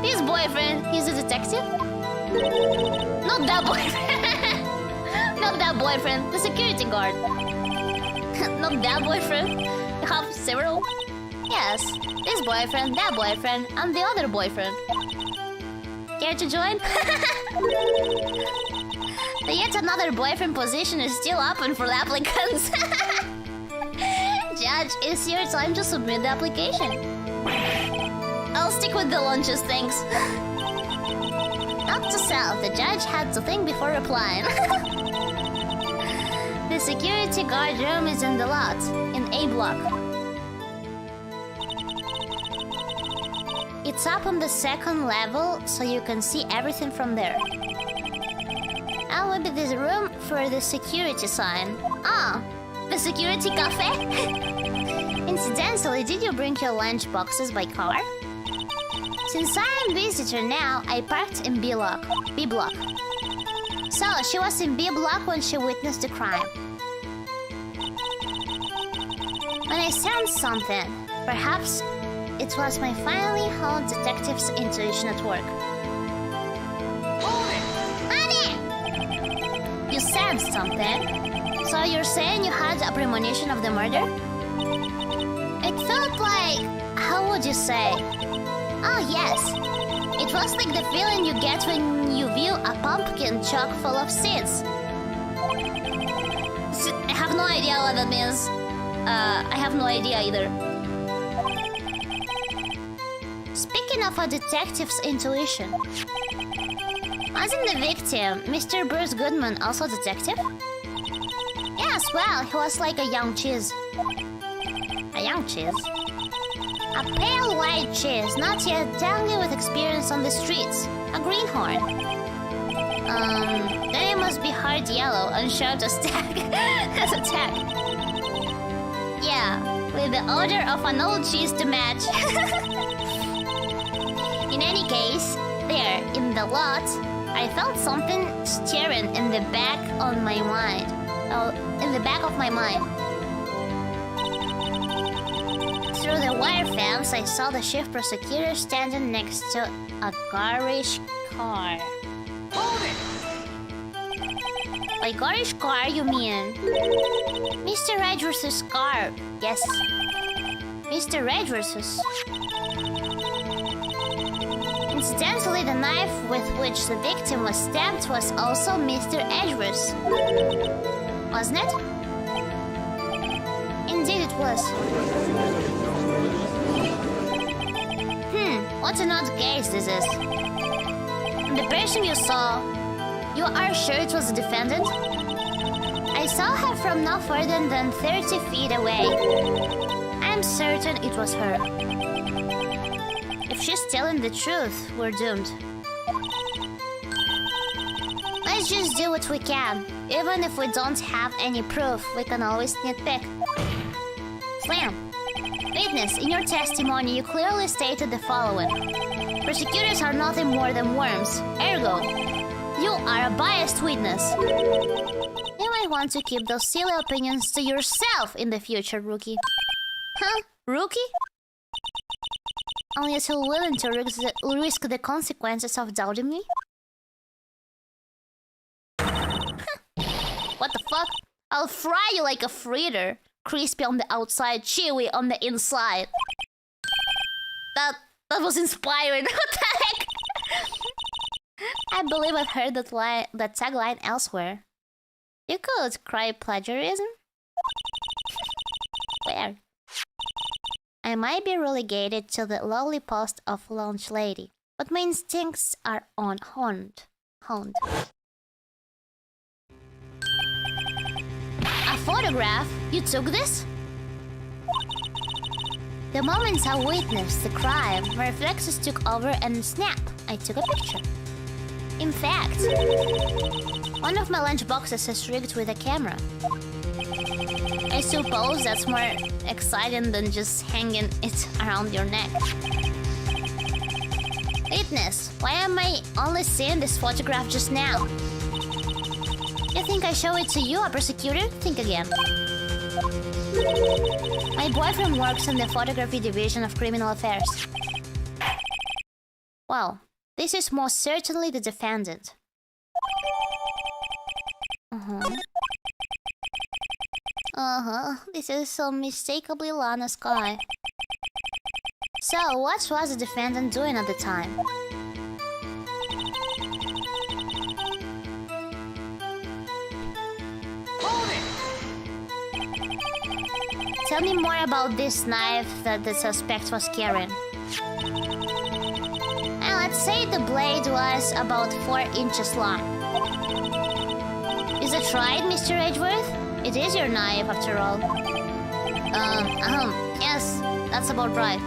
This boyfriend, he's a detective? Not that boyfriend. Not that boyfriend, the security guard. Not that boyfriend. You have several? Yes, this boyfriend, that boyfriend, and the other boyfriend. Care to join? The yet another boyfriend position is still open for the applicants. Judge, it's your time to submit the application. I'll stick with the lunches, thanks. Not to self, the judge had to think before replying. The security guard room is in the lot, in A block. It's up on the second level, so you can see everything from there. I will be this room for the security sign. Ah, the security cafe? Incidentally, did you bring your lunch boxes by car? Since I'm visitor now, I parked in B block. So, she was in B block when she witnessed the crime. When I sensed something, perhaps it was my finely honed detective's intuition at work. Honey! You sensed something? So you're saying you had a premonition of the murder? It felt like... how would you say? Oh yes. It was like the feeling you get when you view a pumpkin chock full of seeds. I have no idea what that means. I have no idea either. Speaking of a detective's intuition, wasn't the victim, Mr. Bruce Goodman, also a detective? Yes, well, he was like a young cheese. A young cheese? A pale white cheese, not yet dangling with experience on the streets. A greenhorn. Then it must be hard yellow and sharp as tag. As a tag. Yeah, with the odor of an old cheese to match. In any case, there, in the lot, I felt something stirring in the back of my mind. Through the wire fence, I saw the chief prosecutor standing next to a garish car. Hold it! By garish car, you mean Mr. Edwards' car? Yes, Mr. Edwards'. Incidentally, the knife with which the victim was stabbed was also Mr. Edwards. Wasn't it? Indeed it was. What an odd case this is. The person you saw, you are sure it was the defendant? I saw her from no further than 30 feet away. I'm certain it was her. If she's telling the truth, we're doomed. Let's just do what we can. Even if we don't have any proof, we can always nitpick. Slam! Witness, in your testimony, you clearly stated the following. Prosecutors are nothing more than worms. Ergo, you are a biased witness. You might want to keep those silly opinions to yourself in the future, rookie. Huh? Rookie? Unless you're willing to risk the consequences of doubting me? What the fuck? I'll fry you like a fritter. Crispy on the outside, chewy on the inside. That was inspiring. What the heck? I believe I've heard that tagline elsewhere. You could cry plagiarism? Where? I might be relegated to the lowly post of lunch lady. But my instincts are honed. A photograph? You took this? The moments I witnessed the crime, my reflexes took over and snap, I took a picture. In fact, one of my lunch boxes is rigged with a camera. I suppose that's more exciting than just hanging it around your neck. Witness, why am I only seeing this photograph just now? You think I show it to you, a prosecutor? Think again. My boyfriend works in the photography division of criminal affairs. Well, this is most certainly the defendant. This is so unmistakably Lana's guy. So, what was the defendant doing at the time? Tell me more about this knife that the suspect was carrying. And let's say the blade was about 4 inches long. Is it right, Mr. Edgeworth? It is your knife, after all. Yes, that's about right.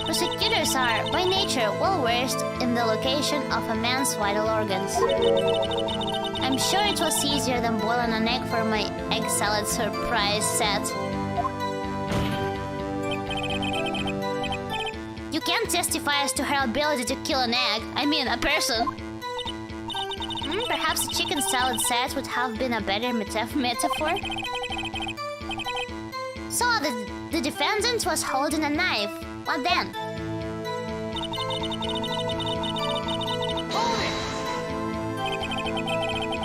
Prosecutors are, by nature, well versed in the location of a man's vital organs. I'm sure it was easier than boiling an egg for my egg salad surprise set. You can't testify as to her ability to kill an egg. I mean, a person. Perhaps a chicken salad set would have been a better metaphor? So, the defendant was holding a knife. What then?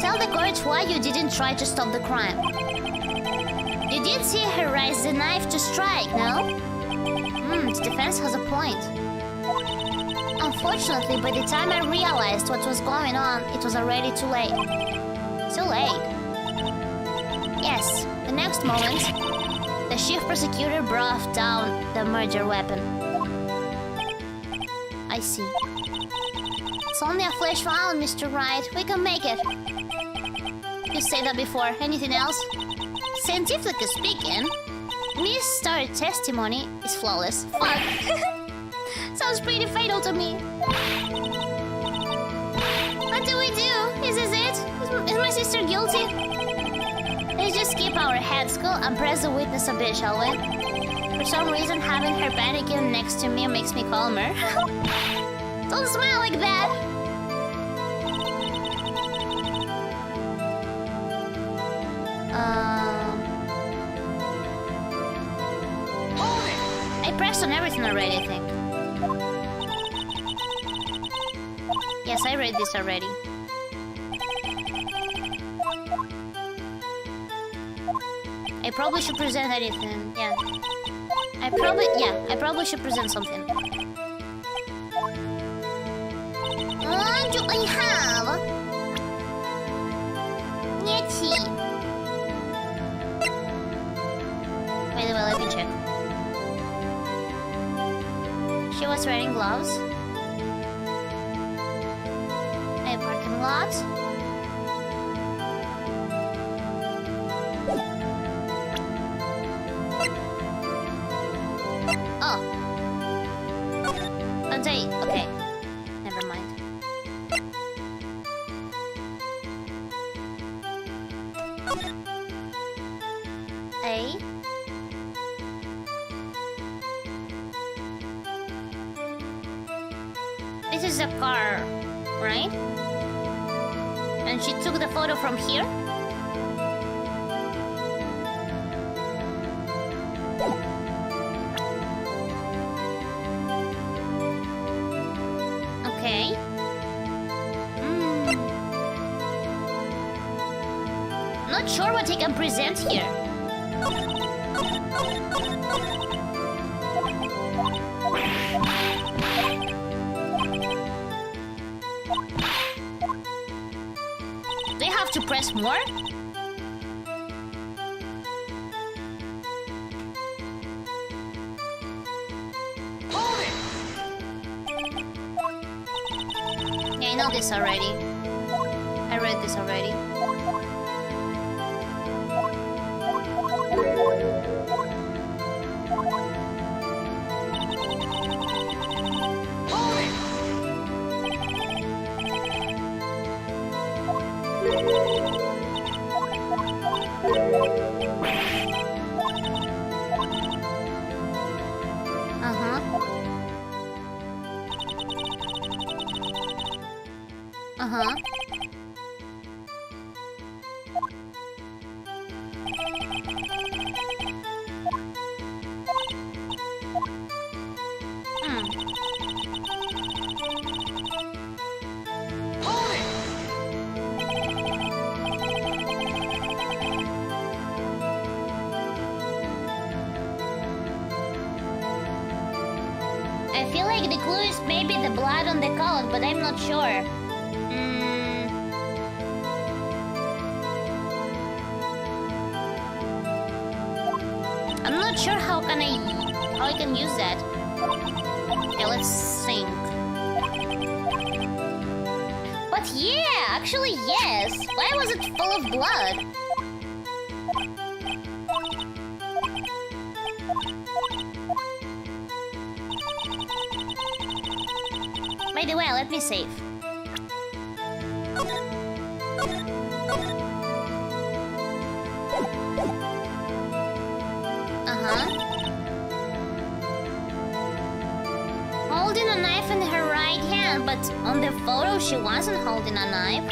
Tell the court why you didn't try to stop the crime. You did see her raise the knife to strike, no? The defense has a point. Unfortunately, by the time I realized what was going on, it was already too late. Too late? Yes, the next moment, the chief prosecutor brought down the murder weapon. I see. It's only a flesh wound, Mr. Wright. We can make it. You said that before. Anything else? Scientifically speaking, Miss Star's testimony is flawless. Fuck. Sounds pretty fatal to me. What do we do? Is this it? Is my sister guilty? Let's just keep our heads cool and press the witness a bit, shall we? For some reason, having her panicking next to me makes me calmer. Don't smile like that! I pressed on everything already, I think. Yes, I read this already. I probably should present anything, yeah. I probably should present something. What do I have? Yeti. Wait a minute, let me check. She was wearing gloves. A parking lot. Oh. A date. Okay. Never mind. A. This is a car, right? And she took the photo from here? Okay. Not sure what he can present here. Do you have to press more? I know this already. I read this already. I feel like the clue is maybe the blood on the coat, but I'm not sure. I'm not sure how I can use that. Okay, let's think. But yeah, actually yes. Why was it full of blood? By the way, let me save. Holding a knife in her right hand, but on the photo she wasn't holding a knife.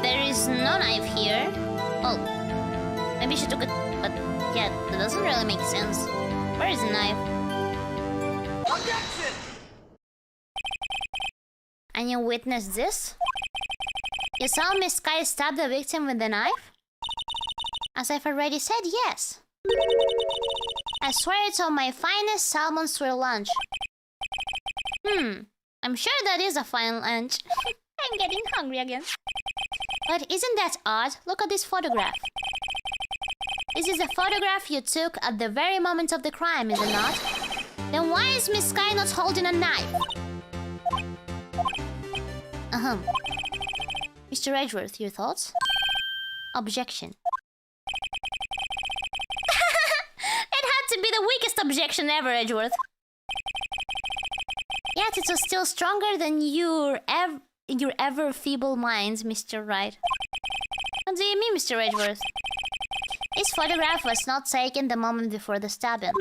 There is no knife here. Oh, maybe she took it, but yeah, that doesn't really make sense. Where is the knife? Objection! And you witnessed this? You saw Miss Sky stab the victim with the knife? As I've already said, yes. I swear it's on my finest salmon swirl lunch. I'm sure that is a fine lunch. I'm getting hungry again. But isn't that odd? Look at this photograph. This is a photograph you took at the very moment of the crime, is it not? Then why is Miss Sky not holding a knife? Mr. Edgeworth, your thoughts? Objection. It had to be the weakest objection ever, Edgeworth. Yet it was still stronger than your ever feeble minds, Mr. Wright. What do you mean, Mr. Edgeworth? This photograph was not taken the moment before the stabbing.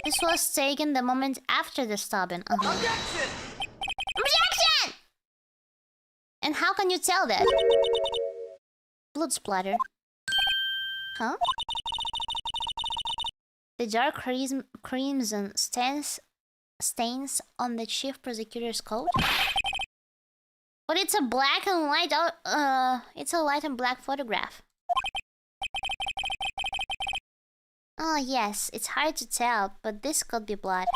This was taken the moment after the stabbing. Objection! Objection! And how can you tell that? Blood splatter. Huh? The dark crimson stains on the chief prosecutor's coat? But it's a black and white. It's a white and black photograph. Oh yes, it's hard to tell, but this could be blood.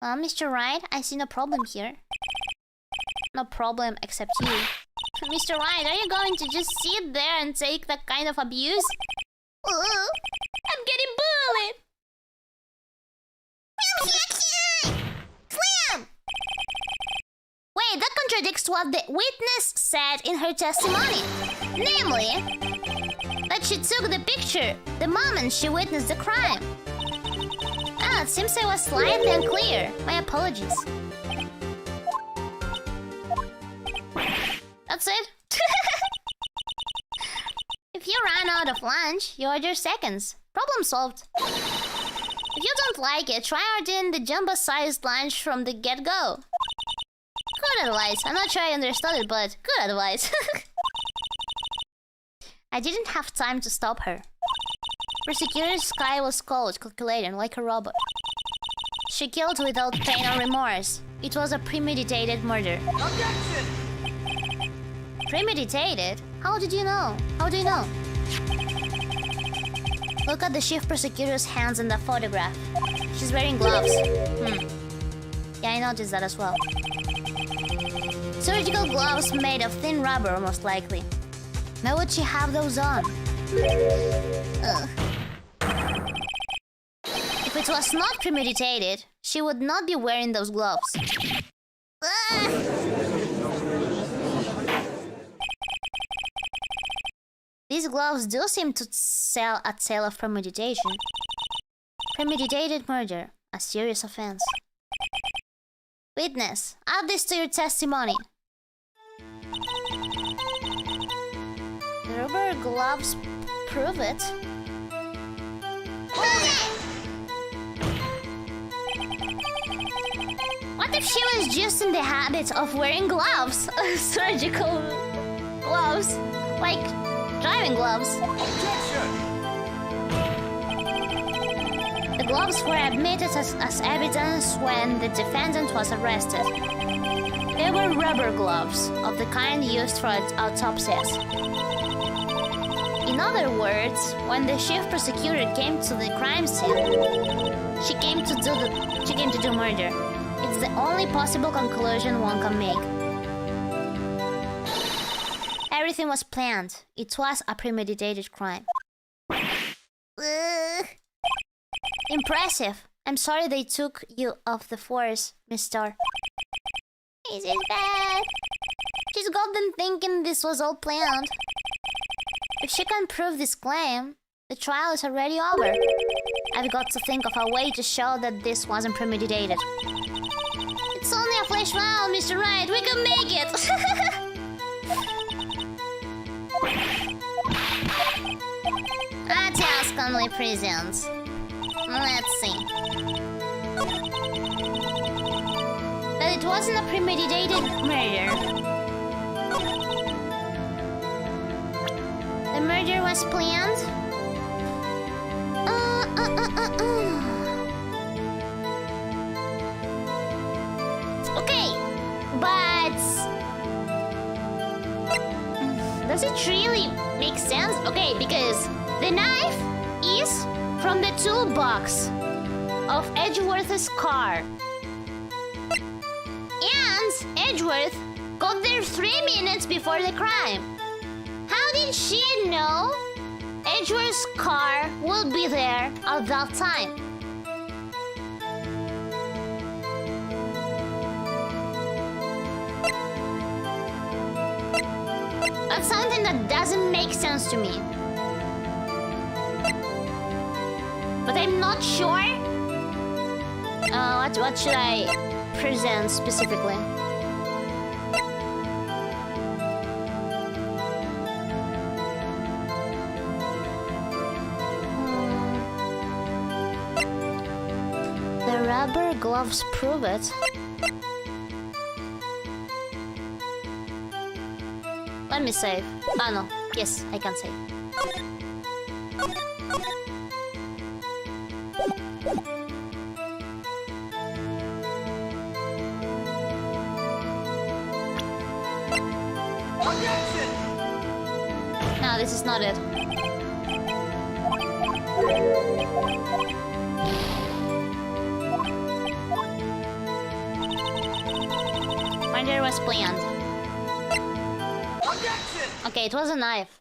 Well, Mr. Wright, I see no problem here. No problem except you. Mr. Wright, are you going to just sit there and take that kind of abuse? I'm getting bullied! Slam! Wait, that contradicts what the witness said in her testimony. Namely, that she took the picture the moment she witnessed the crime. It seems I was slightly unclear. My apologies. That's it? If you ran out of lunch, you order seconds. Problem solved. If you don't like it, try ordering the jumbo-sized lunch from the get-go. Good advice. I'm not sure I understood it, but good advice. I didn't have time to stop her. Prosecutor Sky was cold, calculating like a robot. She killed without pain or remorse. It was a premeditated murder. Objection! Premeditated? How did you know? How do you know? Look at the chief prosecutor's hands in the photograph. She's wearing gloves. Yeah, I noticed that as well. Surgical gloves made of thin rubber, most likely. Why would she have those on? If we it was not premeditated, she would not be wearing those gloves. These gloves do seem to sell a tale of premeditation. Premeditated murder, a serious offense. Witness, add this to your testimony. The rubber gloves prove it. What if she was just in the habit of wearing gloves? Surgical gloves. Like driving gloves. The gloves were admitted as evidence when the defendant was arrested. They were rubber gloves, of the kind used for autopsies. In other words, when the chief prosecutor came to the crime scene, she came to do murder. It's the only possible conclusion one can make. Everything was planned. It was a premeditated crime. Impressive. I'm sorry they took you off the force, Miss Star. This is bad. She's got them thinking this was all planned. If she can prove this claim, the trial is already over. I've got to think of a way to show that this wasn't premeditated. It's only a flash round, Mr. Wright. We can make it. Hotels Conley Prisons. Let's see. That it wasn't a premeditated murder. The murder was planned. Okay, but does it really make sense? Okay, because the knife is from the toolbox of Edgeworth's car. And Edgeworth got there 3 minutes before the crime. How did she know Edgeworth's car will be there at that time? That's something that doesn't make sense to me. But I'm not sure. What should I present specifically? The rubber gloves prove it. Let me save. Oh no. Yes, I can save. No, this is not it. Murder was planned. Okay, it was a knife.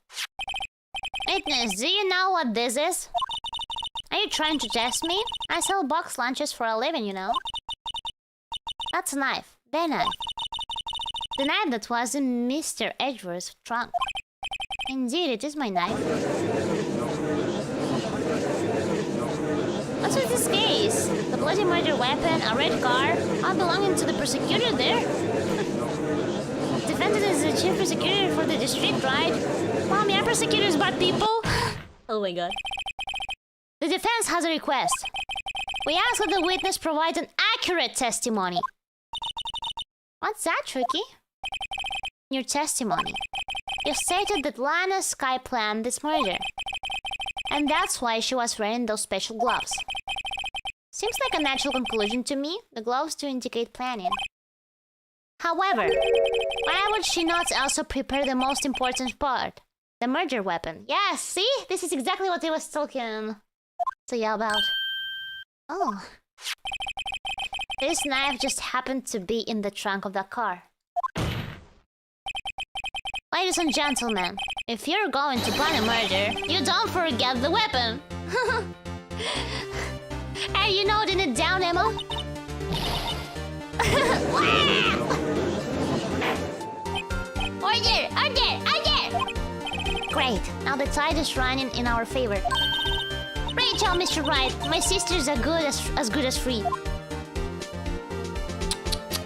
Witness, do you know what this is? Are you trying to test me? I sell box lunches for a living, you know. That's a knife. The knife. The knife that was in Mr. Edgeworth's trunk. Indeed, it is my knife. What's with this case? The bloody murder weapon, a red car, all belonging to the prosecutor there? Defendant is the chief prosecutor for the district, right? Well, me, prosecutors bad people. Oh my god. The defense has a request. We ask that the witness provide an accurate testimony. What's that, Tricky? Your testimony. You stated that Lana Sky planned this murder. And that's why she was wearing those special gloves. Seems like a natural conclusion to me. The gloves do indicate planning. However, why would she not also prepare the most important part? The murder weapon. Yes, see? This is exactly what I was talking to you about. Oh. This knife just happened to be in the trunk of that car. Ladies and gentlemen, if you're going to plan a murder, you don't forget the weapon. Are you noting it down, Emma? Order! Order! Order! Great. Now the tide is running in our favor. Rachel, Mr. Right. My sisters are as good as free.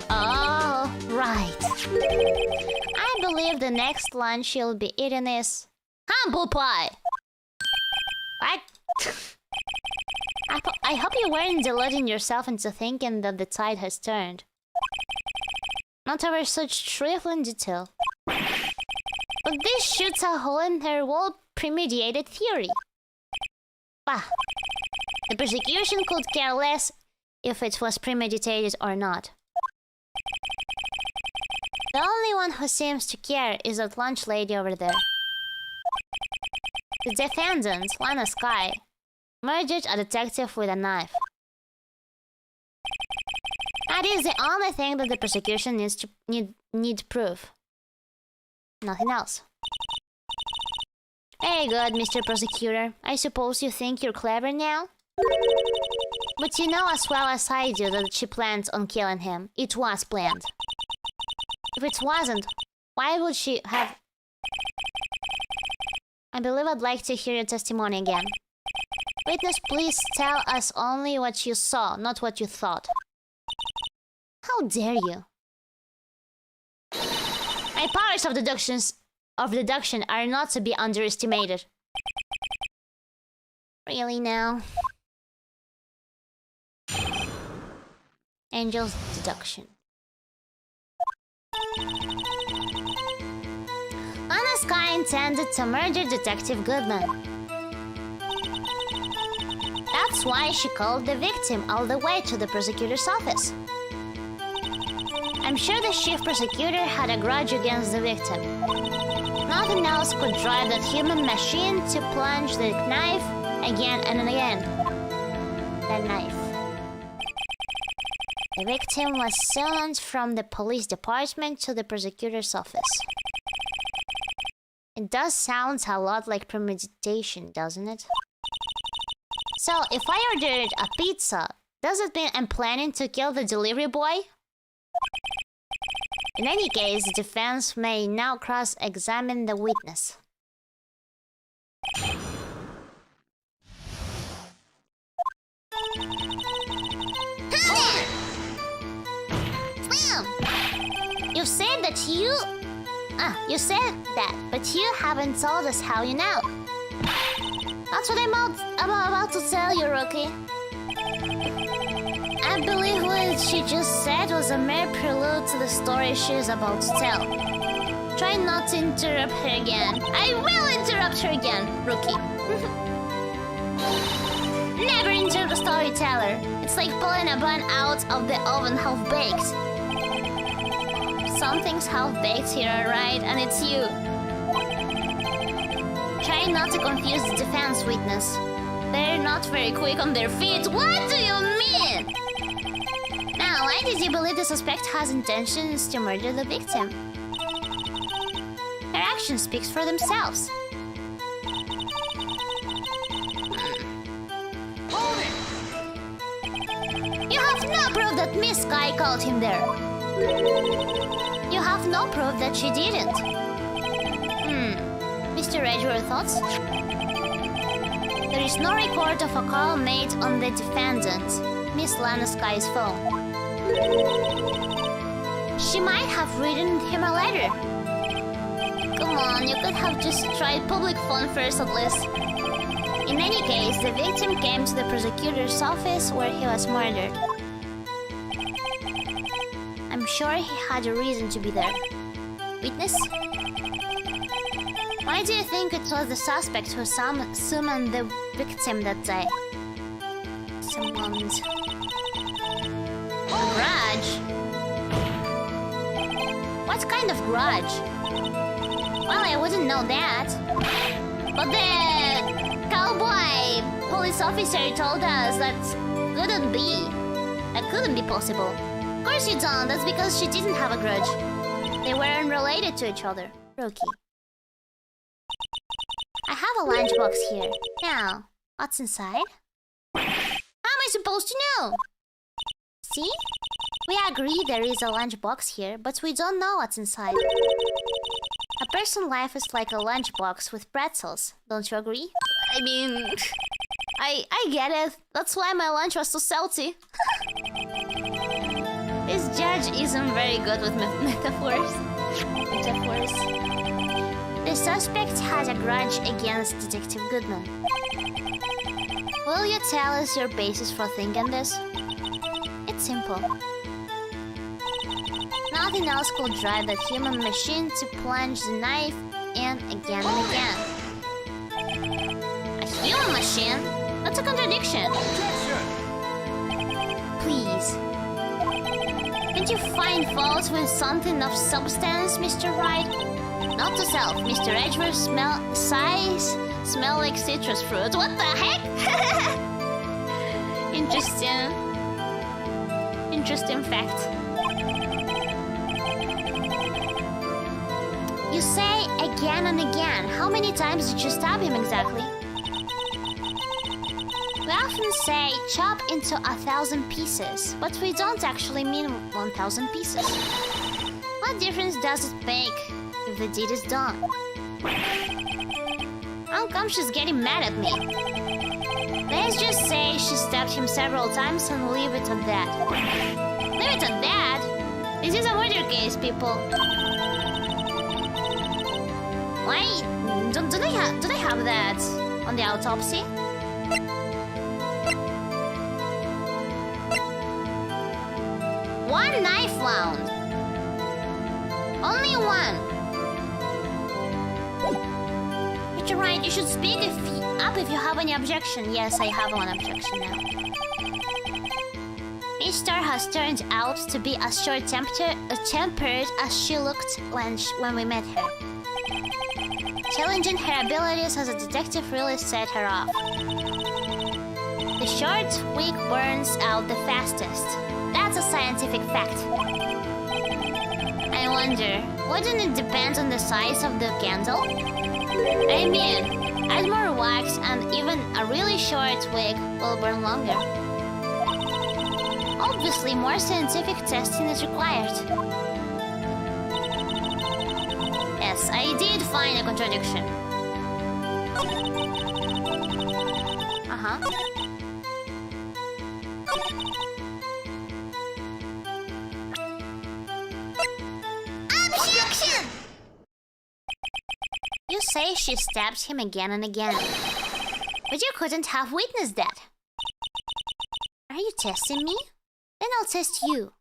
Oh, right. I believe the next lunch you'll be eating is humble pie. What? I hope you weren't deluding yourself into thinking that the tide has turned. Not over such trifling detail. But this shoots a hole in her well-premeditated theory. Bah. The prosecution could care less if it was premeditated or not. The only one who seems to care is that lunch lady over there. The defendant, Lana Sky, murdered a detective with a knife. That is the only thing that the prosecution needs to need proof. Nothing else. Very good, Mr. Prosecutor. I suppose you think you're clever now? But you know as well as I do that she planned on killing him. It was planned. If it wasn't, why would she have... I believe I'd like to hear your testimony again. Witness, please tell us only what you saw, not what you thought. How dare you? My powers of deduction are not to be underestimated. Really now? Angel's deduction. Lana Sky intended to murder Detective Goodman. That's why she called the victim all the way to the prosecutor's office. I'm sure the chief prosecutor had a grudge against the victim. Nothing else could drive that human machine to plunge the knife again and again. The knife. The victim was summoned from the police department to the prosecutor's office. It does sound a lot like premeditation, doesn't it? So, if I ordered a pizza, does it mean I'm planning to kill the delivery boy? In any case, the defense may now cross-examine the witness. You said that you said that, but you haven't told us how you know. That's what I'm about to tell you, Rookie. I believe what she just said was a mere prelude to the story she's about to tell. Try not to interrupt her again. I will interrupt her again, Rookie. Never interrupt a storyteller. It's like pulling a bun out of the oven half-baked. Something's half-baked here, alright? And it's you. Try not to confuse the defense witness. They're not very quick on their feet. What do you mean? Now, why did you believe the suspect has intentions to murder the victim? Her action speaks for themselves. You have no proof that Miss Sky called him there. You have no proof that she didn't. Mr. Red, your thoughts? There is no record of a call made on the defendant, Miss Lana Sky's phone. She might have written him a letter. Come on, you could have just tried public phone first at least. In any case, the victim came to the prosecutor's office where he was murdered. I'm sure he had a reason to be there. Witness? Why do you think it was the suspect who summoned the victim that day? Summoned... grudge? What kind of grudge? Well, I wouldn't know that. But the cowboy police officer told us that couldn't be. That couldn't be possible. Of course you don't. That's because she didn't have a grudge. They weren't related to each other. Rookie. I have a lunchbox here. Now, what's inside? How I supposed to know? See? We agree there is a lunchbox here, but we don't know what's inside. A person's life is like a lunchbox with pretzels. Don't you agree? I mean... I get it. That's why my lunch was so salty. This judge isn't very good with metaphors. The suspect has a grudge against Detective Goodman. Will you tell us your basis for thinking this? It's simple. Nothing else could drive that human machine to plunge the knife in again and again. A human machine? That's a contradiction. Please. Can't you find fault with something of substance, Mr. Wright? Not to self. Mr. Edgeworth smell like citrus fruit. What the heck? Interesting fact. You say again and again. How many times did you stab him exactly? We often say chop into 1,000 pieces, but we don't actually mean 1,000 pieces. What difference does it make if the deed is done? How come she's getting mad at me? Let's just say she stabbed him several times and leave it at that. Leave it at that? This is a murder case, people. Why? Do they have that on the autopsy? One knife wound. Only one. But you're right, you should speak up if you have any objection. Yes, I have one objection now. Miss Star has turned out to be as short-tempered as she looked when we met her. Challenging her abilities as a detective really set her off. The short wick burns out the fastest. That's a scientific fact. I wonder, wouldn't it depend on the size of the candle? I mean, add more wax and even a really short wick will burn longer. Obviously, more scientific testing is required. Yes, I did find a contradiction. Objection! You say she stabbed him again and again. But you couldn't have witnessed that. Are you testing me? Then I'll test you.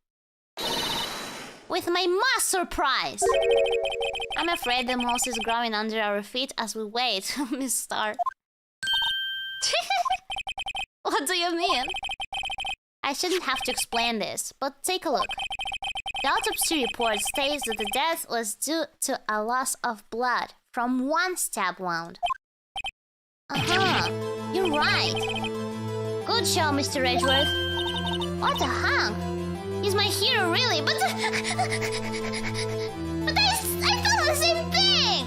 With my mass surprise! I'm afraid the moss is growing under our feet as we wait, Miss Star. What do you mean? I shouldn't have to explain this, but take a look. The autopsy report states that the death was due to a loss of blood from one stab wound. You're right. Good show, Mr. Edgeworth. What the hunk? He's my hero, really, but... but I thought the same thing!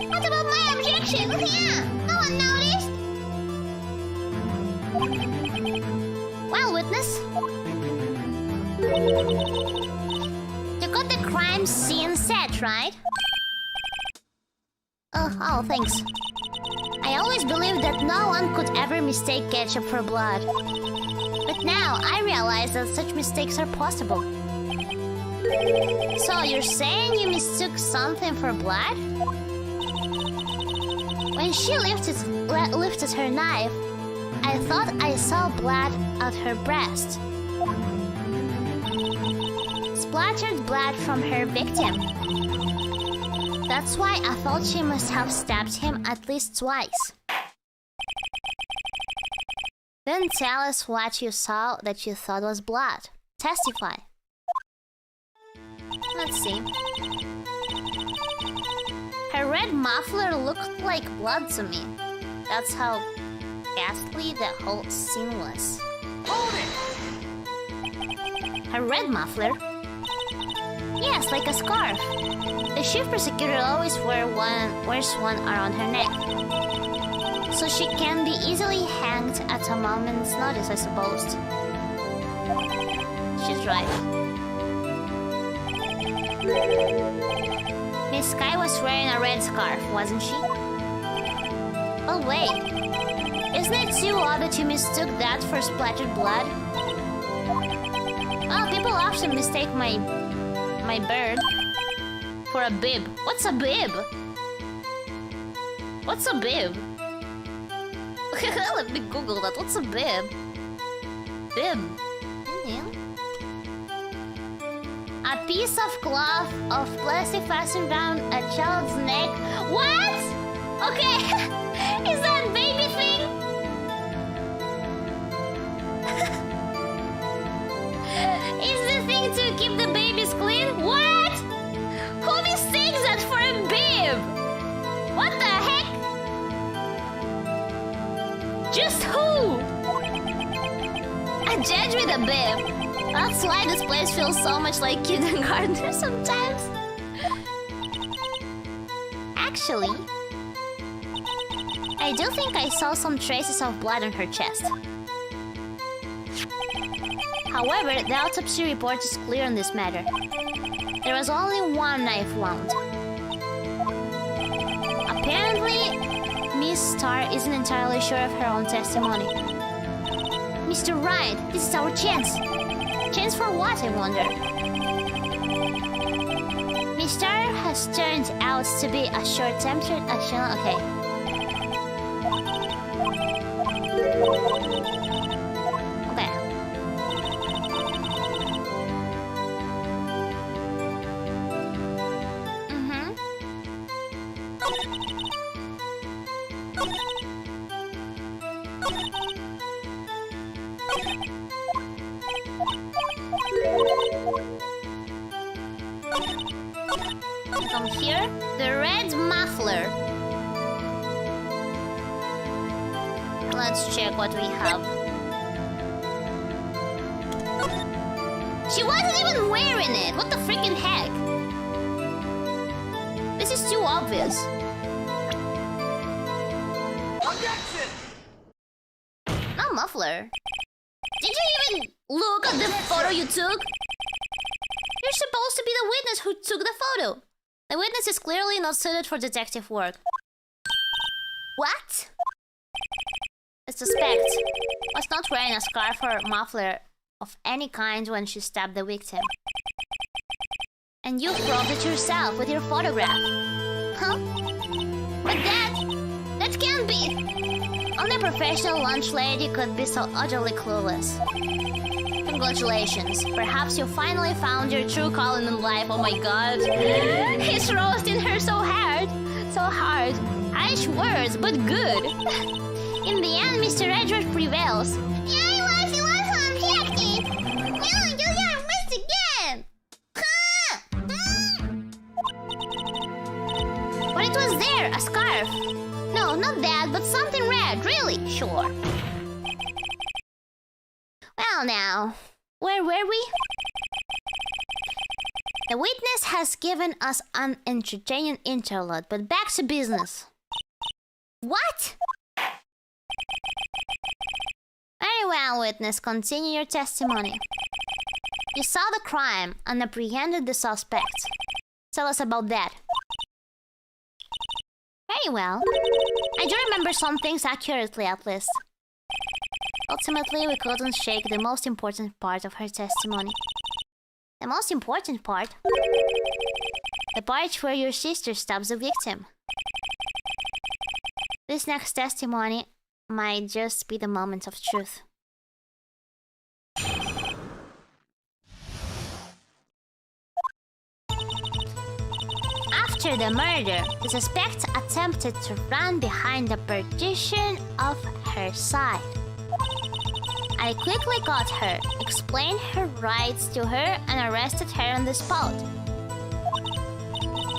What about my objection? No one noticed? Well, witness. You got the crime scene set, right? Oh, thanks. I always believed that no one could ever mistake ketchup for blood. But now I realize that such mistakes are possible. So you're saying you mistook something for blood? When she lifted her knife, I thought I saw blood at her breast. Splattered blood from her victim. That's why I thought she must have stabbed him at least twice. Then tell us what you saw that you thought was blood. Testify. Let's see. Her red muffler looked like blood to me. That's how ghastly the whole scene was. Hold it! Her red muffler? Yes, like a scarf. The chief prosecutor always wears one around her neck. Also, she can be easily hanged at a moment's notice, I suppose. She's right. Miss Sky was wearing a red scarf, wasn't she? Oh wait, isn't it too odd that you mistook that for splattered blood? Oh, people often mistake my bird for a bib. What's a bib? What's a bib? Let me Google that. What's a bib? Bib. A piece of cloth of plastic fastened around a child's neck. What? Okay. Is that baby thing? Is the thing to keep the babies clean? What? Who mistakes that for a bib? What the heck? Just who? A judge with a bib. That's why this place feels so much like kindergarten sometimes. Actually, I do think I saw some traces of blood on her chest. However, the autopsy report is clear on this matter. There was only one knife wound. Apparently, Miss Star isn't entirely sure of her own testimony. Mr. Wright, this is our chance. Chance for what, I wonder? Miss Star has turned out to be a short-tempered... Okay. Okay. Come here. The red muffler. Let's check what we have. She wasn't even wearing it. What the freaking heck? This is too obvious. Objection! No muffler. Did you even look at the photo you took? You're supposed to be the witness who took the photo. The witness is clearly not suited for detective work. What? The suspect was not wearing a scarf or muffler of any kind when she stabbed the victim. And you proved it yourself with your photograph. Huh? But that can't be. Only a professional lunch lady could be so utterly clueless. Congratulations. Perhaps you finally found your true calling in life. Oh my god. He's roasting her so hard. So hard. Harsh words, but good. In the end, Mr. Edward prevails. Yeah, he was objective. Yeah, you got missed again. But it was there, a scarf. No, not that, but something red, really. Sure. Well now, where were we? The witness has given us an entertaining interlude, but back to business. What? Very well, witness, continue your testimony. You saw the crime and apprehended the suspect. Tell us about that. Very well. I do remember some things accurately, at least. Ultimately, we couldn't shake the most important part of her testimony. The most important part? The part where your sister stabs the victim. This next testimony might just be the moment of truth. After the murder, the suspect attempted to run behind the partition of her side. I quickly caught her, explained her rights to her, and arrested her on the spot.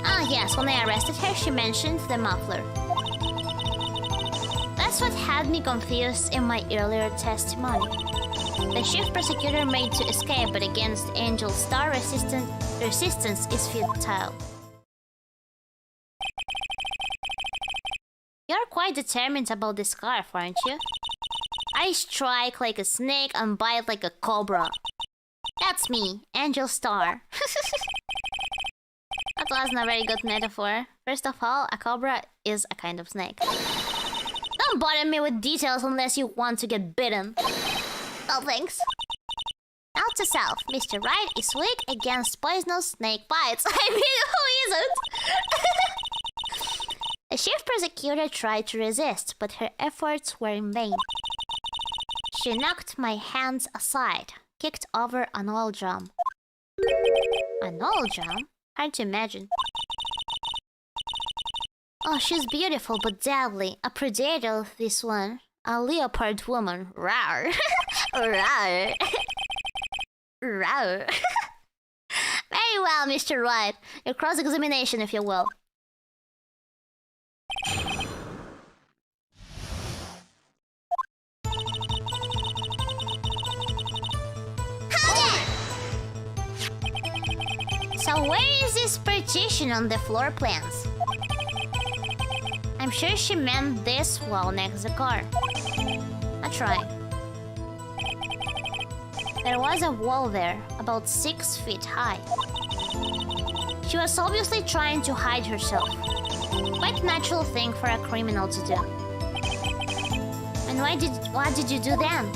Ah yes, when I arrested her, she mentioned the muffler. That's what had me confused in my earlier testimony. The chief prosecutor made to escape, but against Angel Star, resistance is futile. You're quite determined about this scarf, aren't you? I strike like a snake and bite like a cobra. That's me, Angel Star. That wasn't a very good metaphor. First of all, a cobra is a kind of snake. Don't bother me with details unless you want to get bitten. No thanks. Note to self, Mr. Right is weak against poisonous snake bites. I mean, who isn't? The chief prosecutor tried to resist, but her efforts were in vain. She knocked my hands aside, kicked over an oil drum. An oil drum? Hard to imagine. Oh, she's beautiful but deadly. A predator, this one. A leopard woman. Rawr. Rawr. Rawr. Very well, Mr. White. Your cross-examination, if you will. So where is this partition on the floor plans? I'm sure she meant this wall next to the car. I'll try. There was a wall there, about 6 feet high. She was obviously trying to hide herself. Quite natural thing for a criminal to do. And what did you do then?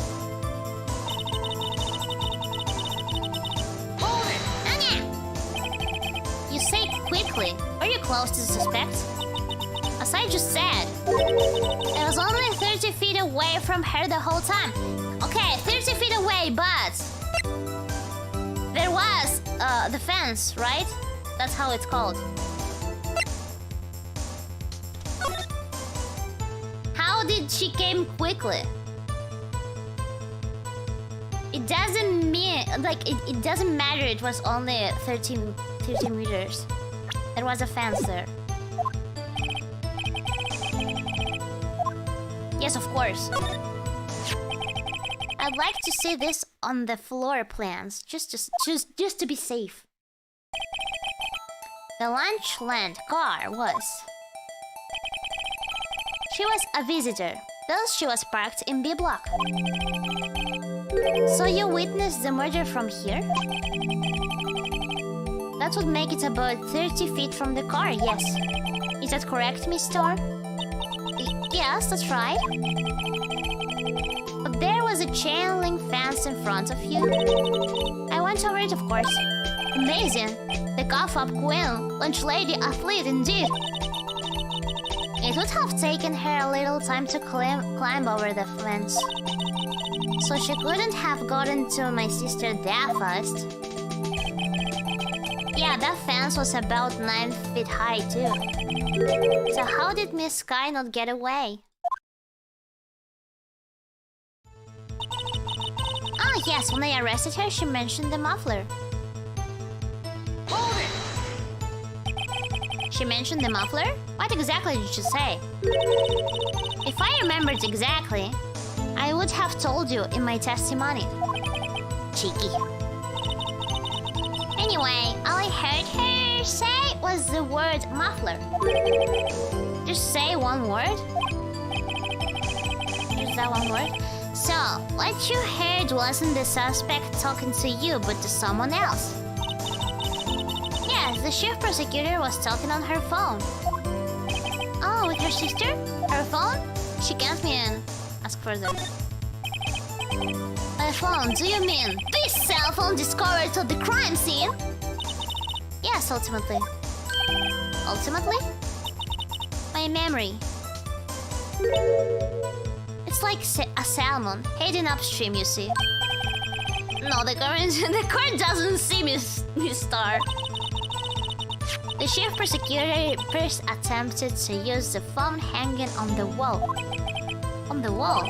Hold it! Anya! You say quickly. Are you close to the suspect? As I just said, I was only 30 feet away from her the whole time. Okay, 30 feet away, but there was the fence, right? That's how it's called. How did she came quickly? It doesn't mean like it doesn't matter. It was only 30 meters. There was a fence there. Yes, of course. I'd like to see this on the floor plans, just to be safe. The Lunchland car was. She was a visitor, thus she was parked in B block. So you witnessed the murder from here? That would make it about 30 feet from the car, yes. Is that correct, Miss Star? Yes, that's right. But there was a chain link fence in front of you. I went over it, of course. Amazing. The cough-up queen, lunch lady athlete indeed. It would have taken her a little time to climb over the fence. So she couldn't have gotten to my sister that fast. Yeah, that fence was about 9 feet high too. So how did Miss Sky not get away? Ah yes, when I arrested her, she mentioned the muffler. Hold it! She mentioned the muffler? What exactly did she say? If I remembered exactly, I would have told you in my testimony. Cheeky. Anyway, all I heard her say was the word muffler. Just say one word? Just that one word? So, what you heard wasn't the suspect talking to you, but to someone else. Yes, the chief prosecutor was talking on her phone. Oh, with her sister? Her phone? She can't mean... Ask further. My phone, do you mean this cell phone discovered at the crime scene? Yes, ultimately. Ultimately? My memory. It's like a salmon heading upstream, you see. No, the current doesn't see Miss Star. The chief prosecutor first attempted to use the phone hanging on the wall. On the wall?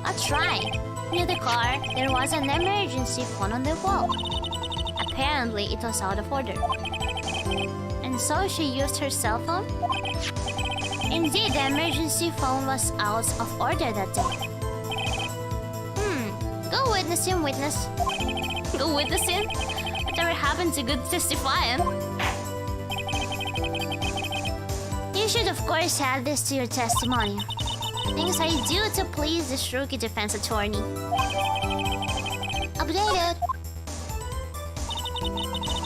That's right. Near the car, there was an emergency phone on the wall. Apparently, it was out of order. And so she used her cell phone? Indeed, the emergency phone was out of order that day. Go witnessing, witness. Go witnessing? Whatever happened to good testifying? You should of course add this to your testimony. Things I do to please this rookie defense attorney. Updated.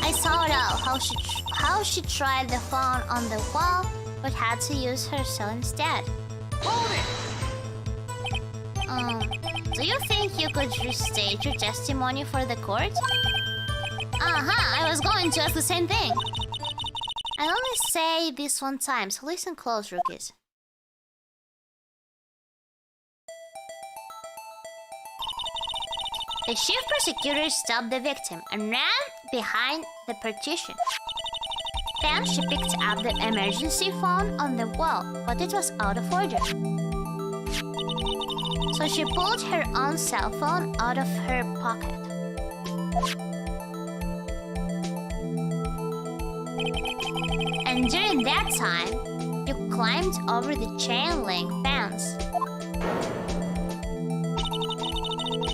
I saw it all, how she tried the phone on the wall, but had to use her cell instead. Hold it! Do you think you could restate your testimony for the court? I was going to ask the same thing. I'll only say this one time, so listen close, rookies. The chief prosecutor stopped the victim and ran behind the partition. Then she picked up the emergency phone on the wall, but it was out of order. So she pulled her own cell phone out of her pocket. And during that time, you climbed over the chain link fence.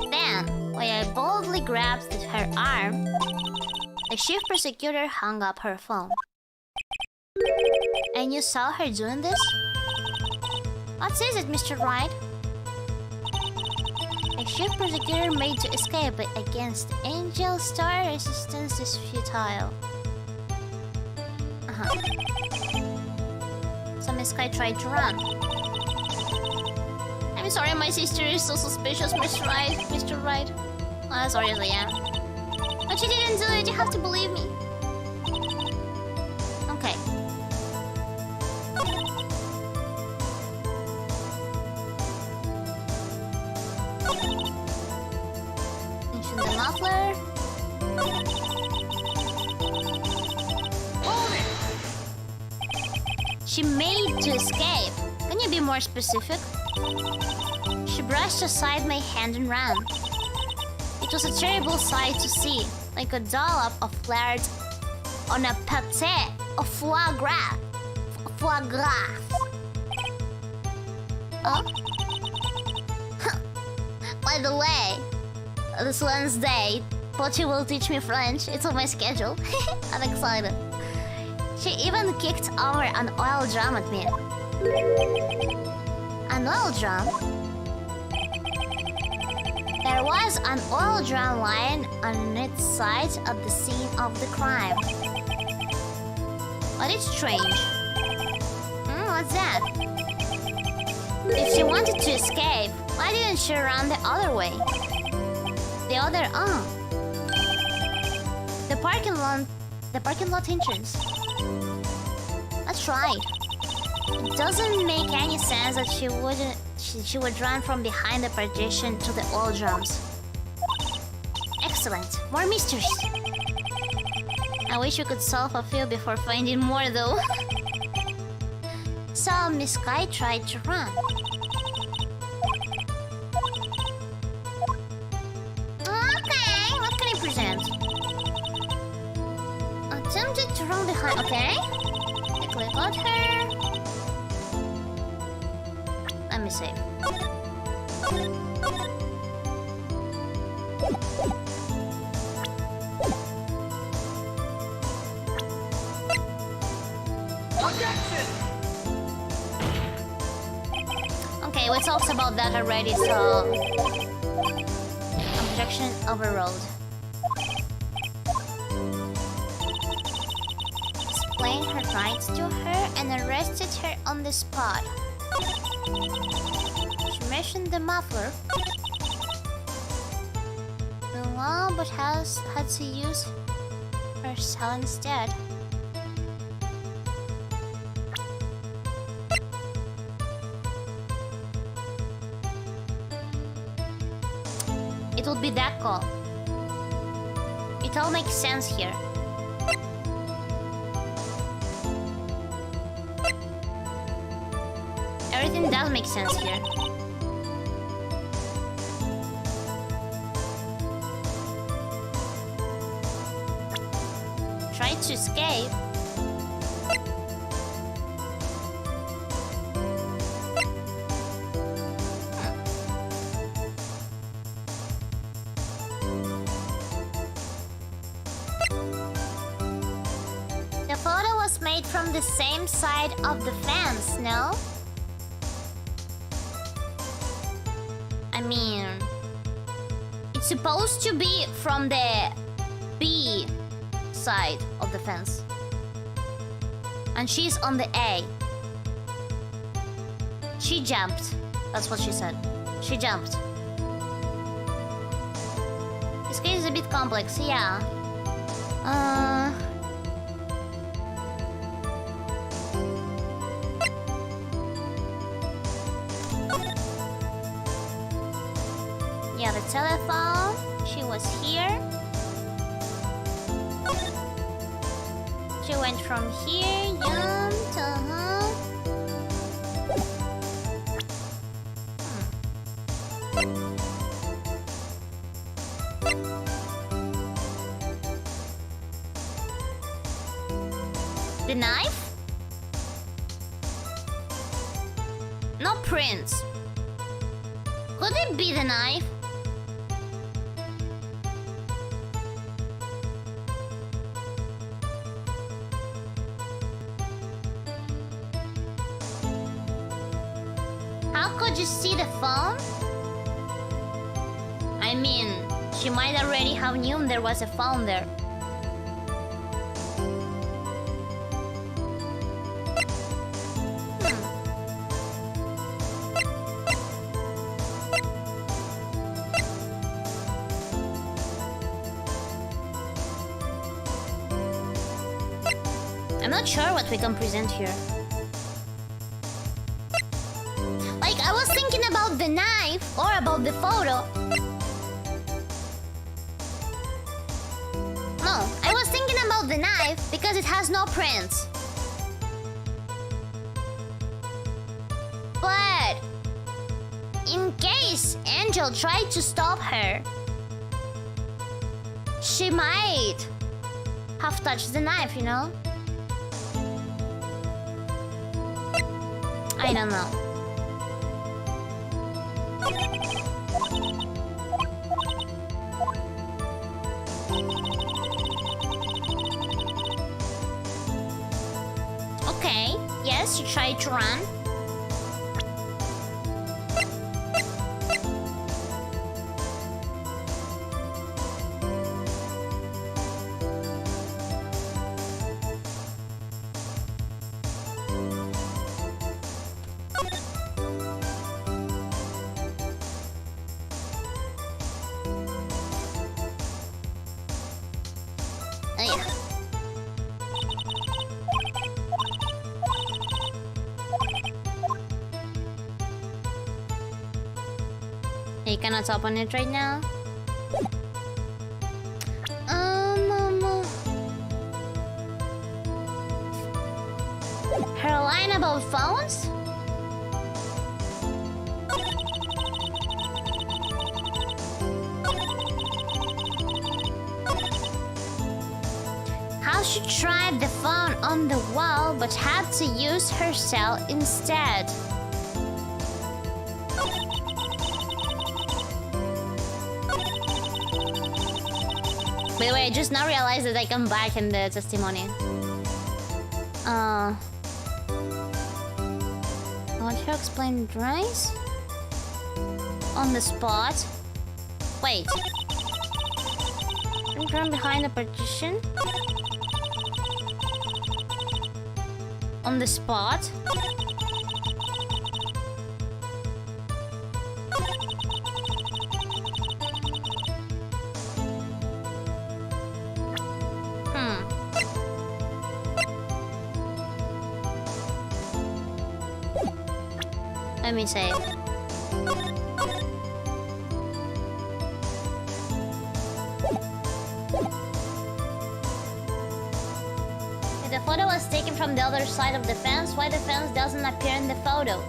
Then, while I boldly grabbed her arm, the chief prosecutor hung up her phone. And you saw her doing this? What is it, Mr. Wright? The chief prosecutor made to escape, but against Angel Star resistance is futile. So Miss Sky tried to run. I'm sorry, my sister is so suspicious, Mr. Wright. Sorry, Leah. But she didn't do it, you have to believe me. Okay. Mention the muffler. She made to escape. Can you be more specific? She brushed aside my hand and ran. It was a terrible sight to see, like a dollop of lard on a pâté of foie gras. Oh? By the way, this Wednesday, Pochi will teach me French. It's on my schedule. I'm excited. She even kicked over an oil drum at me. An oil drum? There was an oil drum lying on its side at the scene of the crime. But it's strange. What's that? If she wanted to escape, why didn't she run the other way? The parking lot entrance. That's right. It doesn't make any sense that she would run from behind the partition to the oil drums. Excellent. More mysteries. I wish we could solve a few before finding more, though. So Miss Sky tried to run. Okay, what can I present? Attempted to run behind. Okay. I click on her. Let me save. Objection! Okay, we talked about that already, so... Objection overruled. Explained her rights to her and arrested her on the spot. She mentioned the muffler. The law, but had to use her cell instead. It would be that call. It all makes sense here. Everything does make sense here. Tried to escape. The photo was made from the same side of the fence, no? I mean, it's supposed to be from the B side of the fence. And she's on the A. She jumped. That's what she said. She jumped. This case is a bit complex, yeah. Yeah, the telephone. She was here. She went from here, jumped, The knife? No prints. Could it be the knife? How could you see the phone? I mean, she might already have known there was a phone there. I'm not sure what we can present here. Like, I was thinking about the knife or about the photo. No, I was thinking about the knife because it has no prints. But in case Angel tried to stop her, she might have touched the knife, you know? I don't know. Okay, yes, you tried to run. Oh, yeah. You cannot open it right now. Her line about phones? How she tried the phone on the wall but had to use her cell instead. By the way, I just now realized that I come back in the testimony. I want to explain the rise on the spot. Wait. From behind the partition. On the spot. Let me save. If the photo was taken from the other side of the fence, why the fence doesn't appear in the photo?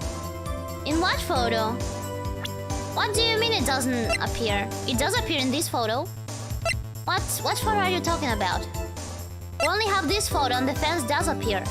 In what photo? What do you mean it doesn't appear? It does appear in this photo. What photo are you talking about? We only have this photo and the fence does appear.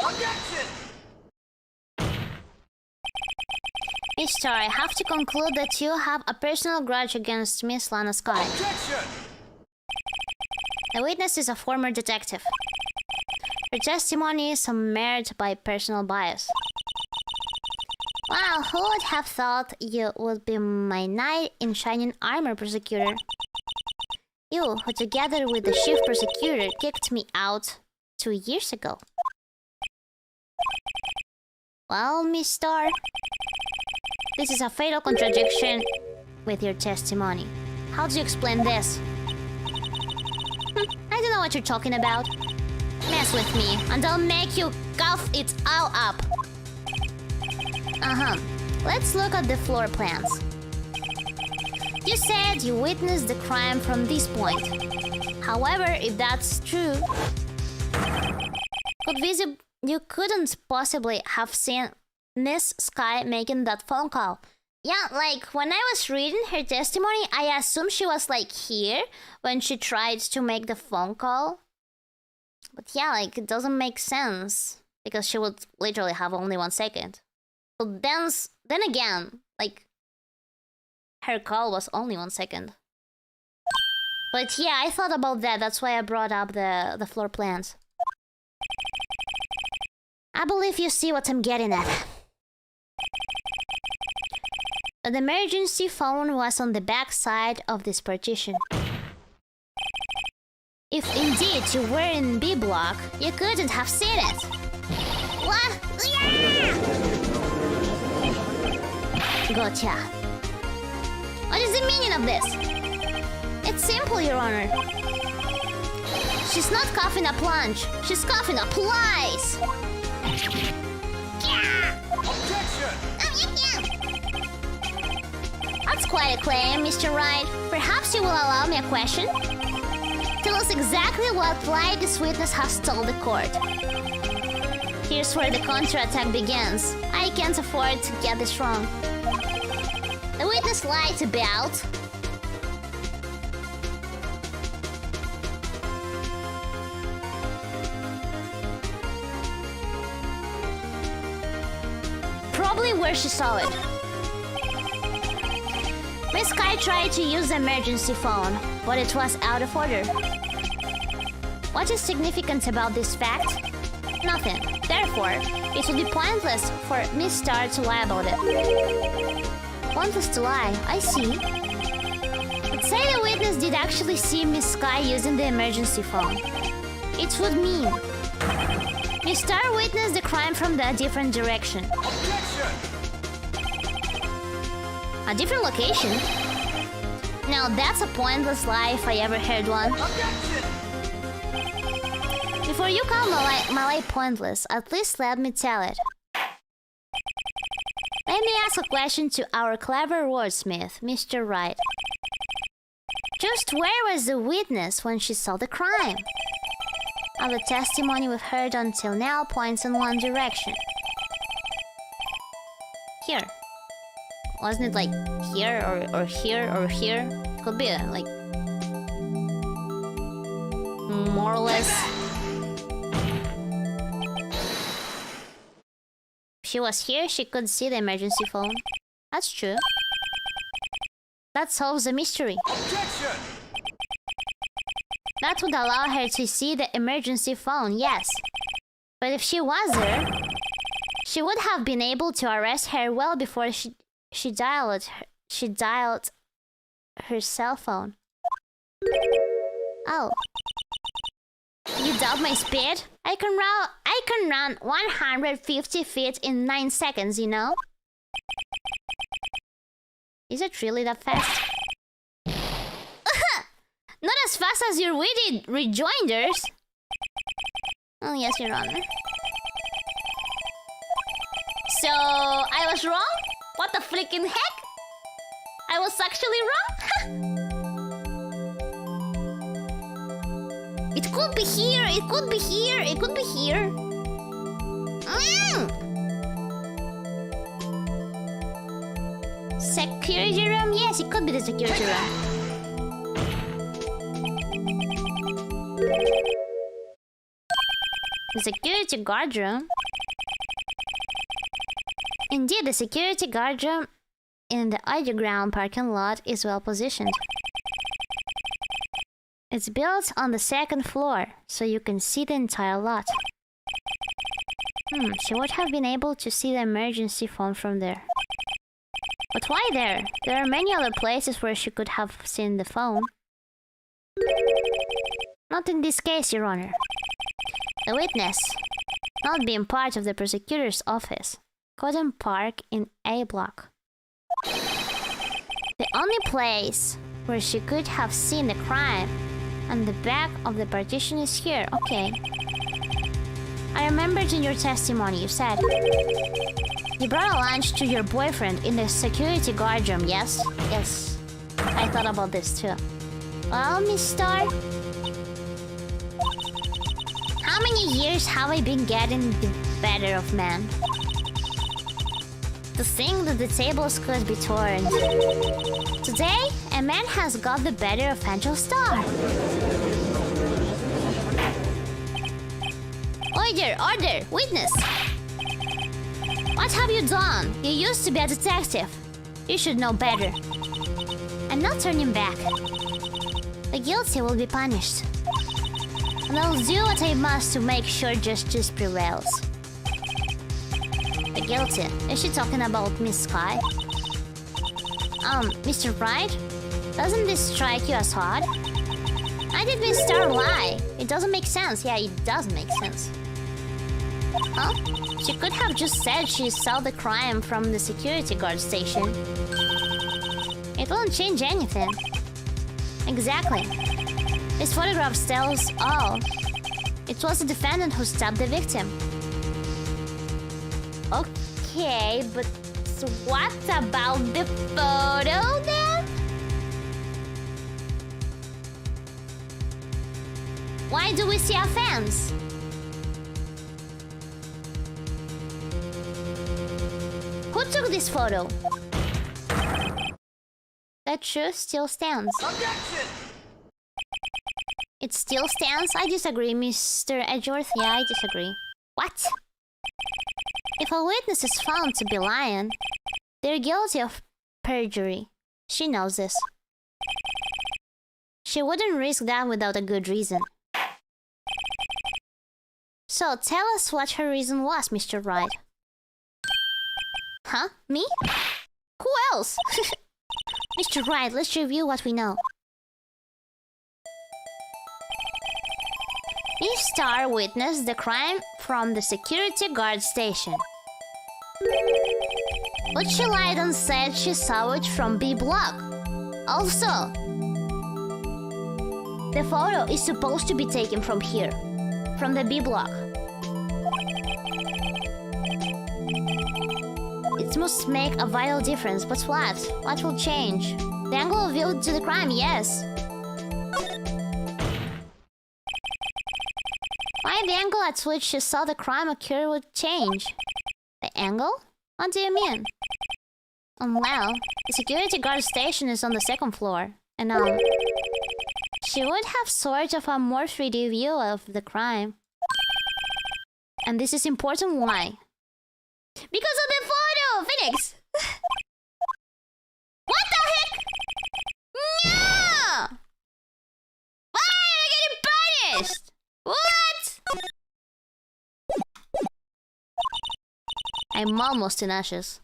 Objection! Mister, I have to conclude that you have a personal grudge against Miss Lana Sky. Objection! The witness is a former detective. Her testimony is marred by personal bias. Wow, who would have thought you would be my knight in shining armor, prosecutor? You, who together with the chief prosecutor kicked me out 2 years ago. Well, Miss Star, this is a fatal contradiction with your testimony. How do you explain this? I don't know what you're talking about. Mess with me, and I'll make you cough it all up. Let's look at the floor plans. You said you witnessed the crime from this point. However, if that's true, you couldn't possibly have seen Miss Sky making that phone call. Yeah, like, when I was reading her testimony, I assumed she was, like, here when she tried to make the phone call. But yeah, like, it doesn't make sense, because she would literally have only 1 second. But then again, like, her call was only 1 second. But yeah, I thought about that, that's why I brought up the floor plans. I believe you see what I'm getting at. The emergency phone was on the back side of this partition. If indeed you were in B block, you couldn't have seen it. What? Yeah! Gotcha. What is the meaning of this? It's simple, Your Honor. She's not coughing a plunge. She's coughing a plies. Yeah! Objection! That's quite a claim, Mr. Wright. Perhaps you will allow me a question? Tell us exactly what lie this witness has told the court. Here's where the counterattack begins. I can't afford to get this wrong. The witness lied about... probably where she saw it. Miss Sky tried to use the emergency phone, but it was out of order. What is significant about this fact? Nothing. Therefore, it would be pointless for Miss Star to lie about it. Pointless to lie, I see. But say the witness did actually see Miss Sky using the emergency phone. It would mean Miss Star witnessed the crime from a different direction. Objection! A different location? Now that's a pointless lie if I ever heard one. Objection! Before you call my lie pointless, at least let me tell it. Let me ask a question to our clever wordsmith, Mr. Wright. Just where was the witness when she saw the crime? All the testimony we've heard until now points in one direction. Here. Wasn't it like here or here or here? Could be like more or less. If she was here, she could see the emergency phone. That's true. That solves the mystery. Objection! That would allow her to see the emergency phone, yes. But if she was there, she would have been able to arrest her well before she dialed her cell phone. Oh. You doubt my speed? I can run 150 feet in 9 seconds, you know? Is it really that fast? Not as fast as your witty rejoinders. Oh yes, Your Honor. So, I was wrong? What the freaking heck? I was actually wrong? It could be here, it could be here, it could be here. Security room? Yes, it could be the security room. The security guard room? Indeed, the security guard room in the underground parking lot is well positioned. It's built on the second floor, so you can see the entire lot. She would have been able to see the emergency phone from there. But why there? There are many other places where she could have seen the phone. Not in this case, Your Honor. The witness, not being part of the prosecutor's office, couldn't park in A block. The only place where she could have seen the crime on the back of the partition is here. Okay. I remembered in your testimony you said you brought a lunch to your boyfriend in the security guard room, yes? Yes. I thought about this too. Well, Miss Star, how many years have I been getting the better of men? To think that the tables could be turned. Today, a man has got the better of Angel Star. Order! Order! Witness! What have you done? You used to be a detective. You should know better. I'm not turning back. The guilty will be punished. And I'll do what I must to make sure justice prevails. The guilty? Is she talking about Miss Sky? Mr. Wright? Doesn't this strike you as odd? Why did Miss Star lie? It doesn't make sense. Yeah, it does make sense. Huh? She could have just said she saw the crime from the security guard station. It won't change anything. Exactly. This photograph tells all. It was the defendant who stabbed the victim. Okay, but what about the photo then? Why do we see a fence? Who took this photo? That truth still stands. Objection! It still stands? I disagree, Mr. Edgeworth. Yeah, I disagree. What? If a witness is found to be lying, they're guilty of perjury. She knows this. She wouldn't risk that without a good reason. So, tell us what her reason was, Mr. Wright. Huh? Me? Who else? Mr. Wright, let's review what we know. Miss Star witnessed the crime from the security guard station. But she lied and said she saw it from B block. Also, the photo is supposed to be taken from here, from the B block. It must make a vital difference, but what? What will change? The angle of view to the crime, yes. Why the angle at which she saw the crime occur would change? The angle? What do you mean? Well, the security guard station is on the second floor, and she would have sort of a more 3D view of the crime. And this is important. Why? Because of the photo, Phoenix! What the heck? No! Why am I getting punished? What? I'm almost in ashes.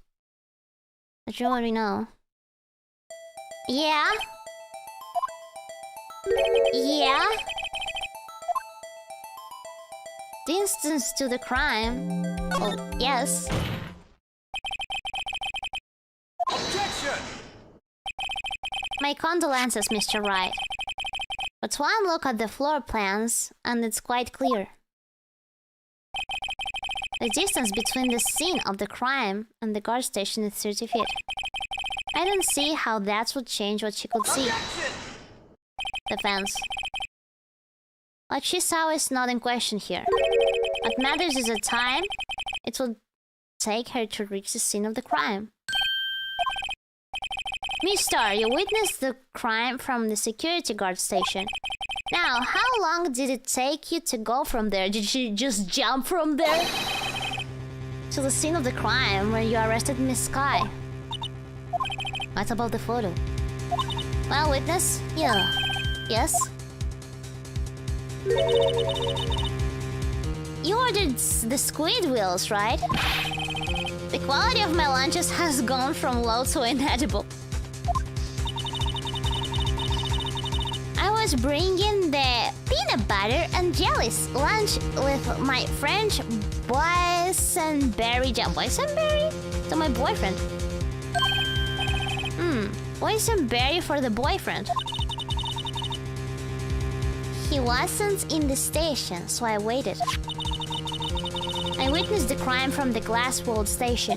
But you already know. Yeah? Yeah? Distance to the crime. Oh, yes. Objection! My condolences, Mr. Wright. But one look at the floor plans, and it's quite clear. The distance between the scene of the crime and the guard station is 30 feet. I don't see how that would change what she could see. Objection! The fence. What she saw is not in question here. What matters is the time it will take her to reach the scene of the crime. Miss Star, you witnessed the crime from the security guard station. Now, how long did it take you to go from there? Did she just jump from there? to the scene of the crime where you arrested Miss Sky. What about the photo? Well, witness? Yeah. Yes? You ordered the squid wheels, right? The quality of my lunches has gone from low to inedible. I was bringing the peanut butter and jellies lunch with my French boysenberry jam. Boysenberry? To my boyfriend. Boysenberry for the boyfriend. He wasn't in the station, so I waited. I witnessed the crime from the glass-walled station.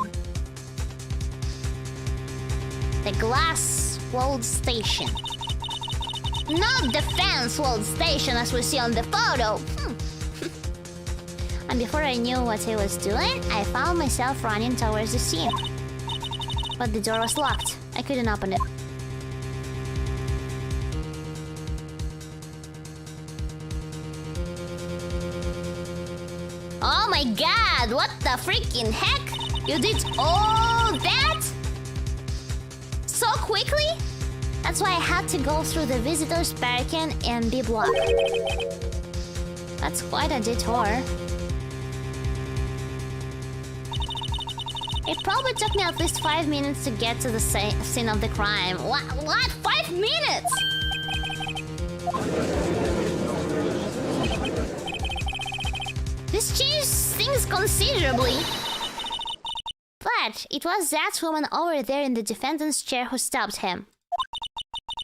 The glass-walled station. Not the fence-walled station as we see on the photo. And before I knew what I was doing, I found myself running towards the scene. But the door was locked. I couldn't open it. Oh my god, what the freaking heck? You did all that? So quickly? That's why I had to go through the visitors parking and B block. That's quite a detour. It probably took me at least 5 minutes to get to the scene of the crime. What? 5 minutes? This changed things considerably. But it was that woman over there in the defendant's chair who stopped him.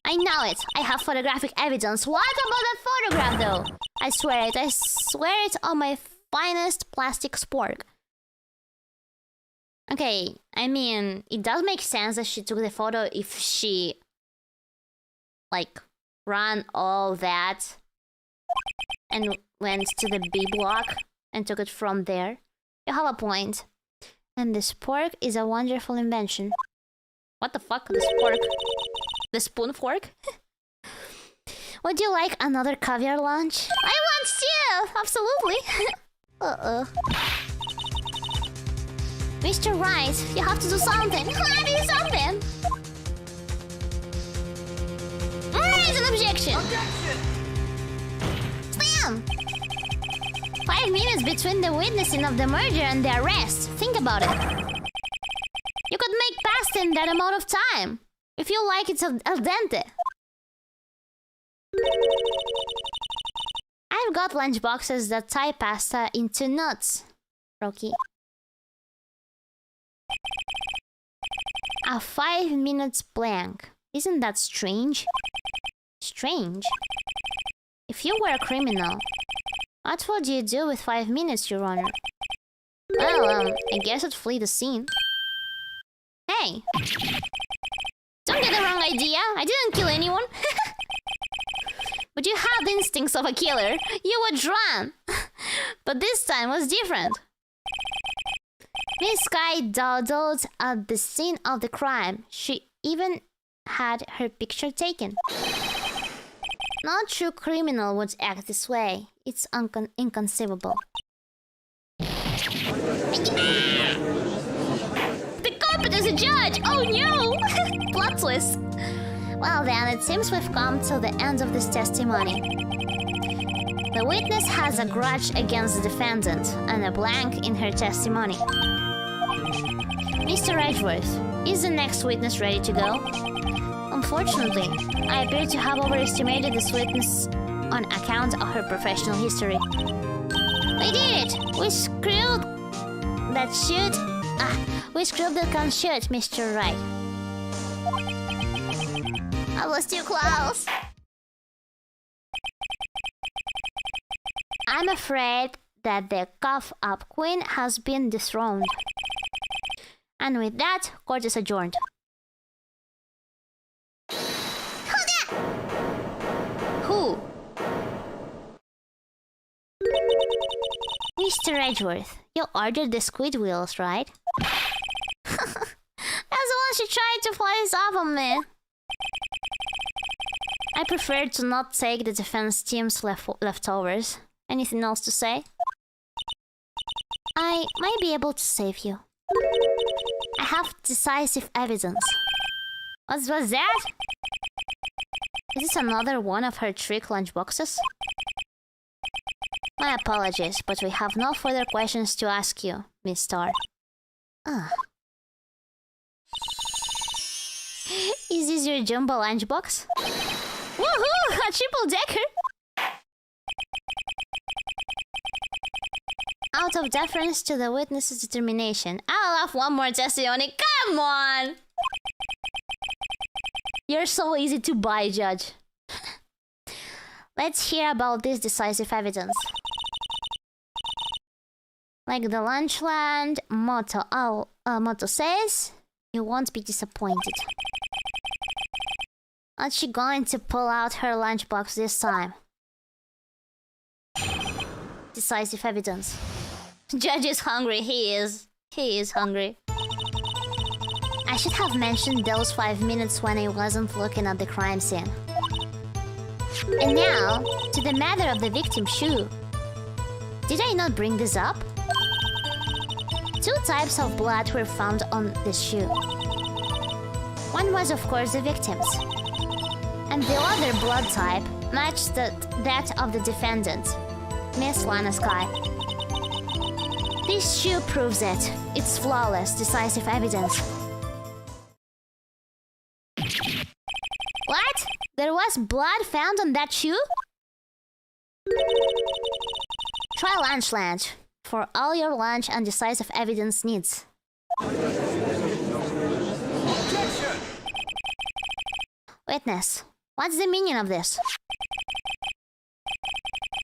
I know it. I have photographic evidence. What about that photograph, though? I swear it. I swear it on my finest plastic spork. Okay, I mean, it does make sense that she took the photo if she, like, ran all that and went to the B block and took it from there. You have a point. And the spork is a wonderful invention. What the fuck? The spork? The spoon fork? Would you like another caviar lunch? I want to! Absolutely! Mr. Wright, you have to do something. Do something! Raise an objection! Objection! Spam! 5 minutes between the witnessing of the murder and the arrest. Think about it. You could make pasta in that amount of time. If you like it al dente. I've got lunch boxes that tie pasta into nuts. Rocky. A 5 minutes blank. Isn't that strange? Strange? If you were a criminal, what would you do with 5 minutes, Your Honor? Well, I guess I'd flee the scene. Hey! Don't get the wrong idea. I didn't kill anyone. But you have the instincts of a killer. You would run. But this time was different. Miss Sky dawdled at the scene of the crime. She even had her picture taken. No true criminal would act this way. It's inconceivable. The carpet is a judge! Oh no! Plot twist. Well then, it seems we've come to the end of this testimony. The witness has a grudge against the defendant and a blank in her testimony. Mr. Edgeworth, is the next witness ready to go? Unfortunately, I appear to have overestimated this witness on account of her professional history. We did it! We screwed that shoot. We screwed that can shoot, Mr. Wright. I was too close. I'm afraid that the cough-up queen has been dethroned. And with that, court is adjourned. Who? Mr. Edgeworth, you ordered the squid wheels, right? That's the one she tried to flies off on me. I prefer to not take the defense team's leftovers. Anything else to say? I might be able to save you. I have decisive evidence. What was that? Is this another one of her trick lunchboxes? My apologies, but we have no further questions to ask you, Miss Star. Is this your jumbo lunchbox? Woohoo! A triple-decker! Out of deference to the witness's determination, I'll have one more testimony. Come on! You're so easy to buy, Judge. Let's hear about this decisive evidence. Like the Lunchland motto says, you won't be disappointed. Aren't she going to pull out her lunchbox this time? Decisive evidence. Judge is hungry. He is hungry. I should have mentioned those 5 minutes when I wasn't looking at the crime scene. And now, to the matter of the victim's shoe. Did I not bring this up? 2 types of blood were found on this shoe. One was, of course, the victim's. And the other blood type matched that of the defendant, Miss Lana Sky. This shoe proves it. It's flawless, decisive evidence. What? There was blood found on that shoe? Try Lunchland for all your lunch and decisive evidence needs. Objection! Witness, what's the meaning of this?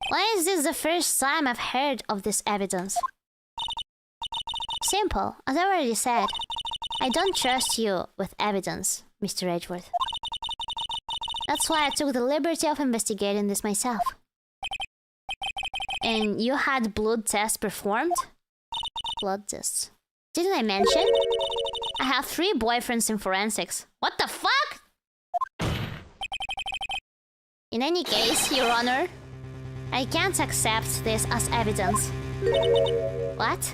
Why is this the first time I've heard of this evidence? Simple, as I already said. I don't trust you with evidence, Mr. Edgeworth. That's why I took the liberty of investigating this myself. And you had blood tests performed? Blood tests. Didn't I mention? I have 3 boyfriends in forensics. What the fuck? In any case, Your Honor, I can't accept this as evidence. What?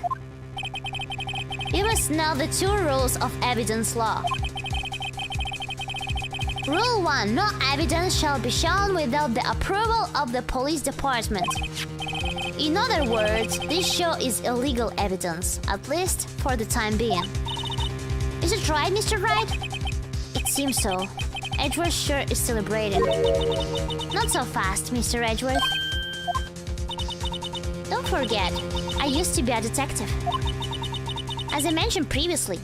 You must know the 2 rules of evidence law. Rule 1. No evidence shall be shown without the approval of the police department. In other words, this show is illegal evidence, at least for the time being. Is it right, Mr. Wright? It seems so. Edgeworth sure is celebrating. Not so fast, Mr. Edgeworth. Don't forget, I used to be a detective. As I mentioned previously,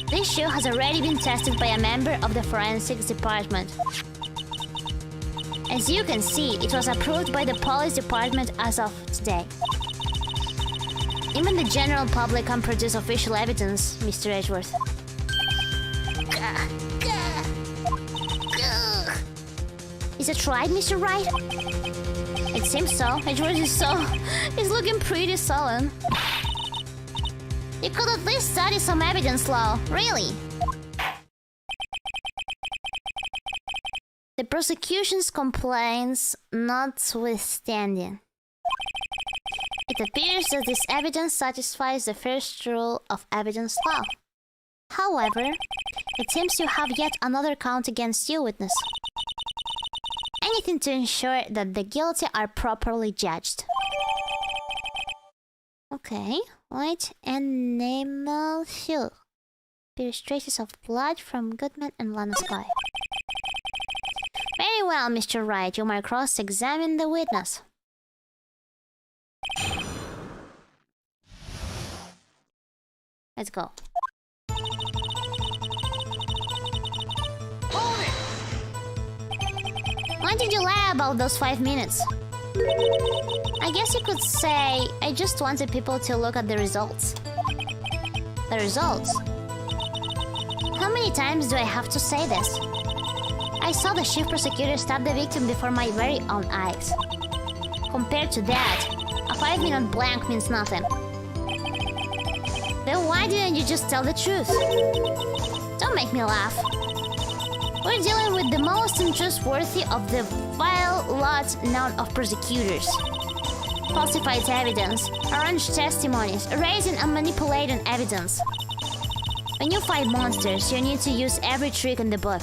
this shoe has already been tested by a member of the forensics department. As you can see, it was approved by the police department as of today. Even the general public can produce official evidence, Mr. Edgeworth. Is it right, Mr. Wright? It seems so. Edgeworth he's looking pretty sullen. You could at least study some evidence law, really. The prosecution's complaints notwithstanding, it appears that this evidence satisfies the first rule of evidence law. However, it seems you have yet another count against you, witness. Anything to ensure that the guilty are properly judged. Okay, white enamel shoe. Bears traces of blood from Goodman and Lana Sky. Very well, Mr. Wright. You might cross-examine the witness. Let's go. Hold it! Why did you lie about those 5 minutes? I guess you could say I just wanted people to look at the results. The results? How many times do I have to say this? I saw the chief prosecutor stab the victim before my very own eyes. Compared to that, a 5-minute blank means nothing. Then why didn't you just tell the truth? Don't make me laugh. We're dealing with the most untrustworthy of the vile lot known of prosecutors. falsified evidence, arranged testimonies, erasing and manipulating evidence. When you fight monsters, you need to use every trick in the book.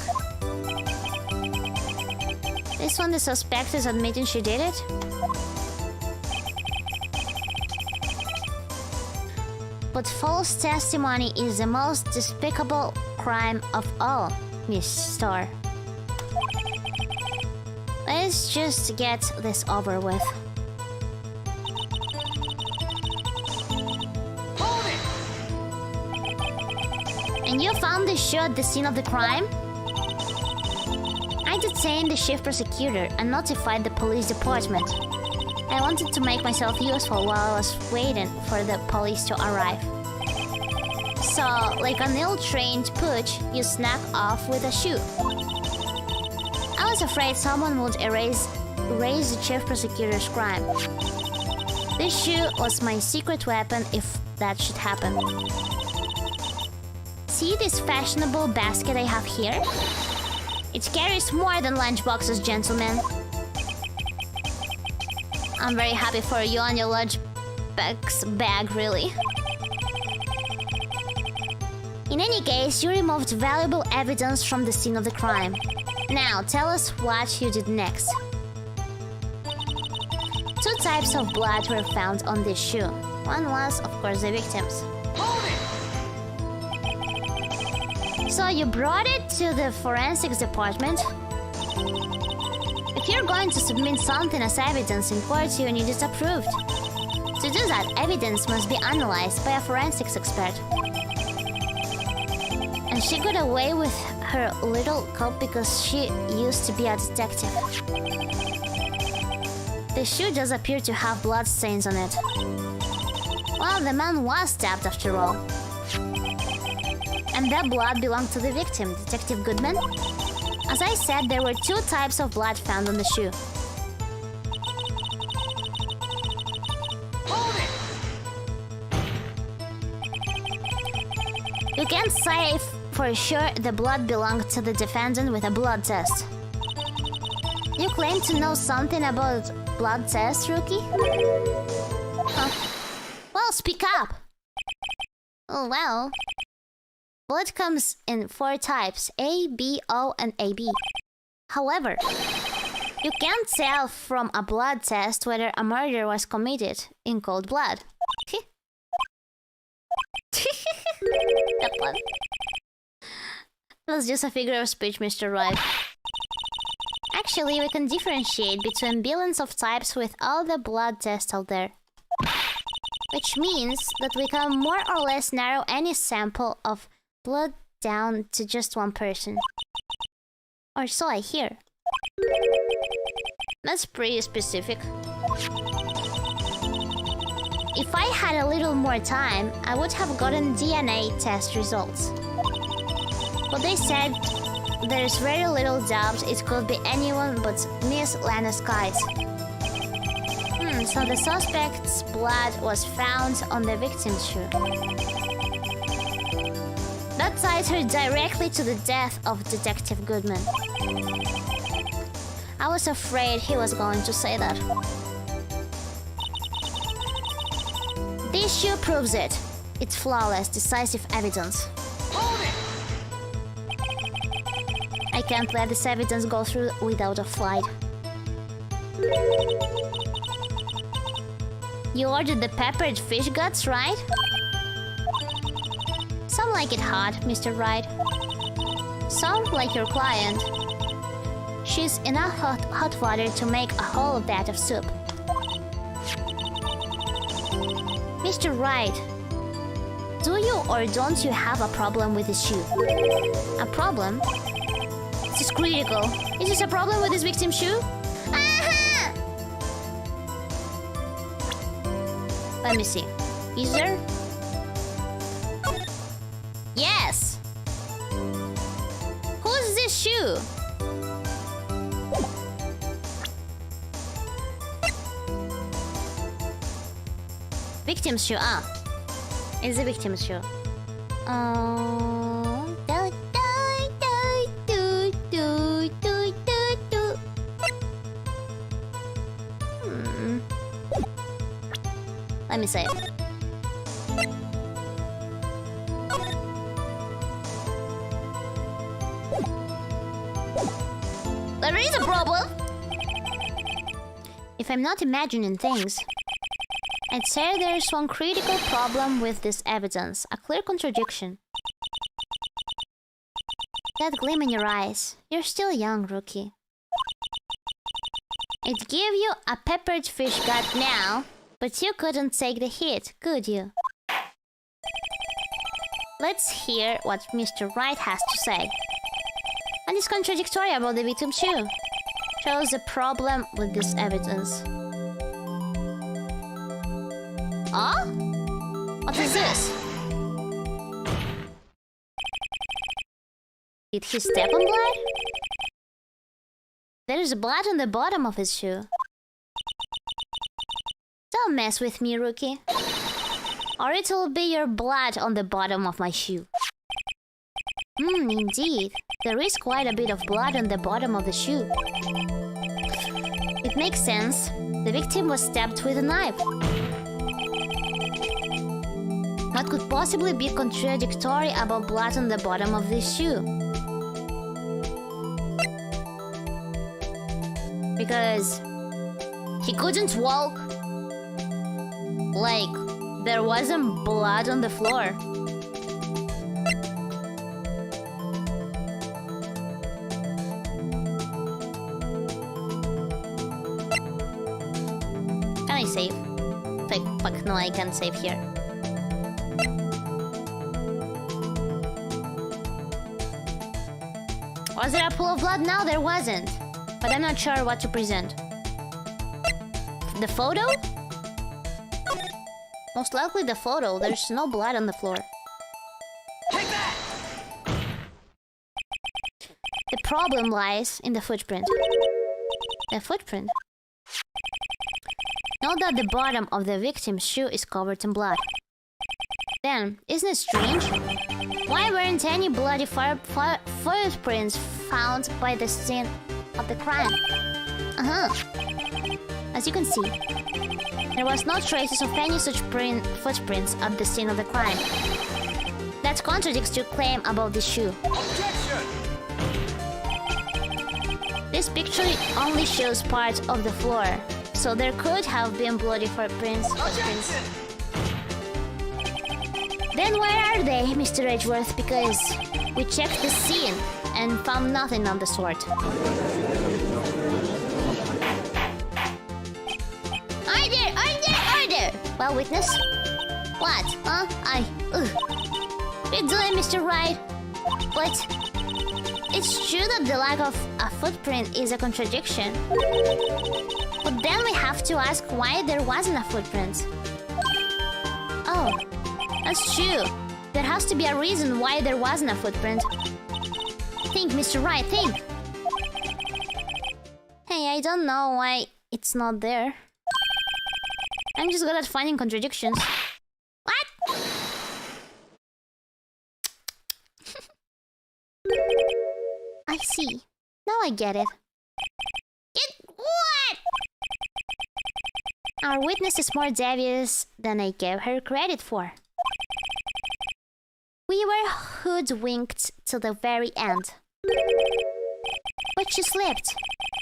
This one, the suspect is admitting she did it. But false testimony is the most despicable crime of all, Miss Star. Let's just get this over with. Hold it! And you found the shoe at the scene of the crime? I detained the chief prosecutor and notified the police department. I wanted to make myself useful while I was waiting for the police to arrive. So, like an ill-trained pooch, you snuck off with a shoe. I was afraid someone would erase the chief prosecutor's crime. This shoe was my secret weapon if that should happen. See this fashionable basket I have here? It carries more than lunchboxes, gentlemen. I'm very happy for you and your lunchbox bag, really. In any case, you removed valuable evidence from the scene of the crime. Now, tell us what you did next. 2 types of blood were found on this shoe. One was, of course, the victim's. So you brought it to the forensics department? If you're going to submit something as evidence in court, you need it approved. To do that, evidence must be analyzed by a forensics expert. And she got away with her little coat because she used to be a detective. The shoe does appear to have blood stains on it. Well, the man was stabbed after all. And that blood belonged to the victim, Detective Goodman. As I said, there were 2 types of blood found on the shoe. Hold it! You can't say for sure the blood belonged to the defendant with a blood test. You claim to know something about blood tests, rookie? Huh. Well, speak up! Oh, well. Blood comes in 4 types, A, B, O, and AB. However, you can't tell from a blood test whether a murder was committed in cold blood. That one. That's just a figure of speech, Mr. Wright. Actually, we can differentiate between billions of types with all the blood tests out there. Which means that we can more or less narrow any sample of blood down to just one person. Or so I hear. That's pretty specific. If I had a little more time, I would have gotten DNA test results. But they said there's very little doubt it could be anyone but Miss Lana Skies. So the suspect's blood was found on the victim's shoe. That ties her directly to the death of Detective Goodman. I was afraid he was going to say that. This shoe proves it. It's flawless, decisive evidence. I can't let this evidence go through without a fight. You ordered the peppered fish guts, right? Some like it hot, Mr. Wright. Some like your client. She's enough hot water to make a whole vat of soup. Mr. Wright, do you or don't you have a problem with this shoe? A problem? This is critical. Is this a problem with this victim's shoe? Aha! Let me see. Is there? Yes! Who's this shoe? Victim's shoe, it's the victim's shoe. Let me save. There is a problem! If I'm not imagining things, I'd say there's one critical problem with this evidence. A clear contradiction. That gleam in your eyes. You're still young, rookie. I'd give you a peppered fish gut now, but you couldn't take the hit, could you? Let's hear what Mr. Wright has to say. And it's contradictory about the victim's shoe. Shows the problem with this evidence. Oh? What is this? Did he step on blood? There is blood on the bottom of his shoe. Don't mess with me, rookie. Or it'll be your blood on the bottom of my shoe. Indeed. There is quite a bit of blood on the bottom of the shoe. It makes sense. The victim was stabbed with a knife. What could possibly be contradictory about blood on the bottom of this shoe? Because he couldn't walk. Like, there wasn't blood on the floor. Can I save? Fuck, no, I can't save here. Was there a pool of blood? No, there wasn't. But I'm not sure what to present. The photo? Most likely the photo. There's no blood on the floor. Take that! The problem lies in the footprint. The footprint? Note that the bottom of the victim's shoe is covered in blood. Then, isn't it strange? Why weren't any bloody footprints found by the scene of the crime? As you can see, there was no traces of any such footprints at the scene of the crime. That contradicts your claim about the shoe. Objection! This picture only shows part of the floor, so there could have been bloody footprints. Objection! Then where are they, Mr. Edgeworth? Because we checked the scene and found nothing of the sort. Order! Order! Order! Well, witness? What? Huh? What are you doing, Mr. Wright? But it's true that the lack of a footprint is a contradiction. But then we have to ask why there wasn't a footprint. Oh, that's true. There has to be a reason why there wasn't a footprint. Think, Mr. Wright, think. Hey, I don't know why it's not there. I'm just good at finding contradictions. What? I see. Now I get it. Get what? Our witness is more devious than I gave her credit for. We were hoodwinked till the very end. But she slipped.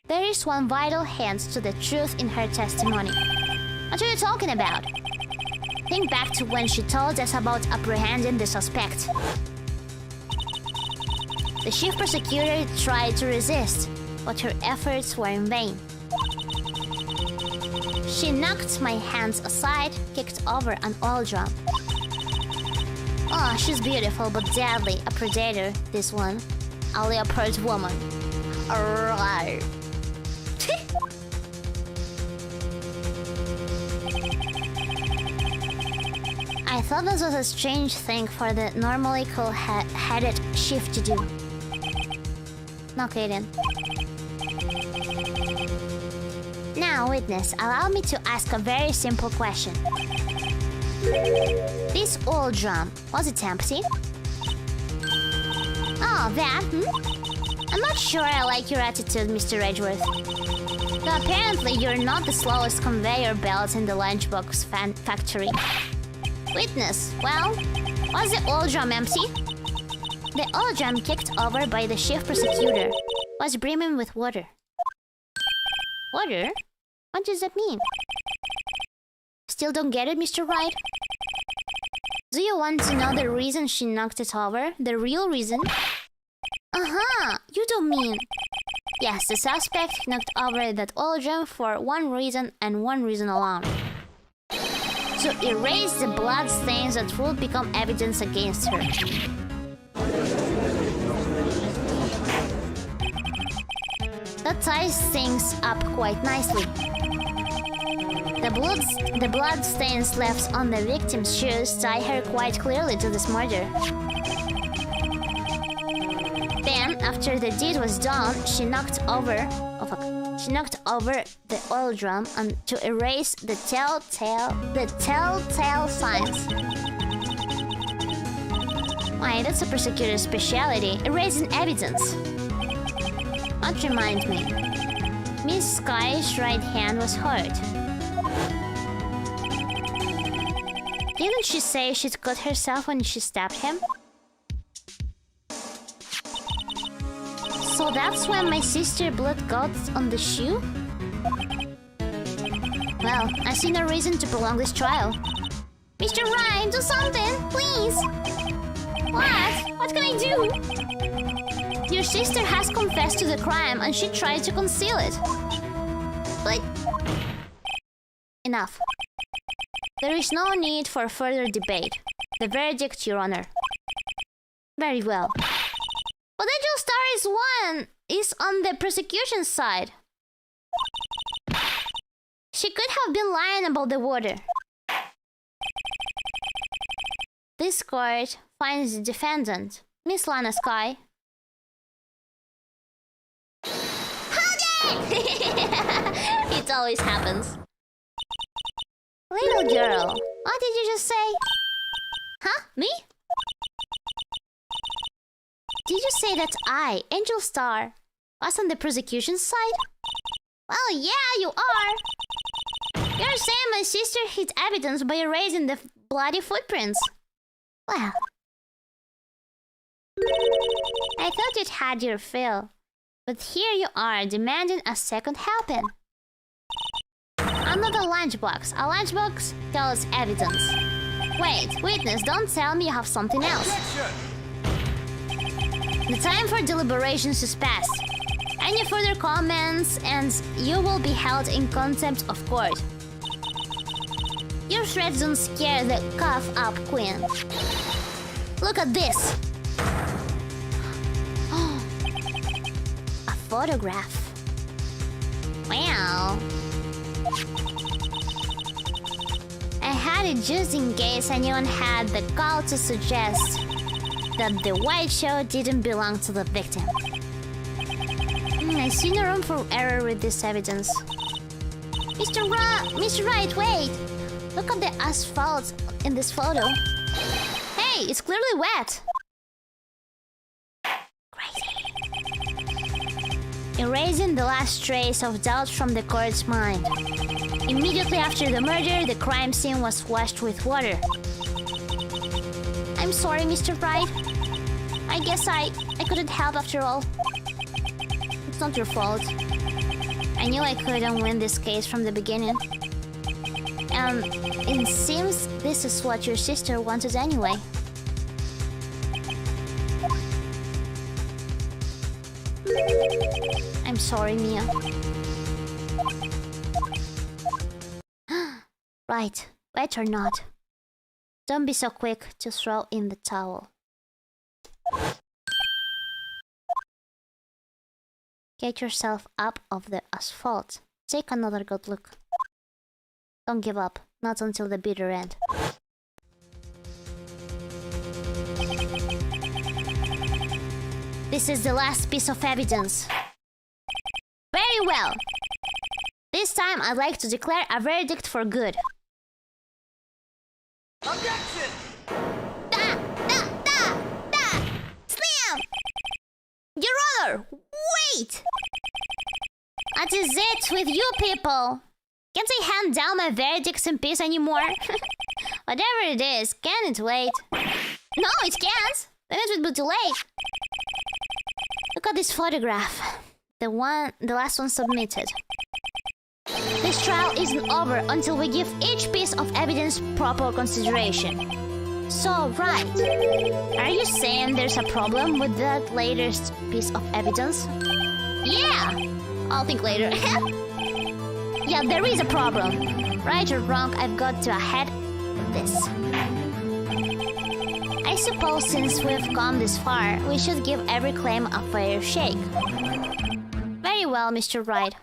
There is one vital hint to the truth in her testimony. What are you talking about? Think back to when she told us about apprehending the suspect. The chief prosecutor tried to resist, but her efforts were in vain. She knocked my hands aside, kicked over an oil drum. Oh, she's beautiful but deadly. A predator, this one. A leopard woman. Alright. I thought this was a strange thing for the normally cool-headed chief to do. Okay then. Now, witness, allow me to ask a very simple question. This old drum, was it empty? Oh, that? I'm not sure I like your attitude, Mr. Edgeworth. Though apparently you're not the slowest conveyor belt in the lunchbox factory. Witness, well, was the oil drum empty? The oil drum kicked over by the chief prosecutor was brimming with water. Water? What does that mean? Still don't get it, Mr. Wright? Do you want to know the reason she knocked it over? The real reason? Uh-huh, you don't mean... Yes, the suspect knocked over that oil drum for one reason and one reason alone. To erase the blood stains that would become evidence against her. That ties things up quite nicely. The blood stains left on the victim's shoes tie her quite clearly to this murder. Then, after the deed was done, she knocked over the oil drum and to erase the telltale signs. Why, that's a prosecutor's specialty, erasing evidence. That reminds me, Miss Sky's right hand was hurt. Didn't she say she'd cut herself when she stabbed him? So that's when my sister's blood got on the shoe? Well, I see no reason to prolong this trial. Mr. Ryan, do something, please! What? What can I do? Your sister has confessed to the crime and she tried to conceal it. But... enough. There is no need for further debate. The verdict, Your Honor. Very well. But Angel Star is on the prosecution side. She could have been lying about the water. This court finds the defendant, Miss Lana Sky. Hold it! It always happens. Little girl, what did you just say? Huh? Me? Did you say that I, Angel Star, was on the prosecution side? Well, yeah, you are. You're saying my sister hid evidence by erasing the bloody footprints. Well, I thought you'd had your fill, but here you are demanding a second helping. I'm not a lunchbox. A lunchbox tells evidence. Wait, witness, don't tell me you have something else. The time for deliberations is past. Any further comments and you will be held in contempt of court. Your threats don't scare the cough up queen. Look at this. A photograph. Wow. I had it just in case anyone had the call to suggest that the white show didn't belong to the victim. I see no room for error with this evidence. Mr. Wright, wait! Look at the asphalt in this photo. Hey, it's clearly wet! Crazy. Erasing the last trace of doubt from the court's mind. Immediately after the murder, the crime scene was washed with water. I'm sorry, Mr. Wright. I guess I couldn't help after all. It's not your fault. I knew I couldn't win this case from the beginning. And it seems this is what your sister wanted anyway. I'm sorry, Mia. Right, wet or not. Don't be so quick to throw in the towel. Get yourself up off the asphalt. Take another good look. Don't give up, not until the bitter end. This is the last piece of evidence. Very well. This time I'd like to declare a verdict for good. Objection! Slam! Your Honor, wait! That is it with you people. Can't I hand down my verdicts in peace anymore? Whatever it is, can it wait? No, it can't! Then it would be too late. Look at this photograph. The last one submitted. This trial isn't over until we give each piece of evidence proper consideration. So, right. Are you saying there's a problem with that latest piece of evidence? Yeah! I'll think later. Yeah, there is a problem. Right or wrong, I've got to ahead with this. I suppose since we've come this far, we should give every claim a fair shake. Very well, Mr. Wright.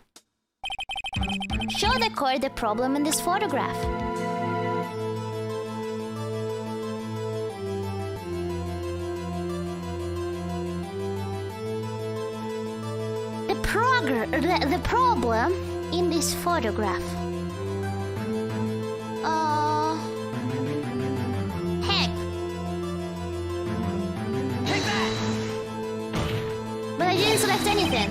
Show the court the problem in this photograph. The problem in this photograph. Heck. Take that! But I didn't select anything.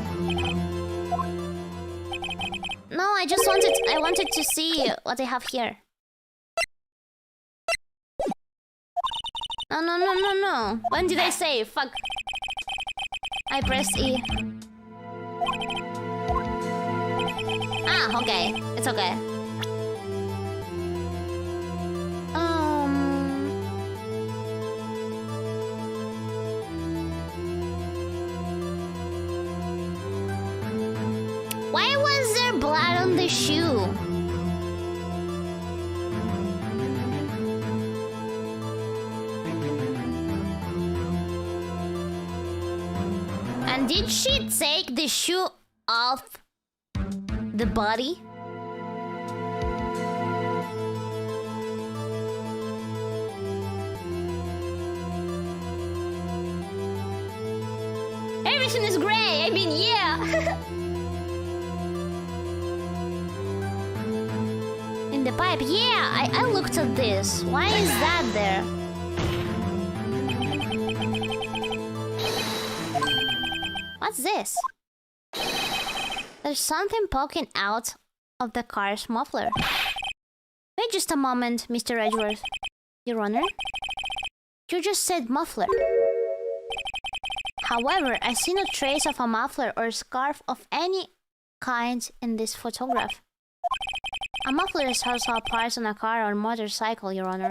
No, I wanted to see what I have here. No. When did I say? Fuck. I pressed E. Ah, okay. It's okay. Why was there blood on the shoe? And did she take the shoe off the body? Everything is gray. I mean, yeah. In the pipe, yeah. I looked at this. Why is that there? What's this? There's something poking out of the car's muffler. Wait just a moment, Mr. Edgeworth. Your Honor? You just said muffler. However, I see no trace of a muffler or scarf of any kind in this photograph. A muffler is also a part on a car or motorcycle, Your Honor.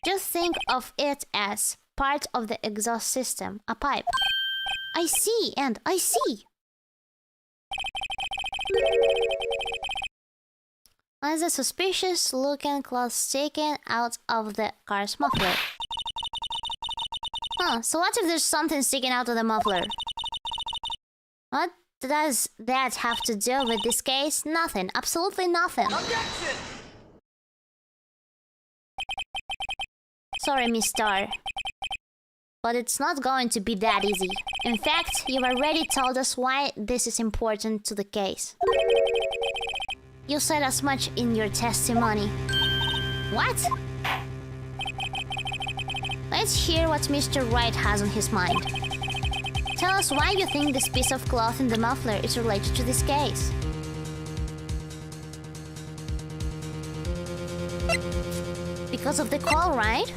Just think of it as part of the exhaust system, a pipe. I see, and I see. As a suspicious-looking cloth taken out of the car's muffler. Huh, so what if there's something sticking out of the muffler? What does that have to do with this case? Nothing, absolutely nothing. Objection! Sorry, Miss Starr. But it's not going to be that easy. In fact, you've already told us why this is important to the case. You said as much in your testimony. What? Let's hear what Mr. Wright has on his mind. Tell us why you think this piece of cloth in the muffler is related to this case. Because of the call, right?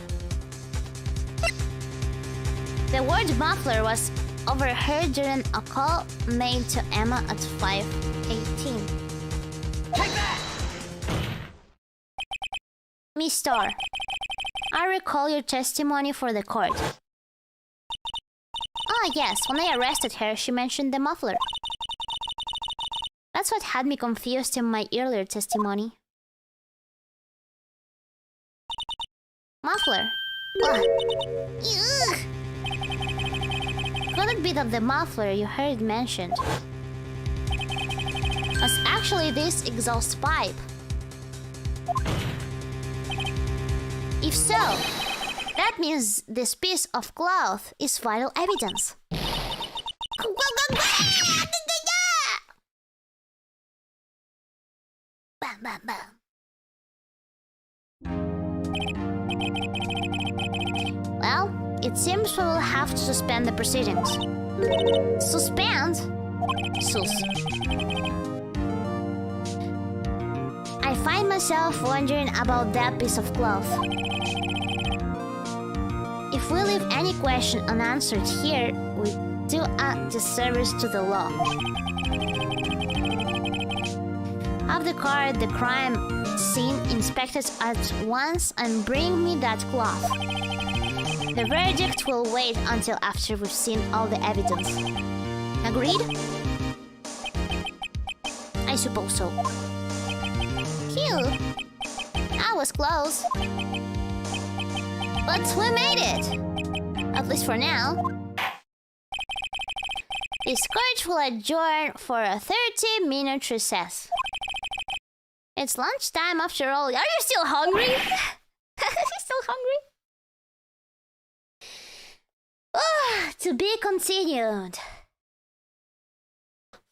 The word muffler was overheard during a call made to Emma at 5:18. Take that! Miss Starr, I recall your testimony for the court. Ah, yes, when I arrested her, she mentioned the muffler. That's what had me confused in my earlier testimony. Muffler? Ugh. Ugh. Could it be that the muffler you heard mentioned was actually this exhaust pipe? If so, that means this piece of cloth is vital evidence. Bam, bam, bam. Well, it seems we will have to suspend the proceedings. Suspend? I find myself wondering about that piece of cloth. If we leave any question unanswered here, we do a disservice to the law. Have the car at the crime scene inspected at once and bring me that cloth. The verdict will wait until after we've seen all the evidence. Agreed? I suppose so. Phew. That was close. But we made it. At least for now. This court will adjourn for a 30-minute recess. It's lunchtime after all. Are you still hungry? Are you still hungry? Oh, to be continued.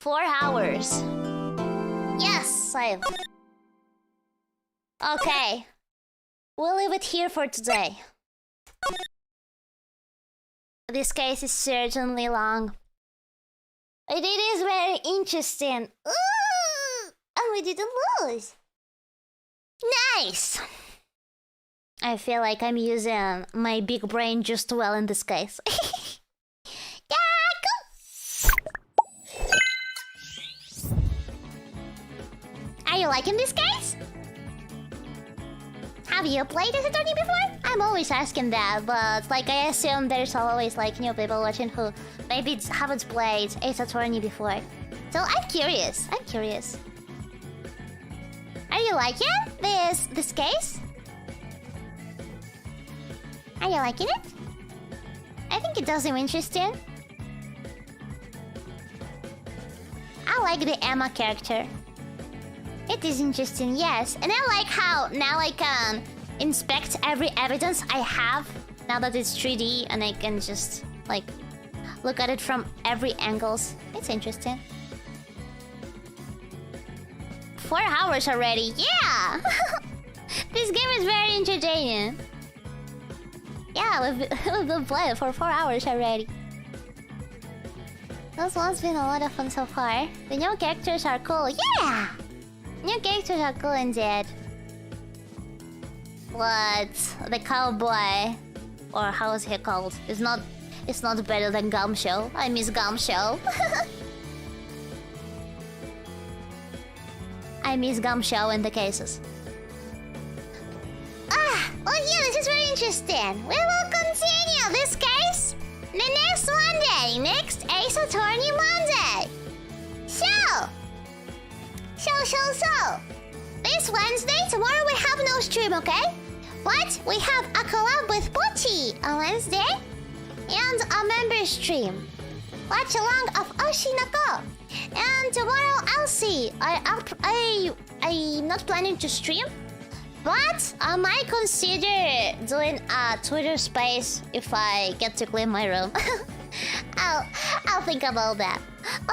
4 hours. Yes, save. Okay. We'll leave it here for today. This case is certainly long. But it is very interesting. Ooh, and we didn't lose. Nice! I feel like I'm using my big brain just well in this case. Yeah, cool! Are you liking this case? Have you played Ace Attorney before? I'm always asking that, but like I assume there's always like new people watching who maybe haven't played Ace Attorney before. So I'm curious. Are you liking this case? Are you liking it? I think it does seem interesting. I like the Emma character. It is interesting, yes. And I like how now I can inspect every evidence I have now that it's 3D and I can just like look at it from every angles. It's interesting. 4 hours already, yeah! This game is very entertaining. Yeah, we've been playing for 4 hours already. This one's been a lot of fun so far. The new characters are cool, yeah! New characters are cool indeed. What? The cowboy, or how is he called? It's not better than Gumshoe. I miss Gumshoe. I miss Gumshoe in the cases. Oh yeah, this is very interesting. We will continue this case the next Monday. Next Ace Attorney Monday. So. This Wednesday, tomorrow we have no stream, okay? But we have a collab with Pochi on Wednesday. And a member stream. Watch along of Oshinoko. And tomorrow I'll see. I'm not planning to stream. But I might consider doing a Twitter space if I get to clean my room. I'll think about that.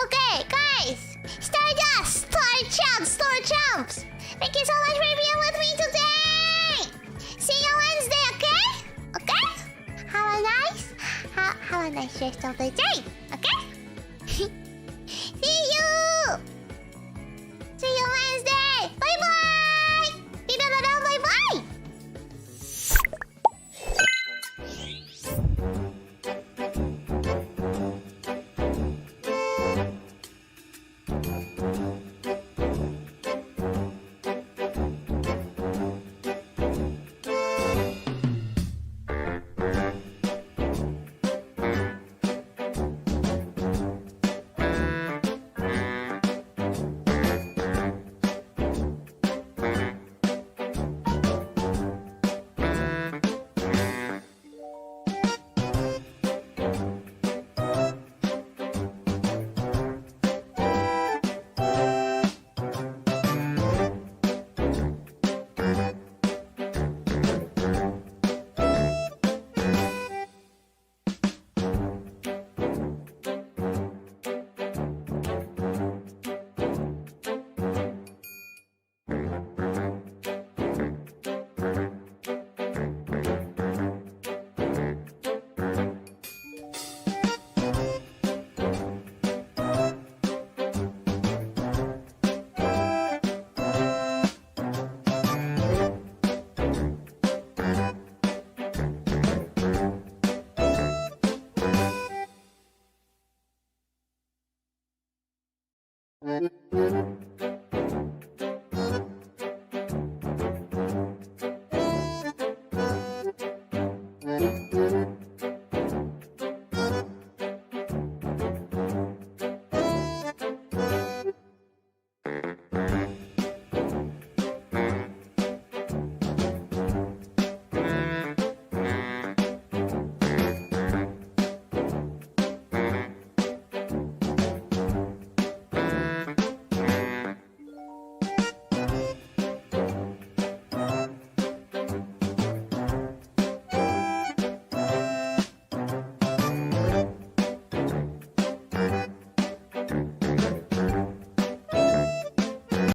Okay, guys. Stardust, Star Champs. Thank you so much for being with me today. See you Wednesday, okay? Okay? Have a nice rest of the day, okay? See you Wednesday. Bye bye. Bye bye.